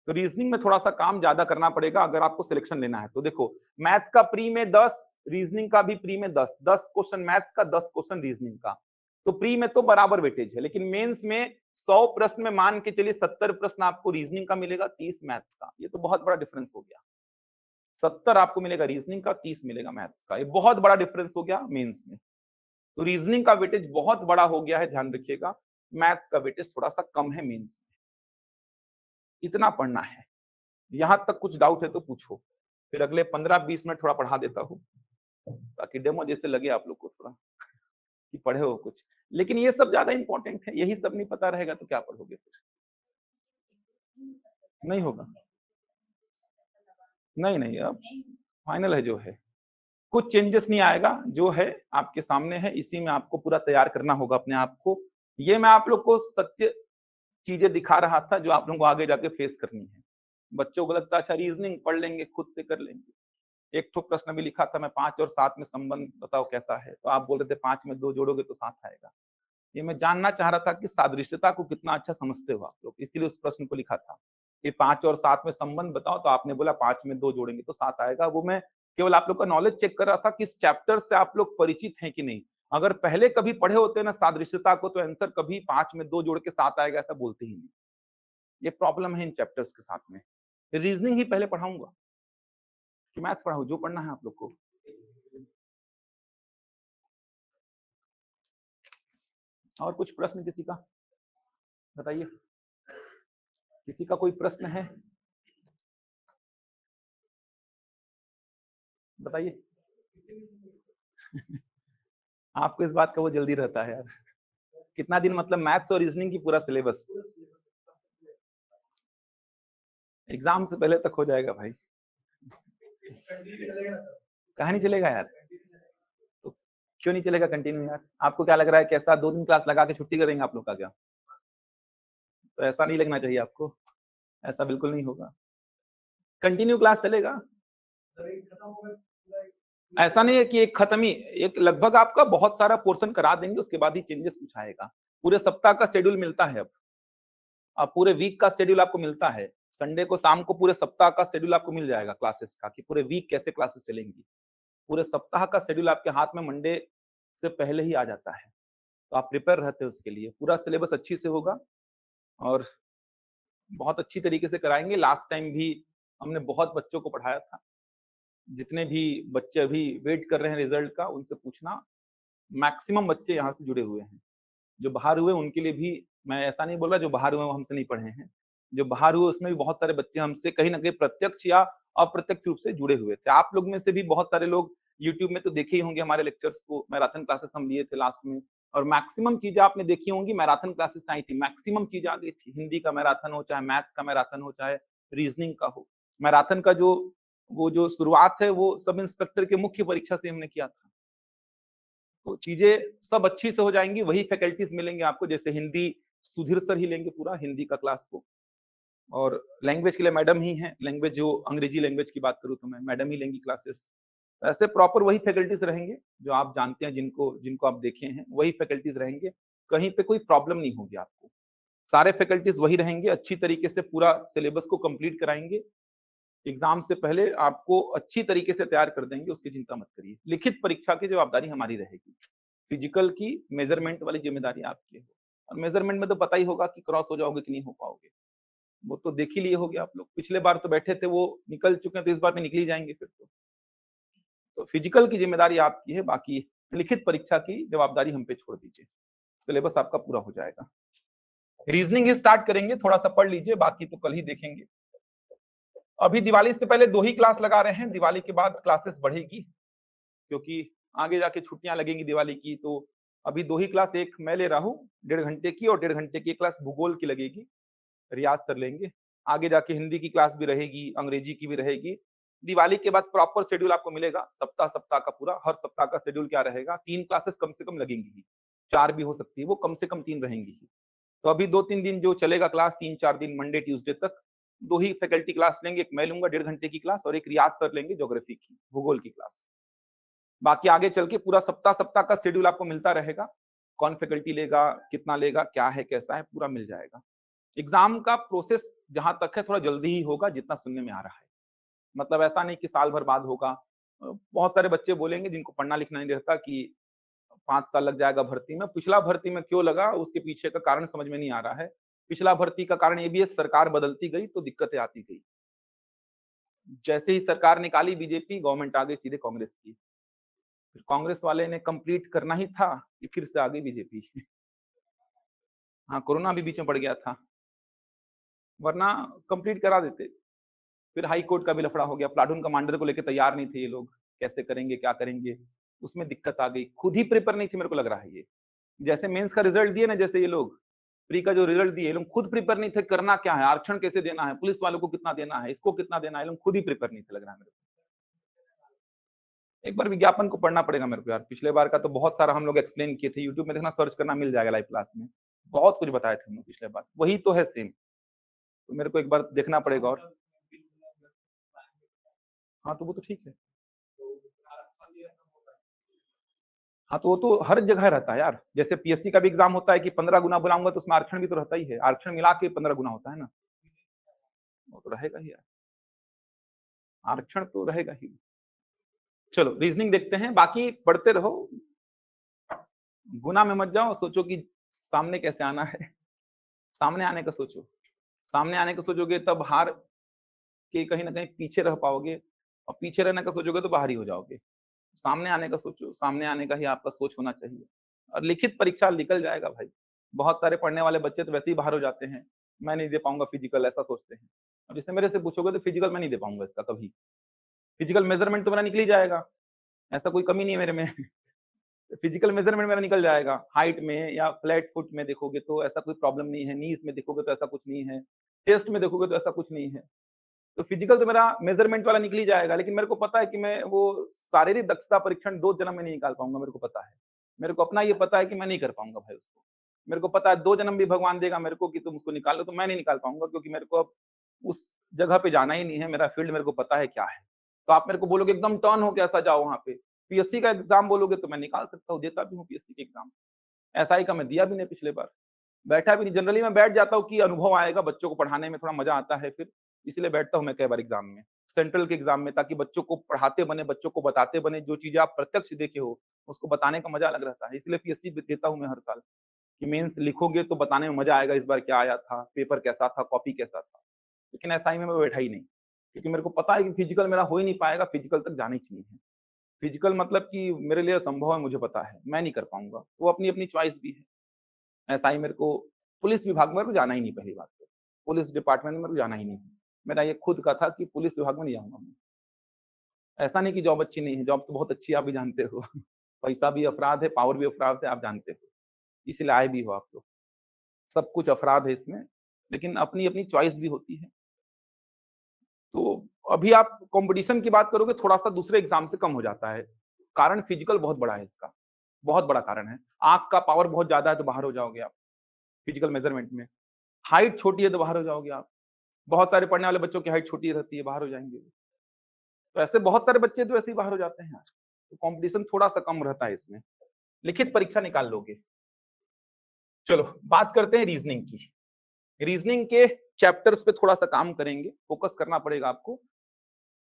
[SPEAKER 2] तो रीजनिंग में थोड़ा सा काम ज्यादा करना पड़ेगा अगर आपको सिलेक्शन लेना है। तो देखो, मैथ्स का प्री में 10, रीजनिंग का भी प्री में 10, 10 क्वेश्चन मैथ्स का, 10 क्वेश्चन रीजनिंग का। तो प्री में तो बराबर वेटेज है, लेकिन मेंस में 100 प्रश्न में मान के चलिए 70 प्रश्न आपको रीजनिंग का मिलेगा, 30 मैथ्स का। ये तो बहुत बड़ा डिफरेंस हो गया, 70 आपको मिलेगा रीजनिंग का, 30 मिलेगा मैथ्स का। ये बहुत बड़ा डिफरेंस हो गया मेंस में। तो रीजनिंग का वेटेज बहुत बड़ा हो गया है, ध्यान रखिएगा। मैथ्स का वेटेज थोड़ा सा कम है मेंस में। इतना पढ़ना है। यहां तक कुछ डाउट है तो पूछो, फिर अगले 15-20 मिनट थोड़ा पढ़ा देता हूँ, ताकि डेमो जैसे लगे आप लोग को थोड़ा कि पढ़े हो कुछ। लेकिन ये सब ज्यादा इंपॉर्टेंट है, यही सब नहीं पता रहेगा तो क्या पढ़ोगे फिर? नहीं होगा, नहीं नहीं, अब फाइनल है जो है, कुछ चेंजेस नहीं आएगा। जो है आपके सामने है, इसी में आपको पूरा तैयार करना होगा अपने आप को। ये मैं आप लोग को सत्य चीजें दिखा रहा था जो आप लोगों को आगे जाके फेस करनी है। बच्चों को लगता है अच्छा रीजनिंग पढ़ लेंगे, खुद से कर लेंगे। एक तो प्रश्न भी लिखा था मैं, 5 और 7 में संबंध बताओ कैसा है, तो आप बोल रहे थे 5 में 2 जोड़ोगे तो 7 आएगा। ये मैं जानना चाह रहा था कि सादृश्यता को कितना अच्छा समझते हो आप लोग, इसीलिए उस प्रश्न को लिखा था कि 5 और 7 में संबंध बताओ, तो आपने बोला 5 में 2 जोड़ेंगे तो 7 आएगा। वो मैं केवल आप लोग का नॉलेज चेक कर रहा था कि इस चैप्टर से आप लोग परिचित हैं कि नहीं। अगर पहले कभी पढ़े होते ना सादृश्यता को, तो आंसर कभी 5 में 2 जोड़ के 7 आएगा ऐसा बोलते ही नहीं। ये प्रॉब्लम है इन चैप्टर्स के साथ में।
[SPEAKER 1] रीजनिंग ही पहले पढ़ाऊंगा कि मैथ्स पढ़ाऊं, जो पढ़ना है आप लोग को। और कुछ प्रश्न किसी का बताइए, किसी का कोई प्रश्न है बताइए। आपको इस बात का वो जल्दी रहता है यार। कितना दिन मतलब मैथ्स और रीजनिंग की पूरा सिलेबस एग्जाम से पहले तक हो जाएगा भाई। कहाँ नहीं चलेगा यार, तो क्यों नहीं चलेगा कंटिन्यू यार? आपको क्या लग रहा है कैसा 2 दिन क्लास लगा के छुट्टी करेंगे आप लोग का क्या? तो ऐसा नहीं लगना चाहिए आपको, ऐसा बिल्कुल नहीं होगा, कंटिन्यू क्लास चलेगा। ऐसा नहीं है कि एक खत्म ही, एक लगभग आपका बहुत सारा पोर्शन करा देंगे, उसके बाद ही चेंजेस कुछ आएगा। पूरे सप्ताह का शेड्यूल मिलता है अब पूरे वीक का शेड्यूल आपको मिलता है। संडे को शाम को पूरे सप्ताह का शेड्यूल आपको मिल जाएगा क्लासेस का, कि पूरे वीक कैसे क्लासेस चलेंगी। पूरे सप्ताह का शेड्यूल आपके हाथ में मंडे से पहले ही आ जाता है, तो आप प्रिपेयर रहते हैं उसके लिए। पूरा सिलेबस अच्छी से होगा और बहुत अच्छी तरीके से कराएँगे। लास्ट टाइम भी हमने बहुत बच्चों को पढ़ाया था। जितने भी बच्चे अभी वेट कर रहे हैं रिजल्ट का, उनसे पूछना, मैक्सिमम बच्चे यहाँ से जुड़े हुए हैं। जो बाहर हुए उनके लिए भी, मैं ऐसा नहीं बोल रहा जो बाहर हुए वो हमसे नहीं पढ़े हैं। जो बाहर हुए उसमें भी बहुत सारे बच्चे हमसे कहीं न कहीं प्रत्यक्ष या अप्रत्यक्ष रूप से जुड़े हुए थे। आप लोग में से भी बहुत सारे लोग यूट्यूब में तो देखे ही होंगे हमारे लेक्चर्स को, मैराथन क्लासेस हम लिए थे लास्ट में, और मैक्सिमम चीज़ें आपने देखी होंगी मैराथन क्लासेस से आई थी, मैक्सिमम चीज़ें आ गई थी। हिंदी का मैराथन हो, चाहे मैथ्स का मैराथन हो, चाहे रीज़निंग का हो। मैराथन का जो शुरुआत है वो सब इंस्पेक्टर के मुख्य परीक्षा से हमने किया था। तो चीज़ें सब अच्छी से हो जाएँगी, वही फैकल्टीज़ मिलेंगे आपको, जैसे हिंदी सुधीर सर ही लेंगे पूरा हिंदी का क्लास को, और लैंग्वेज के लिए मैडम ही हैं, लैंग्वेज जो अंग्रेजी लैंग्वेज की बात करूँ तो मैं मैडम ही लेंगी क्लासेस। ऐसे प्रॉपर वही फैकल्टीज़ रहेंगे, जो आप जानते हैं, जिनको जिनको आप देखे हैं, वही फैकल्टीज़ रहेंगे, कहीं पे कोई प्रॉब्लम नहीं होगी आपको। सारे फैकल्टीज़ वही रहेंगे, अच्छी तरीके से पूरा सिलेबस को कंप्लीट कराएँगे। एग्ज़ाम से पहले आपको अच्छी तरीके से तैयार कर देंगे, उसकी चिंता मत करिए। लिखित परीक्षा की जवाबदारी हमारी रहेगी। फिजिकल की मेज़रमेंट वाली ज़िम्मेदारी आपकी है। और मेज़रमेंट में तो पता ही होगा कि क्रॉस हो जाओगे कि नहीं हो पाओगे। वो तो देख ही लिए होंगे आप लोग। पिछले बार तो बैठे थे, वो निकल चुके हैं, तो इस बार भी निकल ही जाएँगे फिर तो। तो फिजिकल की ज़िम्मेदारी आपकी है, बाकी लिखित परीक्षा की जवाबदारी हम पे छोड़ दीजिए। सिलेबस आपका पूरा हो जाएगा। रीज़निंग ही स्टार्ट करेंगे, थोड़ा-सा पढ़ लीजिए, बाकी तो कल ही देखेंगे। अभी दिवाली से पहले 2 ही क्लास लगा रहे हैं, दिवाली के बाद क्लासेस बढ़ेगी, क्योंकि आगे जाके छुट्टियाँ लगेंगी दिवाली की, तो अभी 2 ही क्लास, एक मैं ले रहा हूँ 1.5 घंटे की, और 1.5 घंटे की एक क्लास भूगोल की लगेगी, रियाज़ सर लेंगे। आगे जाके हिंदी की क्लास भी रहेगी, अंग्रेजी की भी रहेगी। दिवाली के बाद प्रॉपर शेड्यूल आपको मिलेगा, सप्ताह-सप्ताह का पूरा, हर सप्ताह का शेड्यूल क्या रहेगा, 3 क्लासेस कम से कम लगेंगी ही, 4 भी हो सकती है, वो कम से कम 3 रहेंगी ही। तो अभी 2-3 दिन जो चलेगा क्लास, 3-4 दिन मंडे, ट्यूसडे तक, 2 ही फैकल्टी क्लास लेंगे, एक मैं लूँगा 1.5 घंटे की क्लास, और एक रियाज़ सर लेंगे ज्योग्राफी की, भूगोल की क्लास। बाकी आगे चल के पूरा सप्ताह-सप्ताह का शेड्यूल आपको मिलता रहेगा। कौन फैकल्टी लेगा, कितना लेगा, क्या है, कैसा है, पूरा मिल जाएगा। एग्ज़ाम का प्रोसेस जहाँ तक है थोड़ा जल्दी ही होगा, जितना सुनने में आ रहा है। मतलब ऐसा नहीं कि साल भर बाद होगा। बहुत सारे बच्चे बोलेंगे जिनको पढ़ना-लिखना नहीं रहता कि 5 साल लग जाएगा भर्ती में। पिछला भर्ती में क्यों लगा, उसके पीछे का कारण समझ में नहीं आ रहा है। पिछला भर्ती का कारण ये भी है, सरकार बदलती गई तो दिक्कतें आती गई। जैसे ही सरकार निकाली बीजेपी, गवर्नमेंट आ गई सीधे कांग्रेस की। फिर कांग्रेस वाले ने कंप्लीट करना ही था कि फिर से आ गई बीजेपी। हाँ, कोरोना भी बीच में पड़ गया था, वरना कंप्लीट करा देते। फिर हाई कोर्ट का भी लफड़ा हो गया, प्लाटून कमांडर को लेके तैयार नहीं थे ये लोग, कैसे करेंगे, क्या करेंगे? उसमें दिक्कत आ गई, खुद ही प्रिपेयर नहीं थे, मेरे को लग रहा है ये। जैसे मेंस का रिजल्ट दिए ना, जैसे ये लोग, प्री का जो रिजल्ट दिए, ये लोग खुद प्रिपेयर नहीं थे, करना क्या है, आरक्षण कैसे देना है, पुलिस वालों को कितना देना है, इसको कितना देना है, ये लोग खुद ही प्रिपेयर नहीं थे, लग रहा है मेरे को। एक बार विज्ञापन को पढ़ना पड़ेगा मेरे को यार, पिछले बार का तो बहुत सारा हम लोग एक्सप्लेन किए थे, यूट्यूब में देखना, सर्च करना मिल जाएगा लाइव क्लास में। बहुत कुछ बताए थे हम लोग पिछले बार, वही तो है सेम। तो मेरे को एक बार देखना पड़ेगा और हाँ, तो वो तो ठीक है। हाँ, तो वो तो हर जगह रहता है यार। जैसे पीएससी का भी एग्ज़ाम होता है कि 15 गुना बुलाऊँगा, तो उसमें आरक्षण भी तो रहता ही है। आरक्षण मिला के 15 गुना होता है ना, वो तो रहेगा ही यार। आरक्षण तो रहेगा ही। चलो रीज़निंग देखते हैं, बाकी पढ़ते रहो, गुना में मत जाओ, सोचो कि सामने कैसे आना है। सामने आने का सोचो। सामने आने का सोचोगे तब हार कि कहीं ना कहीं पीछे रह पाओगे, और पीछे रहने का सोचोगे तो बाहर ही हो जाओगे। सामने आने का सोचो, सामने आने का ही आपका सोच होना चाहिए, और लिखित परीक्षा निकल जाएगा भाई। बहुत सारे पढ़ने वाले बच्चे तो वैसे ही बाहर हो जाते हैं, मैं नहीं दे पाऊँगा फिजिकल, ऐसा सोचते हैं। अब जैसे मेरे से पूछोगे तो फिजिकल मैं नहीं दे पाऊँगा इसका कभी। फिजिकल मेज़रमेंट तो मेरा निकल ही जाएगा, ऐसा कोई कमी नहीं है मेरे में। फिजिकल मेज़रमेंट मेरा निकल जाएगा, हाइट में या फ्लैट फुट में देखोगे तो ऐसा कोई प्रॉब्लम नहीं है, नीज़ में देखोगे तो ऐसा कुछ नहीं है, चेस्ट में देखोगे तो ऐसा कुछ नहीं है। तो फिजिकल तो मेरा मेज़रमेंट वाला निकल ही जाएगा, लेकिन मेरे को पता है कि मैं वो शारीरिक दक्षता परीक्षण 2 जन्म में नहीं निकाल पाऊँगा, मेरे को पता है। मेरे को अपना ये पता है कि मैं नहीं कर पाऊँगा भाई उसको। मेरे को पता है 2 जन्म भी भगवान देगा मेरे को कि तुम उसको निकालो, तो मैं नहीं निकाल पाऊँगा, क्योंकि मेरे को अब उस जगह पे जाना ही नहीं है, मेरा फील्ड मेरे को पता है क्या है। तो आप मेरे को बोलोगे एकदम टर्न हो के ऐसा जाओ वहाँ पे, पीएससी का एग्ज़ाम बोलोगे तो मैं निकाल सकता हूँ, देता भी हूँ पीएससी के एग्ज़ाम। एसआई का मैं दिया भी नहीं पिछले बार। बैठा भी नहीं, जनरली मैं बैठ जाता हूँ कि अनुभव आएगा, बच्चों को पढ़ाने में थोड़ा मज़ा आता है फिर, इसलिए बैठता हूँ मैं कई बार एग्ज़ाम में, सेंट्रल के एग्ज़ाम में, ताकि बच्चों को पढ़ाते बने, बच्चों को बताते बने, जो चीज़ें आप प्रत्यक्ष देखे हो, उसको बताने का मज़ा अलग रहता है। इसलिए पीएससी भी देता हूँ मैं हर साल, कि मेंस लिखोगे तो बताने में मज़ा आएगा, इस बार क्या आया था, पेपर कैसा था, कॉपी कैसा था। लेकिन एसआई में मैं बैठा ही नहीं, क्योंकि मेरे को पता है कि फिजिकल मेरा हो ही नहीं पाएगा, फिजिकल तक जाना ही चाहिए है। फिजिकल मतलब कि मेरे लिए असंभव है, मुझे पता है, मैं नहीं कर पाऊँगा। वो अपनी-अपनी चॉइस भी है। ऐसा ही मेरे को पुलिस विभाग में मेरे को जाना ही नहीं, पहली बात तो। पुलिस डिपार्टमेंट में मेरे को जाना ही नहीं है। मेरा ये खुद का था कि पुलिस विभाग में नहीं जाऊँगा मैं। ऐसा नहीं कि जॉब अच्छी नहीं है, जॉब तो बहुत अच्छी है, आप भी जानते हो। पैसा भी अपराध है, पावर भी अपराध है, आप जानते हो। इसीलिए आए भी हो आप लोग। सब कुछ अपराध है इसमें, लेकिन अपनी-अपनी चॉइस भी होती है। तो अभी आप कॉम्पिटिशन की बात करोगे, थोड़ा-सा दूसरे एग्ज़ाम से कम हो जाता है। कारण फिजिकल बहुत बड़ा है इसका, बहुत बड़ा कारण है। आँख का पावर बहुत ज़्यादा है तो बाहर हो जाओगे आप, फिजिकल मेज़रमेंट में। हाइट छोटी है तो बाहर हो जाओगे आप। बहुत सारे पढ़ने वाले बच्चों की हाइट छोटी रहती है, बाहर हो जाएँगे वो। तो ऐसे बहुत सारे बच्चे तो ऐसे ही बाहर हो जाते हैं यार। तो कॉम्पिटिशन थोड़ा-सा कम रहता है इसमें। लिखित परीक्षा निकाल लोगे। चलो, बात करते हैं रीज़निंग की। रीज़निंग के चैप्टर्स पे थोड़ा-सा काम करेंगे, फ़ोकस करना पड़ेगा आपको।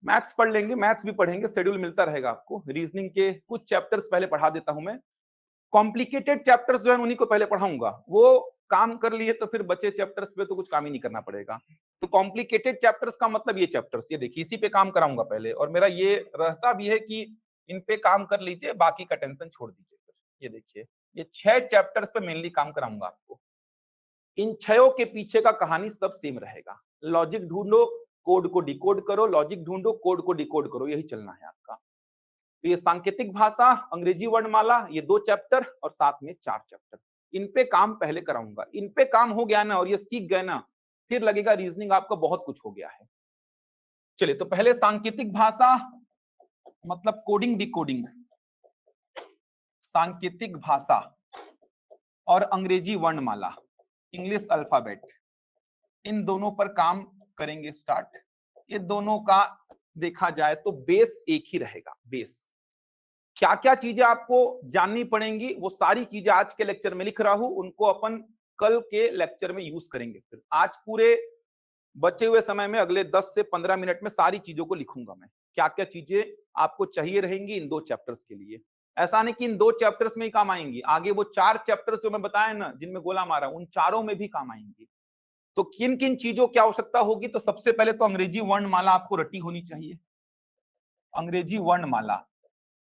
[SPEAKER 1] मैथ्स पढ़ लेंगे, मैथ्स भी पढ़ेंगे, शेड्यूल मिलता रहेगा आपको। रीज़निंग के कुछ चैप्टर्स पहले पढ़ा देता हूँ मैं। कॉम्प्लिकेटेड चैप्टर्स जो है उन्हीं को पहले पढ़ाऊँगा। वो काम कर लिए तो फिर बचे चैप्टर्स पे तो कुछ काम ही नहीं करना पड़ेगा। तो कॉम्प्लिकेटेड चैप्टर्स का मतलब ये चैप्टर्स, ये देखिए इसी पे काम कराऊँगा पहले, और मेरा ये रहता भी है कि इन पे काम कर लीजिए, बाकी का टेंशन छोड़ दीजिए फिर। ये देखिए, ये 6 चैप्टर्स पे मेनली काम कराऊँगा आपको। इन 6 के पीछे का कहानी सब सेम रहेगा। लॉजिक ढूँढो, कोड को डिकोड करो, लॉजिक ढूँढो, कोड को डिकोड करो, यही चलना है आपका। तो ये सांकेतिक भाषा, अंग्रेजी वर्णमाला, ये 2 चैप्टर और साथ में 4 चैप्टर। इन पे काम पहले कराऊँगा। इन पे काम हो गया ना और ये सीख गए ना, फिर लगेगा रीज़निंग आपका बहुत कुछ हो गया है। चलिए, तो पहले सांकेतिक भाषा मतलब कोडिंग डिकोडिंग, सांकेतिक भाषा और अंग्रेजी वर्णमाला, इंग्लिश अल्फाबेट, इन दोनों पर काम करेंगे स्टार्ट। ये दोनों का देखा जाए तो बेस एक ही रहेगा, बेस। क्या-क्या चीजें आपको जाननी पड़ेंगी, वो सारी चीजें आज के लेक्चर में लिख रहा हूं, उनको अपन कल के लेक्चर में यूज करेंगे। फिर आज पूरे बचे हुए समय में अगले 10 से 15 मिनट में सारी चीजों को लिखूंगा मैं। क्या-क्या चीजें आपको चाहिए रहेंगी इन 2 चैप्टर्स के लिए। ऐसा नहीं कि इन 2 चैप्टर्स में ही काम आएंगी, आगे वो 4 चैप्टर्स जो मैं बताया ना, जिनमें गोला मारा, उन चारों में भी काम आएंगी। तो किन-किन चीजों की आवश्यकता होगी, तो सबसे पहले तो अंग्रेजी वर्णमाला आपको रटी होनी चाहिए। अंग्रेजी वर्णमाला,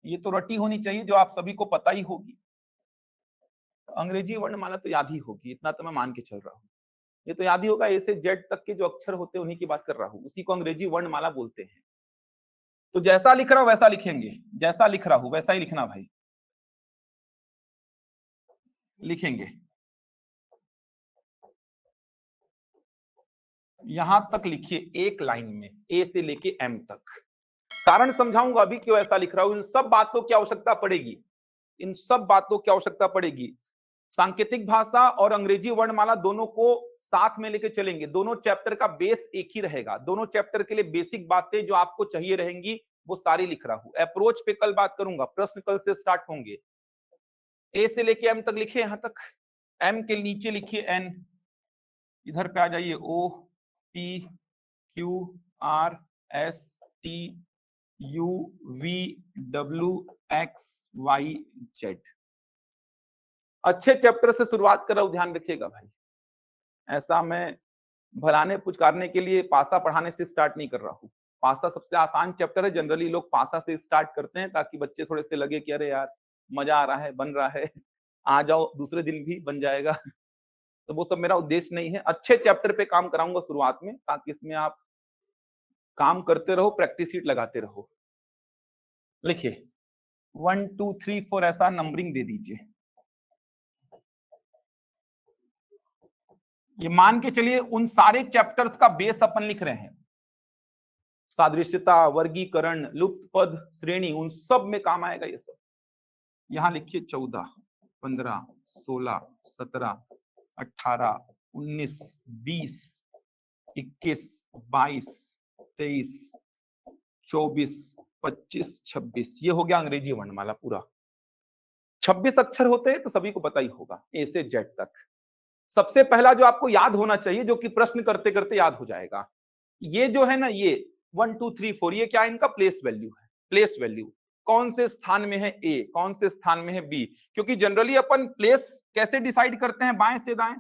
[SPEAKER 1] ये तो रटी होनी चाहिए, जो आप सभी को पता ही होगी। अंग्रेजी वर्णमाला तो याद ही होगी, इतना तो मैं मान के चल रहा हूँ। ये तो याद ही होगा, ए से जेड तक के जो अक्षर होते हैं उन्हीं की बात कर रहा हूँ, उसी को अंग्रेजी वर्णमाला बोलते हैं। तो जैसा लिख रहा हूं वैसा लिखेंगे, जैसा लिख रहा हूं वैसा ही लिखना भाई, लिखेंगे। यहां तक लिखिए एक लाइन में, ए से लेके एम तक। कारण समझाऊंगा अभी क्यों ऐसा लिख रहा हूं। इन सब बातों की आवश्यकता पड़ेगी, इन सब बातों की आवश्यकता पड़ेगी। सांकेतिक भाषा और अंग्रेजी वर्णमाला दोनों को साथ में लेके चलेंगे। दोनों चैप्टर का बेस एक ही रहेगा। दोनों चैप्टर के लिए बेसिक बातें जो आपको चाहिए रहेंगी वो सारी लिख रहा हूं। अप्रोच पे कल बात करूंगा, प्रश्न कल से स्टार्ट होंगे। ए से लेके एम तक लिखे, यहां तक। एम के नीचे लिखिए एन, इधर पे आ जाइए O P Q R S T U V W X Y Z. अच्छे चैप्टर से शुरुआत कर रहा हूं, ध्यान रखिएगा भाई। ऐसा मैं भलाने पुचकारने के लिए पासा पढ़ाने से स्टार्ट नहीं कर रहा हूँ। पासा सबसे आसान चैप्टर है, जनरली लोग पासा से स्टार्ट करते हैं ताकि बच्चे थोड़े से लगे कि अरे यार मजा आ रहा है, बन रहा है, आ जाओ दूसरे दिन भी बन जाएगा। तो वो सब मेरा उद्देश्य नहीं है। अच्छे चैप्टर पे काम कराऊंगा शुरुआत में ताकि इसमें आप काम करते रहो, प्रैक्टिस शीट लगाते रहो। लिखिए 1 2 3 4 ऐसा नंबरिंग दे दीजिए। ये मान के चलिए उन सारे चैप्टर्स का बेस अपन लिख रहे हैं। सादृश्यता, वर्गीकरण, लुप्त पद, श्रेणी, उन सब में काम आएगा ये सब। यहां लिखिए 14, 15, 16, 17, 18, 19, 20, 21, 22, 23, 24, 25, 26। ये हो गया अंग्रेजी वर्णमाला पूरा। 26 अक्षर होते हैं तो सभी को पता ही होगा, ए से जेड तक। सबसे पहला जो आपको याद होना चाहिए, जो कि प्रश्न करते करते याद हो जाएगा, ये जो है ना, ये 1 2 3 4, ये क्या है, इनका प्लेस वैल्यू है। प्लेस वैल्यू कौन से स्थान में है ए, कौन से स्थान में है बी। क्योंकि जनरली अपन प्लेस कैसे डिसाइड करते हैं, बाएं से दाएं।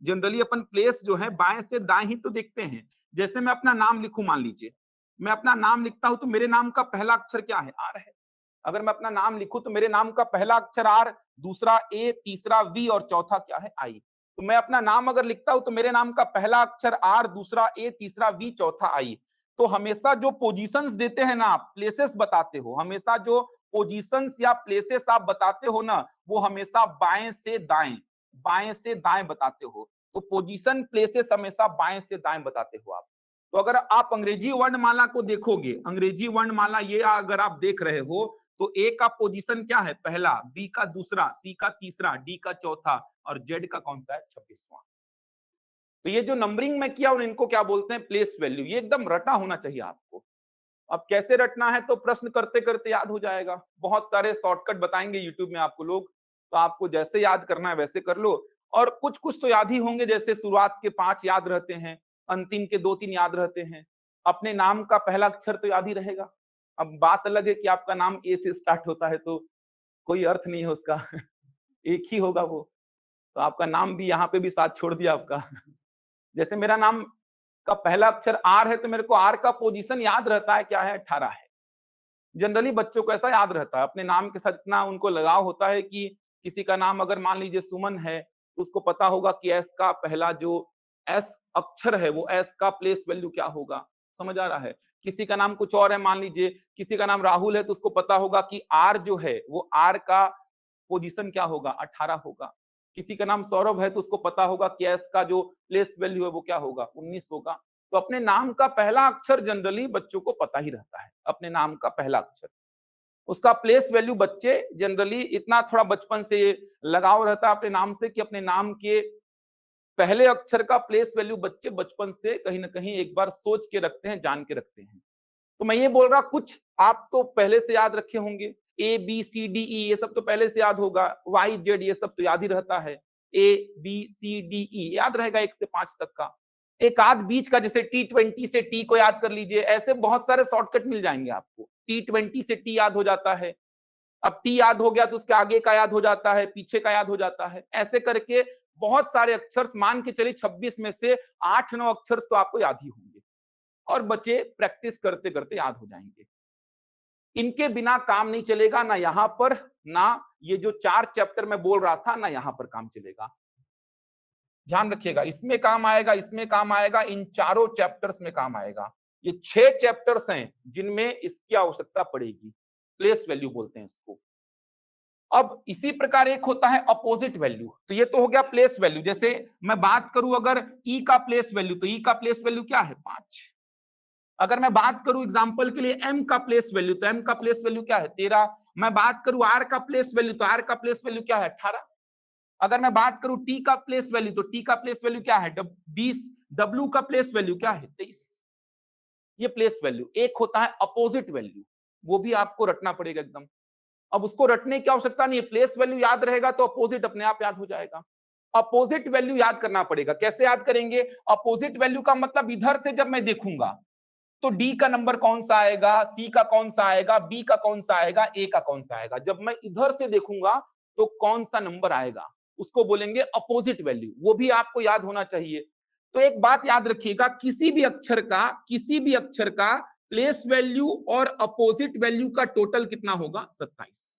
[SPEAKER 1] जनरली अपन प्लेस जो है बाएं से दाएं ही तो देखते हैं। जैसे मैं अपना नाम लिखूं, मान लीजिए मैं अपना नाम लिखता हूं तो मेरे नाम का पहला अक्षर क्या है, आर है। अगर मैं अपना नाम लिखूं तो मेरे नाम का पहला अक्षर आर, दूसरा ए, तीसरा वी और चौथा क्या है, आई। तो मैं अपना नाम अगर लिखता हूं तो मेरे नाम का पहला अक्षर आर, दूसरा ए, तीसरा वी, चौथा आई। तो हमेशा जो पोजीशंस देते हैं ना आप, प्लेसेस बताते हो, हमेशा जो पोजीशंस या प्लेसेस आप बताते हो ना, वो हमेशा बाएं से दाएं, बाएं से दाएं बताते हो। तो पोजीशन प्लेसेस हमेशा बाएं से दाएं बताते हो आप। तो अगर आप अंग्रेजी वर्णमाला को देखोगे, अंग्रेजी वर्णमाला ये अगर आप देख रहे हो, तो ए का पोजीशन क्या है, पहला, बी का दूसरा, सी का तीसरा, डी का चौथा और जेड का कौन सा है, 26वां। तो ये जो नंबरिंग में किया, और इनको क्या बोलते हैं, प्लेस वैल्यू। ये एकदम रटा होना चाहिए आपको। अब कैसे रटना है, तो प्रश्न करते करते याद हो जाएगा। बहुत सारे शॉर्टकट बताएंगे यूट्यूब में आपको लोग, तो आपको जैसे याद करना है वैसे कर लो। और कुछ कुछ तो याद ही होंगे, जैसे शुरुआत के 5 याद रहते हैं, अंतिम के 2-3 याद रहते हैं। अपने नाम का पहला अक्षर तो याद ही रहेगा। अब बात अलग है कि आपका नाम ए से स्टार्ट होता है तो कोई अर्थ नहीं है उसका। एक ही होगा वो। तो आपका नाम भी यहाँ पे भी साथ छोड़ दिया आपका। जैसे मेरा नाम का पहला अक्षर आर है तो मेरे को आर का पोजीशन याद रहता है, क्या है, 18 है। जनरली बच्चों को ऐसा याद रहता है, अपने नाम के साथ इतना उनको लगाव होता है कि किसी का नाम अगर मान लीजिए सुमन है तो उसको पता होगा कि एस का पहला जो एस अक्षर है, वो एस का प्लेस वैल्यू क्या होगा। समझ आ रहा है। किसी का नाम कुछ और है, मान लीजिए किसी का नाम राहुल है तो उसको पता होगा कि आर जो है वो आर का पोजीशन क्या होगा, 18 होगा। किसी का नाम सौरभ है तो उसको पता होगा कि एस का जो प्लेस वैल्यू है वो क्या होगा, 19 होगा। तो अपने नाम का पहला अक्षर जनरली बच्चों को पता ही रहता है, अपने नाम का पहला अक्षर। उसका प्लेस वैल्यू बच्चे जनरली इतना थोड़ा बचपन से लगाव रहता है अपने नाम से कि अपने नाम के पहले अक्षर का प्लेस वैल्यू बच्चे बचपन से कहीं ना कहीं एक बार सोच के रखते हैं, जान के रखते हैं। तो मैं ये बोल रहा, कुछ आप तो पहले से याद रखे होंगे, A B C D E ये सब तो पहले से याद होगा, वाई जेड ये सब तो याद ही रहता है। A B C D E याद रहेगा 1 से 5 तक का। एक आध बीच का, जैसे T20 से टी को याद कर लीजिए, ऐसे बहुत सारे शॉर्टकट मिल जाएंगे आपको। T20 से टी याद हो जाता है। अब टी याद हो गया तो उसके आगे का याद हो जाता है, पीछे का याद हो जाता है। ऐसे करके बहुत सारे अक्षर, मान के चलिए 26 में से 8-9 अक्षर तो आपको याद ही होंगे, और बच्चे प्रैक्टिस करते करते याद हो जाएंगे। इनके बिना काम नहीं चलेगा, ना यहां पर, ना ये जो 4 चैप्टर मैं बोल रहा था, ना यहां पर काम चलेगा। ध्यान रखिएगा, इसमें काम आएगा, इसमें काम आएगा, इन चारों चैप्टर्स में काम आएगा। ये 6 चैप्टर्स हैं जिनमें इसकी आवश्यकता पड़ेगी। प्लेस वैल्यू बोलते हैं इसको। अब इसी प्रकार एक होता है अपोजिट वैल्यू। तो ये तो हो गया प्लेस वैल्यू। जैसे मैं बात करूं अगर ई का प्लेस वैल्यू, तो ई का प्लेस वैल्यू क्या है, 5। अगर मैं बात करूं एग्जांपल के लिए एम का प्लेस वैल्यू, तो एम का प्लेस वैल्यू क्या है, 13। मैं बात करूं आर का प्लेस वैल्यू, तो आर का प्लेस वैल्यू क्या है, 18। अगर मैं बात करूं टी का प्लेस वैल्यू, तो टी का प्लेस वैल्यू क्या है, 20। डब्ल्यू का प्लेस वैल्यू क्या है, 23। ये प्लेस वैल्यू। एक होता है अपोजिट वैल्यू, वो भी आपको रटना पड़ेगा एकदम। अब उसको रटने की आवश्यकता नहीं है, प्लेस वैल्यू याद रहेगा तो अपोजिट अपने आप याद हो जाएगा। अपोजिट वैल्यू याद करना पड़ेगा। कैसे याद करेंगे, अपोजिट वैल्यू का मतलब इधर से जब मैं देखूंगा तो डी का नंबर कौन सा आएगा, सी का कौन सा आएगा, बी का कौन सा आएगा, ए का कौन सा आएगा। जब मैं इधर से देखूंगा तो कौन सा नंबर आएगा, उसको बोलेंगे अपोजिट वैल्यू। वो भी आपको याद होना चाहिए।
[SPEAKER 2] तो एक बात याद रखिएगा, किसी भी अक्षर का प्लेस वैल्यू और अपोजिट वैल्यू का टोटल कितना होगा? 27।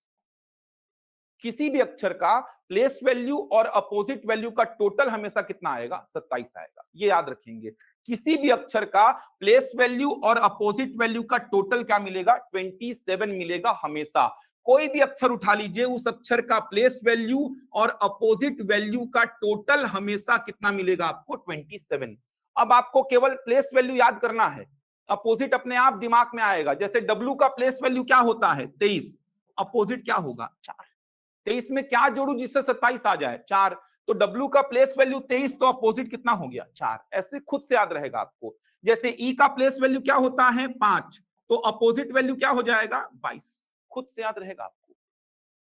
[SPEAKER 2] किसी भी अक्षर का प्लेस वैल्यू और अपोजिट वैल्यू का टोटल हमेशा कितना आएगा? 27 आएगा। ये याद रखेंगे, किसी भी अक्षर का प्लेस वैल्यू और अपोजिट वैल्यू का टोटल क्या मिलेगा? 27 मिलेगा हमेशा। कोई भी अक्षर उठा लीजिए, उस अक्षर का प्लेस वैल्यू और अपोजिट वैल्यू का टोटल हमेशा कितना मिलेगा आपको? 27। अब आपको केवल प्लेस वैल्यू याद करना है, अपोजिट अपने आप दिमाग में आएगा। जैसे W का प्लेस वैल्यू क्या होता है? 23। अपोजिट क्या होगा? 4। 23 में क्या जोड़ू जिससे 27 आ जाए? 4। तो W का प्लेस वैल्यू 23, तो अपोजिट कितना हो गया? 4। ऐसे खुद से याद रहेगा आपको। जैसे E का प्लेस वैल्यू क्या होता है? 5, तो अपोजिट वैल्यू क्या हो जाएगा? 22। खुद से याद रहेगा आपको,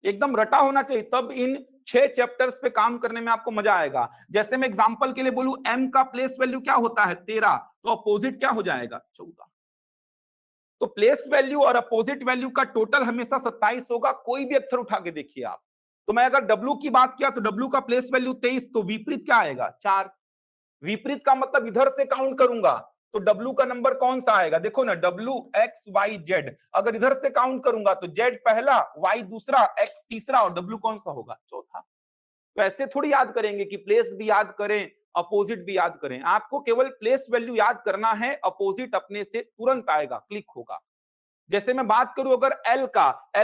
[SPEAKER 2] एकदम रटा होना चाहिए, तब इन 6 चैप्टर्स पे काम करने में आपको मजा आएगा। जैसे मैं एग्जांपल के लिए बोलूं, M का प्लेस वैल्यू क्या होता है? 13, तो अपोजिट क्या हो जाएगा? 14। तो प्लेस वैल्यू और अपोजिट वैल्यू का टोटल हमेशा 27 होगा। कोई भी अक्षर उठा के देखिए आप। तो मैं अगर W की बात किया तो W का प्लेस वैल्यू 23, तो विपरीत क्या आएगा? 4। विपरीत का मतलब इधर से काउंट करूंगा तो W का नंबर कौन सा आएगा? देखो ना, W X Y Z, अगर इधर से काउंट करूंगा तो Z पहला, Y दूसरा, X तीसरा और W कौन सा होगा? चौथा। तो ऐसे थोड़ी याद करेंगे कि प्लेस भी याद करें, अपोजिट भी याद करें। आपको केवल प्लेस वैल्यू याद करना है, अपोजिट अपने से तुरंत आएगा, क्लिक होगा। जैसे मैं बात करूं अगर L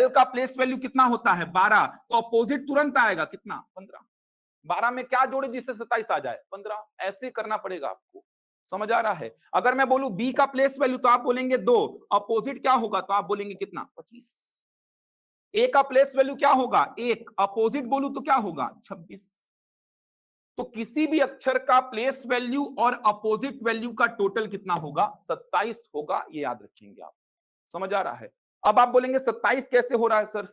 [SPEAKER 2] का प्लेस वैल्यू कितना होता है? 12, तो अपोजिट तुरंत आएगा कितना? 15। 12 में क्या जोड़े जिससे 27 आ जाए? 15। ऐसे करना पड़ेगा आपको, समझ आ रहा है? अगर मैं बोलूं B का प्लेस वैल्यू, तो आप बोलेंगे 2, अपोजिट क्या होगा? तो आप बोलेंगे कितना? 25। A का प्लेस वैल्यू क्या होगा? 1, अपोजिट बोलूं तो क्या होगा? 26। तो किसी भी अक्षर का प्लेस वैल्यू और अपोजिट वैल्यू का टोटल कितना होगा? 27 होगा। ये याद रखेंगे आप, समझ आ रहा है? अब आप बोलेंगे 27 कैसे हो रहा है सर?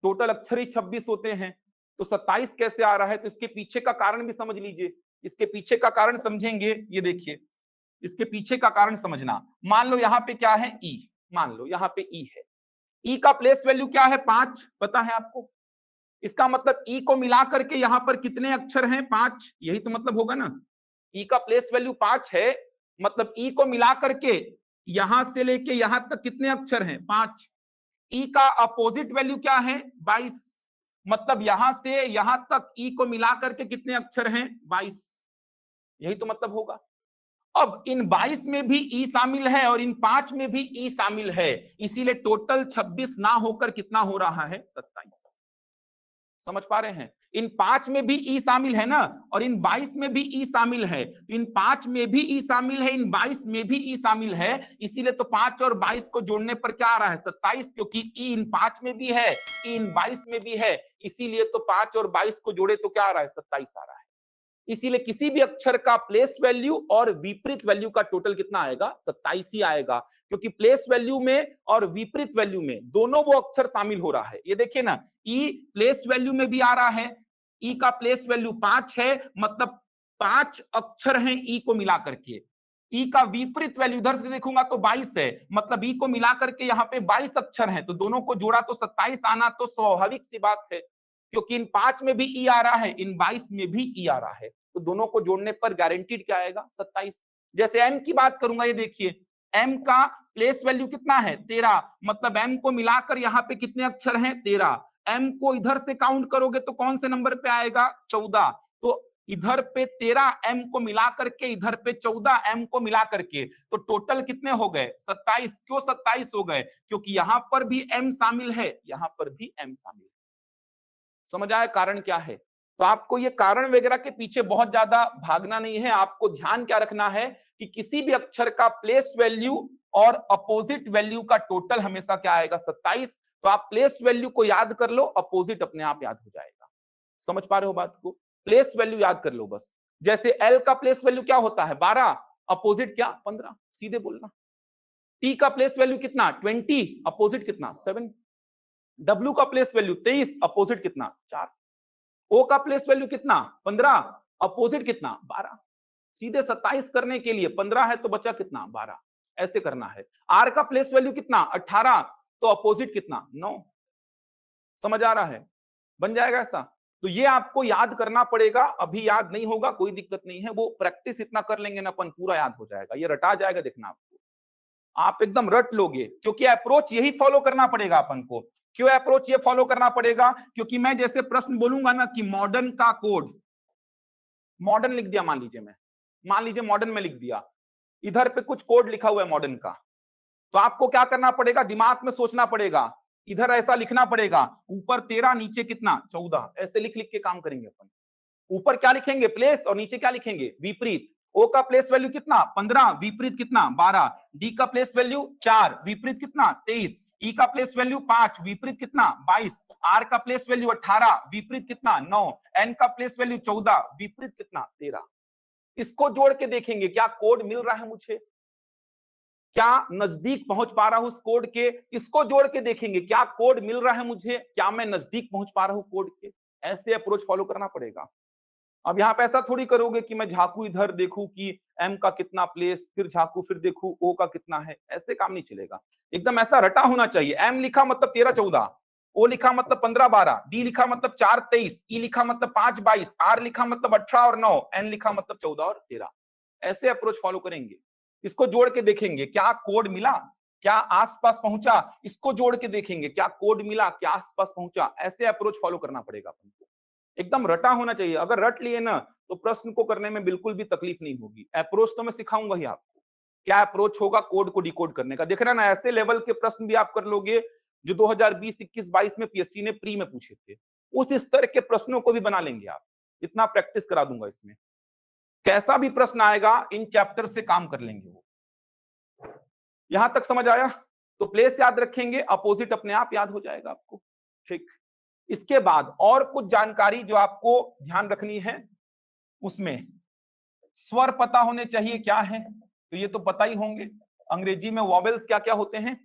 [SPEAKER 2] टोटल अक्षर ही 26 होते हैं, तो 27 कैसे आ रहा है? तो इसके पीछे का कारण भी समझ लीजिए। इसके पीछे का कारण समझेंगे, ये देखिए, इसके पीछे का कारण समझना। मान लो यहाँ पे क्या है? ई। मान लो यहाँ पे ई है। ई का प्लेस वैल्यू क्या है? 5, पता है आपको? इसका मतलब ई को मिला करके यहाँ पर कितने अक्षर हैं? 5। यही तो मतलब होगा ना। ई का प्लेस वैल्यू 5 है, मतलब ई को मिला करके यहां से लेके यहां तक कितने अक्षर हैं? 5। ई का अपोजिट वैल्यू क्या है? 22। मतलब यहां से यहां तक ई को मिला करके कितने अक्षर हैं? 22। यही तो मतलब होगा। अब इन 22 में भी ई शामिल है और इन 5 में भी ई शामिल है, इसीलिए टोटल 26 ना होकर कितना हो रहा है? 27। समझ पा रहे हैं? इन 5 में भी ई शामिल है ना, और इन 22 में भी ई शामिल है। इन 5 में भी ई शामिल है, इन 22 में भी ई शामिल है, इसीलिए तो 5 और 22 को जोड़ने पर क्या आ रहा है? 27, क्योंकि ई इन 5 में भी है, ई इन 22 में भी है, इसीलिए तो 5 और 22 को जोड़े तो क्या आ रहा है? 27 आ रहा है। इसीलिए किसी भी अक्षर का प्लेस वैल्यू और विपरीत वैल्यू का टोटल कितना आएगा? 27 ही आएगा, क्योंकि प्लेस वैल्यू में और विपरीत वैल्यू में दोनों वो अक्षर शामिल हो रहा है। ये देखिए ना, ई प्लेस वैल्यू में भी आ रहा है, ई का प्लेस वैल्यू 5 है, मतलब 5 अक्षर हैं ई को मिला करके। ई का विपरीत वैल्यू इधर से देखूंगा तो 22 है, मतलब ई को मिला करके यहाँ पे 22 अक्षर हैं, तो दोनों को जोड़ा तो 27 आना तो स्वाभाविक सी बात है, क्योंकि इन 5 में भी ई आ रहा है, इन 22 में भी ई आ रहा है, तो दोनों को जोड़ने पर गारंटीड क्या आएगा? 27। जैसे एम की बात करूंगा, ये देखिए, एम का प्लेस वैल्यू कितना है? 13, मतलब एम को मिलाकर यहाँ पे कितने अक्षर हैं? 13। एम को इधर से काउंट करोगे तो कौन से नंबर पे आएगा? 14। तो इधर पे 13 एम को मिला करके, इधर पे 14 एम को मिला करके, तो टोटल कितने हो गए? 27। क्यों 27 हो गए? क्योंकि यहां पर भी एम शामिल है, यहां पर भी एम शामिल है। समझ आया कारण क्या है? तो आपको ये कारण वगैरह के पीछे बहुत ज्यादा भागना नहीं है, आपको ध्यान क्या रखना है कि किसी भी अक्षर का प्लेस वैल्यू और अपोजिट वैल्यू का टोटल हमेशा क्या आएगा? 27। तो आप प्लेस वैल्यू को याद कर लो, अपोजिट अपने आप याद हो जाएगा। समझ पा रहे हो बात को? प्लेस वैल्यू याद कर लो बस। जैसे एल का प्लेस वैल्यू क्या होता है? 12, अपोजिट क्या? 15। सीधे बोलना। टी का प्लेस वैल्यू कितना? 20, अपोजिट कितना? 7। डब्ल्यू का प्लेस वैल्यू 23, अपोजिट कितना? 4। ओ का प्लेस वैल्यू कितना? 15, अपोजिट कितना? 12। सीधे 27 करने के लिए 15 है तो बचा कितना? 12। ऐसे करना है। आर का प्लेस वैल्यू कितना? 18, तो अपोजिट कितना? 9। समझ आ रहा है? बन जाएगा ऐसा।
[SPEAKER 1] तो ये आपको याद करना पड़ेगा, अभी याद नहीं होगा कोई दिक्कत नहीं है, वो प्रैक्टिस इतना कर लेंगे ना अपन, पूरा याद हो जाएगा, ये रटा जाएगा, देखना आपको, आप एकदम रट लोगे, क्योंकि अप्रोच यही फॉलो करना पड़ेगा अपन को। क्यों अप्रोच ये फॉलो करना पड़ेगा? क्योंकि मैं जैसे प्रश्न बोलूंगा ना कि मॉडर्न का कोड, मॉडर्न लिख दिया मान लीजिए मॉडर्न में लिख दिया, इधर पे कुछ कोड लिखा हुआ है मॉडर्न का, तो आपको क्या करना पड़ेगा, दिमाग में सोचना पड़ेगा, इधर ऐसा लिखना पड़ेगा, ऊपर 13 नीचे कितना 14, ऐसे लिख लिख के काम करेंगे अपन। ऊपर क्या लिखेंगे प्लेस, और नीचे क्या लिखेंगे विपरीत। ओ का प्लेस वैल्यू कितना 15, विपरीत कितना 12, डी का प्लेस वैल्यू 4, विपरीत कितना 23, ई का प्लेस वैल्यू 5, विपरीत कितना 22, आर का प्लेस वैल्यू 18, विपरीत कितना 9, एन का प्लेस वैल्यू 14, विपरीत कितना 13। इसको जोड़ के देखेंगे क्या कोड मिल रहा है मुझे, क्या नजदीक पहुंच पा रहा हूं उस कोड के, इसको जोड़ के देखेंगे क्या कोड मिल रहा है मुझे, क्या मैं नजदीक पहुंच पा रहा हूं कोड के। ऐसे अप्रोच फॉलो करना पड़ेगा। अब यहाँ पे ऐसा थोड़ी करोगे कि मैं झांकू इधर देखूं कि एम का कितना प्लेस, फिर झांकू फिर देखूं ओ का कितना है, ऐसे काम नहीं चलेगा। एकदम ऐसा रटा होना चाहिए, एम लिखा मतलब 13 14, ओ लिखा मतलब 15 12, डी लिखा मतलब 4 23, ई लिखा मतलब 5 22, आर लिखा मतलब 18 और 9, एन लिखा मतलब 14 और 13। ऐसे अप्रोच फॉलो करेंगे। इसको जोड़ के देखेंगे क्या कोड मिला, क्या आसपास पहुंचा, इसको जोड़ के देखेंगे क्या कोड मिला, क्या आसपास पहुंचा। ऐसे अप्रोच फॉलो करना पड़ेगा अपन को, एकदम रटा होना चाहिए। अगर रट लिए ना तो प्रश्न को करने में बिल्कुल भी तकलीफ नहीं होगी। अप्रोच तो मैं सिखाऊंगा ही आपको, क्या अप्रोच होगा कोड को डिकोड करने का। देख रहे ना, ऐसे लेवल के प्रश्न भी आप कर लोगे जो 2020 21 22 में पीएससी ने प्री में पूछे थे, उस स्तर के प्रश्नों को भी बना लेंगे आप। इतना प्रैक्टिस करा दूंगा इसमें, कैसा भी प्रश्न आएगा इन चैप्टर से काम कर लेंगे वो। यहां तक समझ आया? तो प्लेस याद रखेंगे, अपोजिट अपने आप याद हो जाएगा आपको। ठीक, इसके बाद और कुछ जानकारी जो आपको ध्यान रखनी है, उसमें स्वर पता होने चाहिए क्या है, तो ये तो पता ही होंगे। अंग्रेजी में वॉवेल्स क्या क्या होते हैं,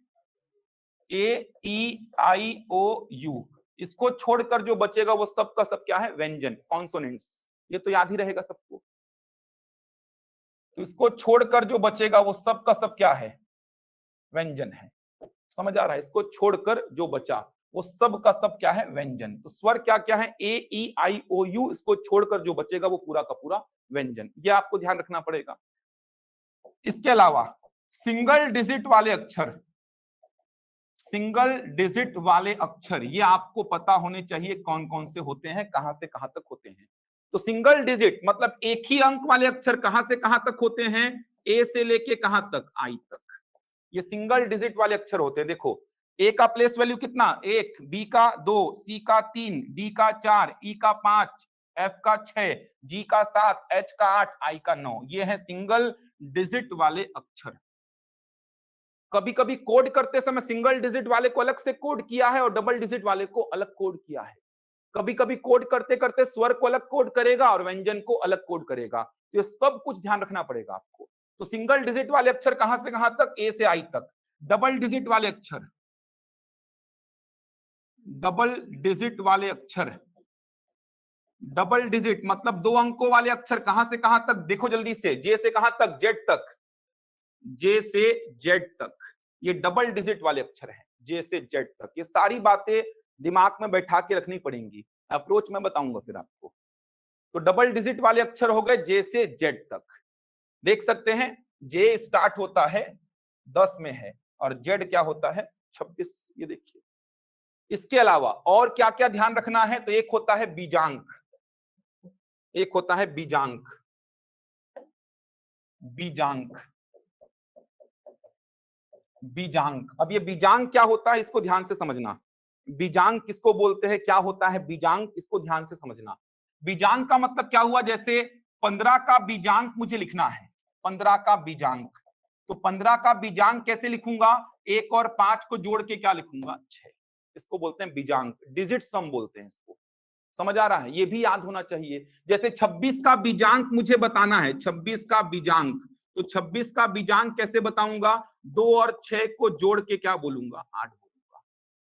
[SPEAKER 1] ए ई आई ओ यू, इसको छोड़कर जो बचेगा वो सब का सब क्या है, व्यंजन, कॉन्सोनेंट्स। ये तो याद ही रहेगा सबको। तो इसको छोड़कर जो बचेगा वो सब का सब क्या है, व्यंजन है। समझ आ रहा है? इसको छोड़कर जो बचा वो सब का सब क्या है, व्यंजन। तो स्वर क्या क्या है, ए ई आई ओ यू, इसको छोड़कर जो बचेगा वो पूरा का पूरा व्यंजन। ये आपको ध्यान रखना पड़ेगा। इसके अलावा सिंगल डिजिट वाले अक्षर, सिंगल डिजिट वाले अक्षर ये आपको पता होने चाहिए कौन कौन से होते हैं, कहां से कहां तक होते हैं। तो सिंगल डिजिट मतलब एक ही अंक वाले अक्षर कहां से कहां तक होते हैं, ए से लेके कहां तक, आई तक। ये सिंगल डिजिट वाले अक्षर होते हैं। देखो, ए का प्लेस वैल्यू कितना 1, बी का 2, सी का 3, डी का 4, ई का 5, एफ का 6, जी का 7, एच का 8, आई का 9। ये है सिंगल डिजिट वाले अक्षर। कभी कभी कोड करते समय सिंगल डिजिट वाले को अलग से कोड किया है और डबल डिजिट वाले को अलग कोड किया है। कभी कभी कोड करते करते स्वर को अलग कोड करेगा और व्यंजन को अलग कोड करेगा। तो ये सब कुछ ध्यान रखना पड़ेगा आपको। तो सिंगल डिजिट वाले अक्षर कहां से कहां तक, ए से आई तक। डबल डिजिट वाले अक्षर, डबल डिजिट वाले अक्षर, डबल डिजिट मतलब 2 अंकों वाले अक्षर कहां से कहां तक, देखो जल्दी से, जे से कहां तक, जेड तक, जे से जेड तक। ये डबल डिजिट वाले अक्षर हैं, जे से जेड तक। ये सारी बातें दिमाग में बैठा के रखनी पड़ेंगी, अप्रोच में बताऊंगा फिर आपको। तो डबल डिजिट वाले अक्षर हो गए जे से जेड तक। देख सकते हैं जे स्टार्ट होता है 10 में है और जेड क्या होता है 26। ये देखिए, इसके अलावा और क्या क्या ध्यान रखना है, तो एक होता है बीजांक, एक होता है बीजांक, बीजांक, बीजांक। अब ये बीजांक क्या होता है इसको ध्यान से समझना। बीजांक किसको बोलते हैं, क्या होता है बीजांक, इसको ध्यान से समझना। बीजांक का मतलब क्या हुआ, जैसे 15 का बीजांक मुझे लिखना है, 15 का बीजांक। तो 15 का बीजांक कैसे लिखूंगा, 1 और 5 को जोड़ के क्या लिखूंगा 6। इसको बोलते हैं बीजांक, डिजिट सम बोलते हैं इसको। समझ आ रहा है? ये भी याद होना चाहिए। जैसे 26 का बीजांक मुझे बताना है, 26 का बीजांक, तो 26 का बीजांक कैसे बताऊंगा, 2 और 6 को जोड़ के क्या बोलूंगा 8 बोलूंगा।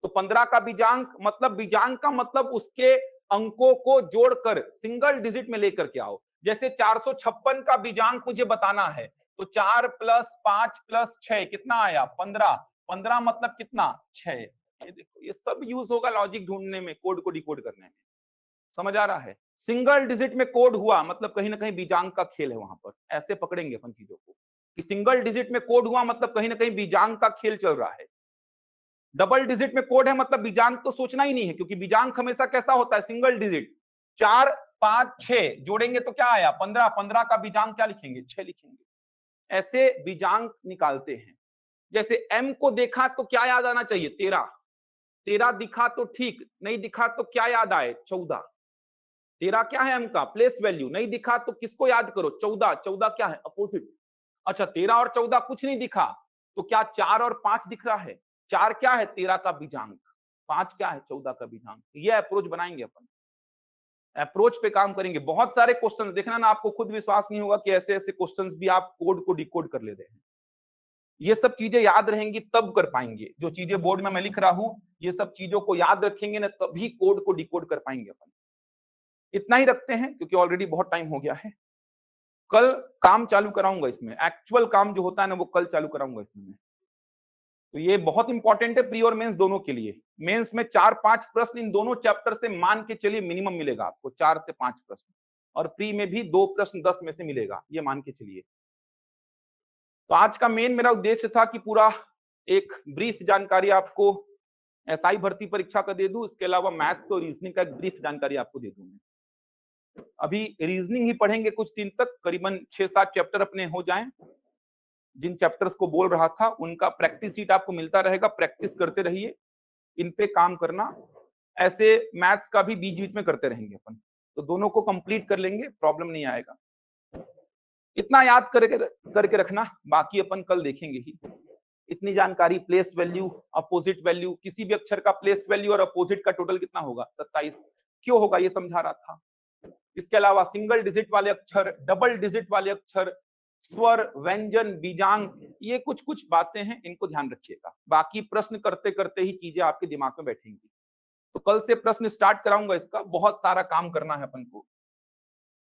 [SPEAKER 1] तो 15 का बीजांक मतलब, बीजांक का मतलब उसके अंकों को जोड़कर सिंगल डिजिट में लेकर के आओ। जैसे 456 का बीजांक मुझे बताना है, तो 4 + 5 + 6 कितना आया 15, 15 मतलब कितना 6। ये देखो, ये सब यूज होगा लॉजिक ढूंढने में, कोड को डिकोड करने में। समझ आ रहा है? सिंगल डिजिट में कोड हुआ मतलब कहीं ना कहीं बीजांक का खेल है वहां पर, ऐसे पकड़ेंगे अपन चीजों को कि सिंगल डिजिट में कोड हुआ मतलब कहीं ना कहीं बीजांक का खेल चल रहा है। डबल डिजिट में कोड है मतलब बीजांक तो सोचना ही नहीं है, क्योंकि बीजांक हमेशा कैसा होता है, सिंगल डिजिट। 4 5 6 जोड़ेंगे तो क्या आया 15, 15 का बीजांक क्या लिखेंगे 6 लिखेंगे। ऐसे बीजांक निकालते हैं। जैसे m को देखा तो क्या याद आना चाहिए 13, 13 दिखा तो ठीक, नहीं दिखा तो क्या याद आए 14। 13 क्या है m का प्लेस वैल्यू, नहीं दिखा तो किसको याद करो 14, 14 क्या है अपोजिट। अच्छा 13 और 14 कुछ नहीं दिखा तो क्या 4 और 5 दिख रहा है, 4 क्या है 13 का बीजांक, 5 क्या है 14 का बीजांक। ये अप्रोच बनाएंगे अपन, अप्रोच पे काम करेंगे। बहुत सारे क्वेश्चंस देखना ना, आपको खुद विश्वास नहीं होगा कि ऐसे ऐसे क्वेश्चंस भी आप कोड को डिकोड कर ले रहे हैं। ये सब चीजें याद रहेंगी तब कर पाएंगे, जो चीजें बोर्ड में मैं लिख रहा हूं ये सब चीजों को याद रखेंगे ना तभी कोड को डिकोड कर पाएंगे अपन। इतना ही रखते हैं क्योंकि ऑलरेडी बहुत टाइम हो गया है। कल काम चालू कराऊंगा इसमें, एक्चुअल काम जो होता है ना वो कल चालू कराऊंगा इसमें मैं। तो ये बहुत इंपॉर्टेंट है प्री और मेंस दोनों के लिए। मेंस में 4-5 प्रश्न इन दोनों चैप्टर से मान के चलिए मिनिमम मिलेगा आपको, 4 से 5 प्रश्न, और प्री में भी 2 प्रश्न 10 में से मिलेगा, ये मान के चलिए। तो आज का मेन मेरा उद्देश्य था कि पूरा एक ब्रीफ जानकारी आपको एसआई भर्ती परीक्षा का दे दूं, इसके अलावा मैथ्स और रीजनिंग का एक ब्रीफ जानकारी आपको दे दूं मैं। अभी रीजनिंग ही पढ़ेंगे कुछ दिन तक, करीबन 6-7 चैप्टर अपने हो जाएं। जिन चैप्टर्स को बोल रहा था उनका प्रैक्टिस शीट आपको मिलता रहेगा, प्रैक्टिस करते रहिए, इन पे काम करना। ऐसे मैथ्स का भी बीच बीच में करते रहेंगे अपन, तो दोनों को कंप्लीट कर लेंगे, प्रॉब्लम नहीं आएगा। इतना याद करके रखना, बाकी अपन कल देखेंगे ही। इतनी जानकारी, प्लेस वैल्यू, अपोजिट वैल्यू, किसी भी अक्षर का प्लेस वैल्यू और अपोजिट का टोटल कितना होगा 27, क्यों होगा ये समझा रहा था। इसके अलावा सिंगल डिजिट वाले अक्षर, डबल डिजिट वाले अक्षर, स्वर, व्यंजन, बीजांक, ये कुछ कुछ बातें हैं, इनको ध्यान रखिएगा। बाकी प्रश्न करते करते ही चीजें आपके दिमाग में बैठेंगी। तो कल से प्रश्न स्टार्ट कराऊंगा, इसका बहुत सारा काम करना है अपन को।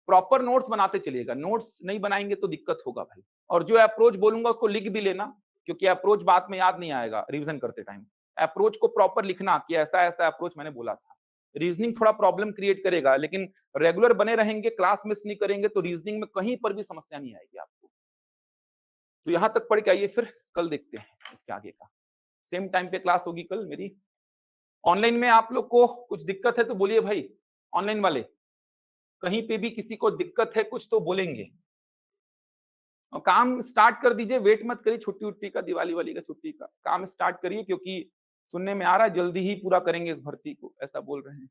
[SPEAKER 1] प्रॉपर नोट्स बनाते चलिएगा, नोट्स नहीं बनाएंगे तो दिक्कत होगा भाई। और जो अप्रोच बोलूंगा उसको लिख भी लेना, क्योंकि अप्रोच बाद में याद नहीं आएगा रिवीजन करते टाइम। अप्रोच को प्रॉपर लिखना कि ऐसा ऐसा अप्रोच मैंने बोला था। रीजनिंग थोड़ा प्रॉब्लम क्रिएट करेगा, लेकिन रेगुलर बने रहेंगे, क्लास मिस नहीं करेंगे तो रीजनिंग में कहीं पर भी समस्या नहीं आएगी आपको। तो यहां तक पढ़ के आइए, फिर कल देखते हैं इसके आगे का। सेम टाइम पे क्लास होगी कल मेरी। ऑनलाइन में आप लोग को कुछ दिक्कत है तो बोलिए भाई, ऑनलाइन वाले कहीं पे भी किसी को दिक्कत है कुछ तो बोलेंगे। और काम स्टार्ट कर दीजिए, वेट मत करिए छुट्टी उट्टी का, दिवाली वाली का छुट्टी का, काम स्टार्ट करिए, क्योंकि सुनने में आ रहा है जल्दी ही पूरा करेंगे इस भर्ती को, ऐसा बोल रहे हैं।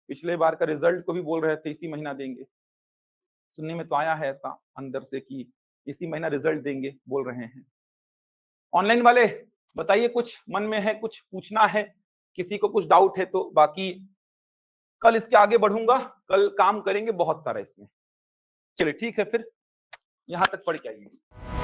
[SPEAKER 1] पिछले बार का रिजल्ट को भी बोल रहे थे इसी महीना देंगे, सुनने में तो आया है ऐसा अंदर से कि इसी महीना रिजल्ट देंगे बोल रहे हैं। ऑनलाइन वाले बताइए, कुछ मन में है, कुछ पूछना है, किसी को कुछ डाउट है तो। बाकी कल इसके आगे बढ़ूंगा, कल काम करेंगे बहुत सारा इसमें। चलिए ठीक है, फिर यहां तक पढ़ के आइए।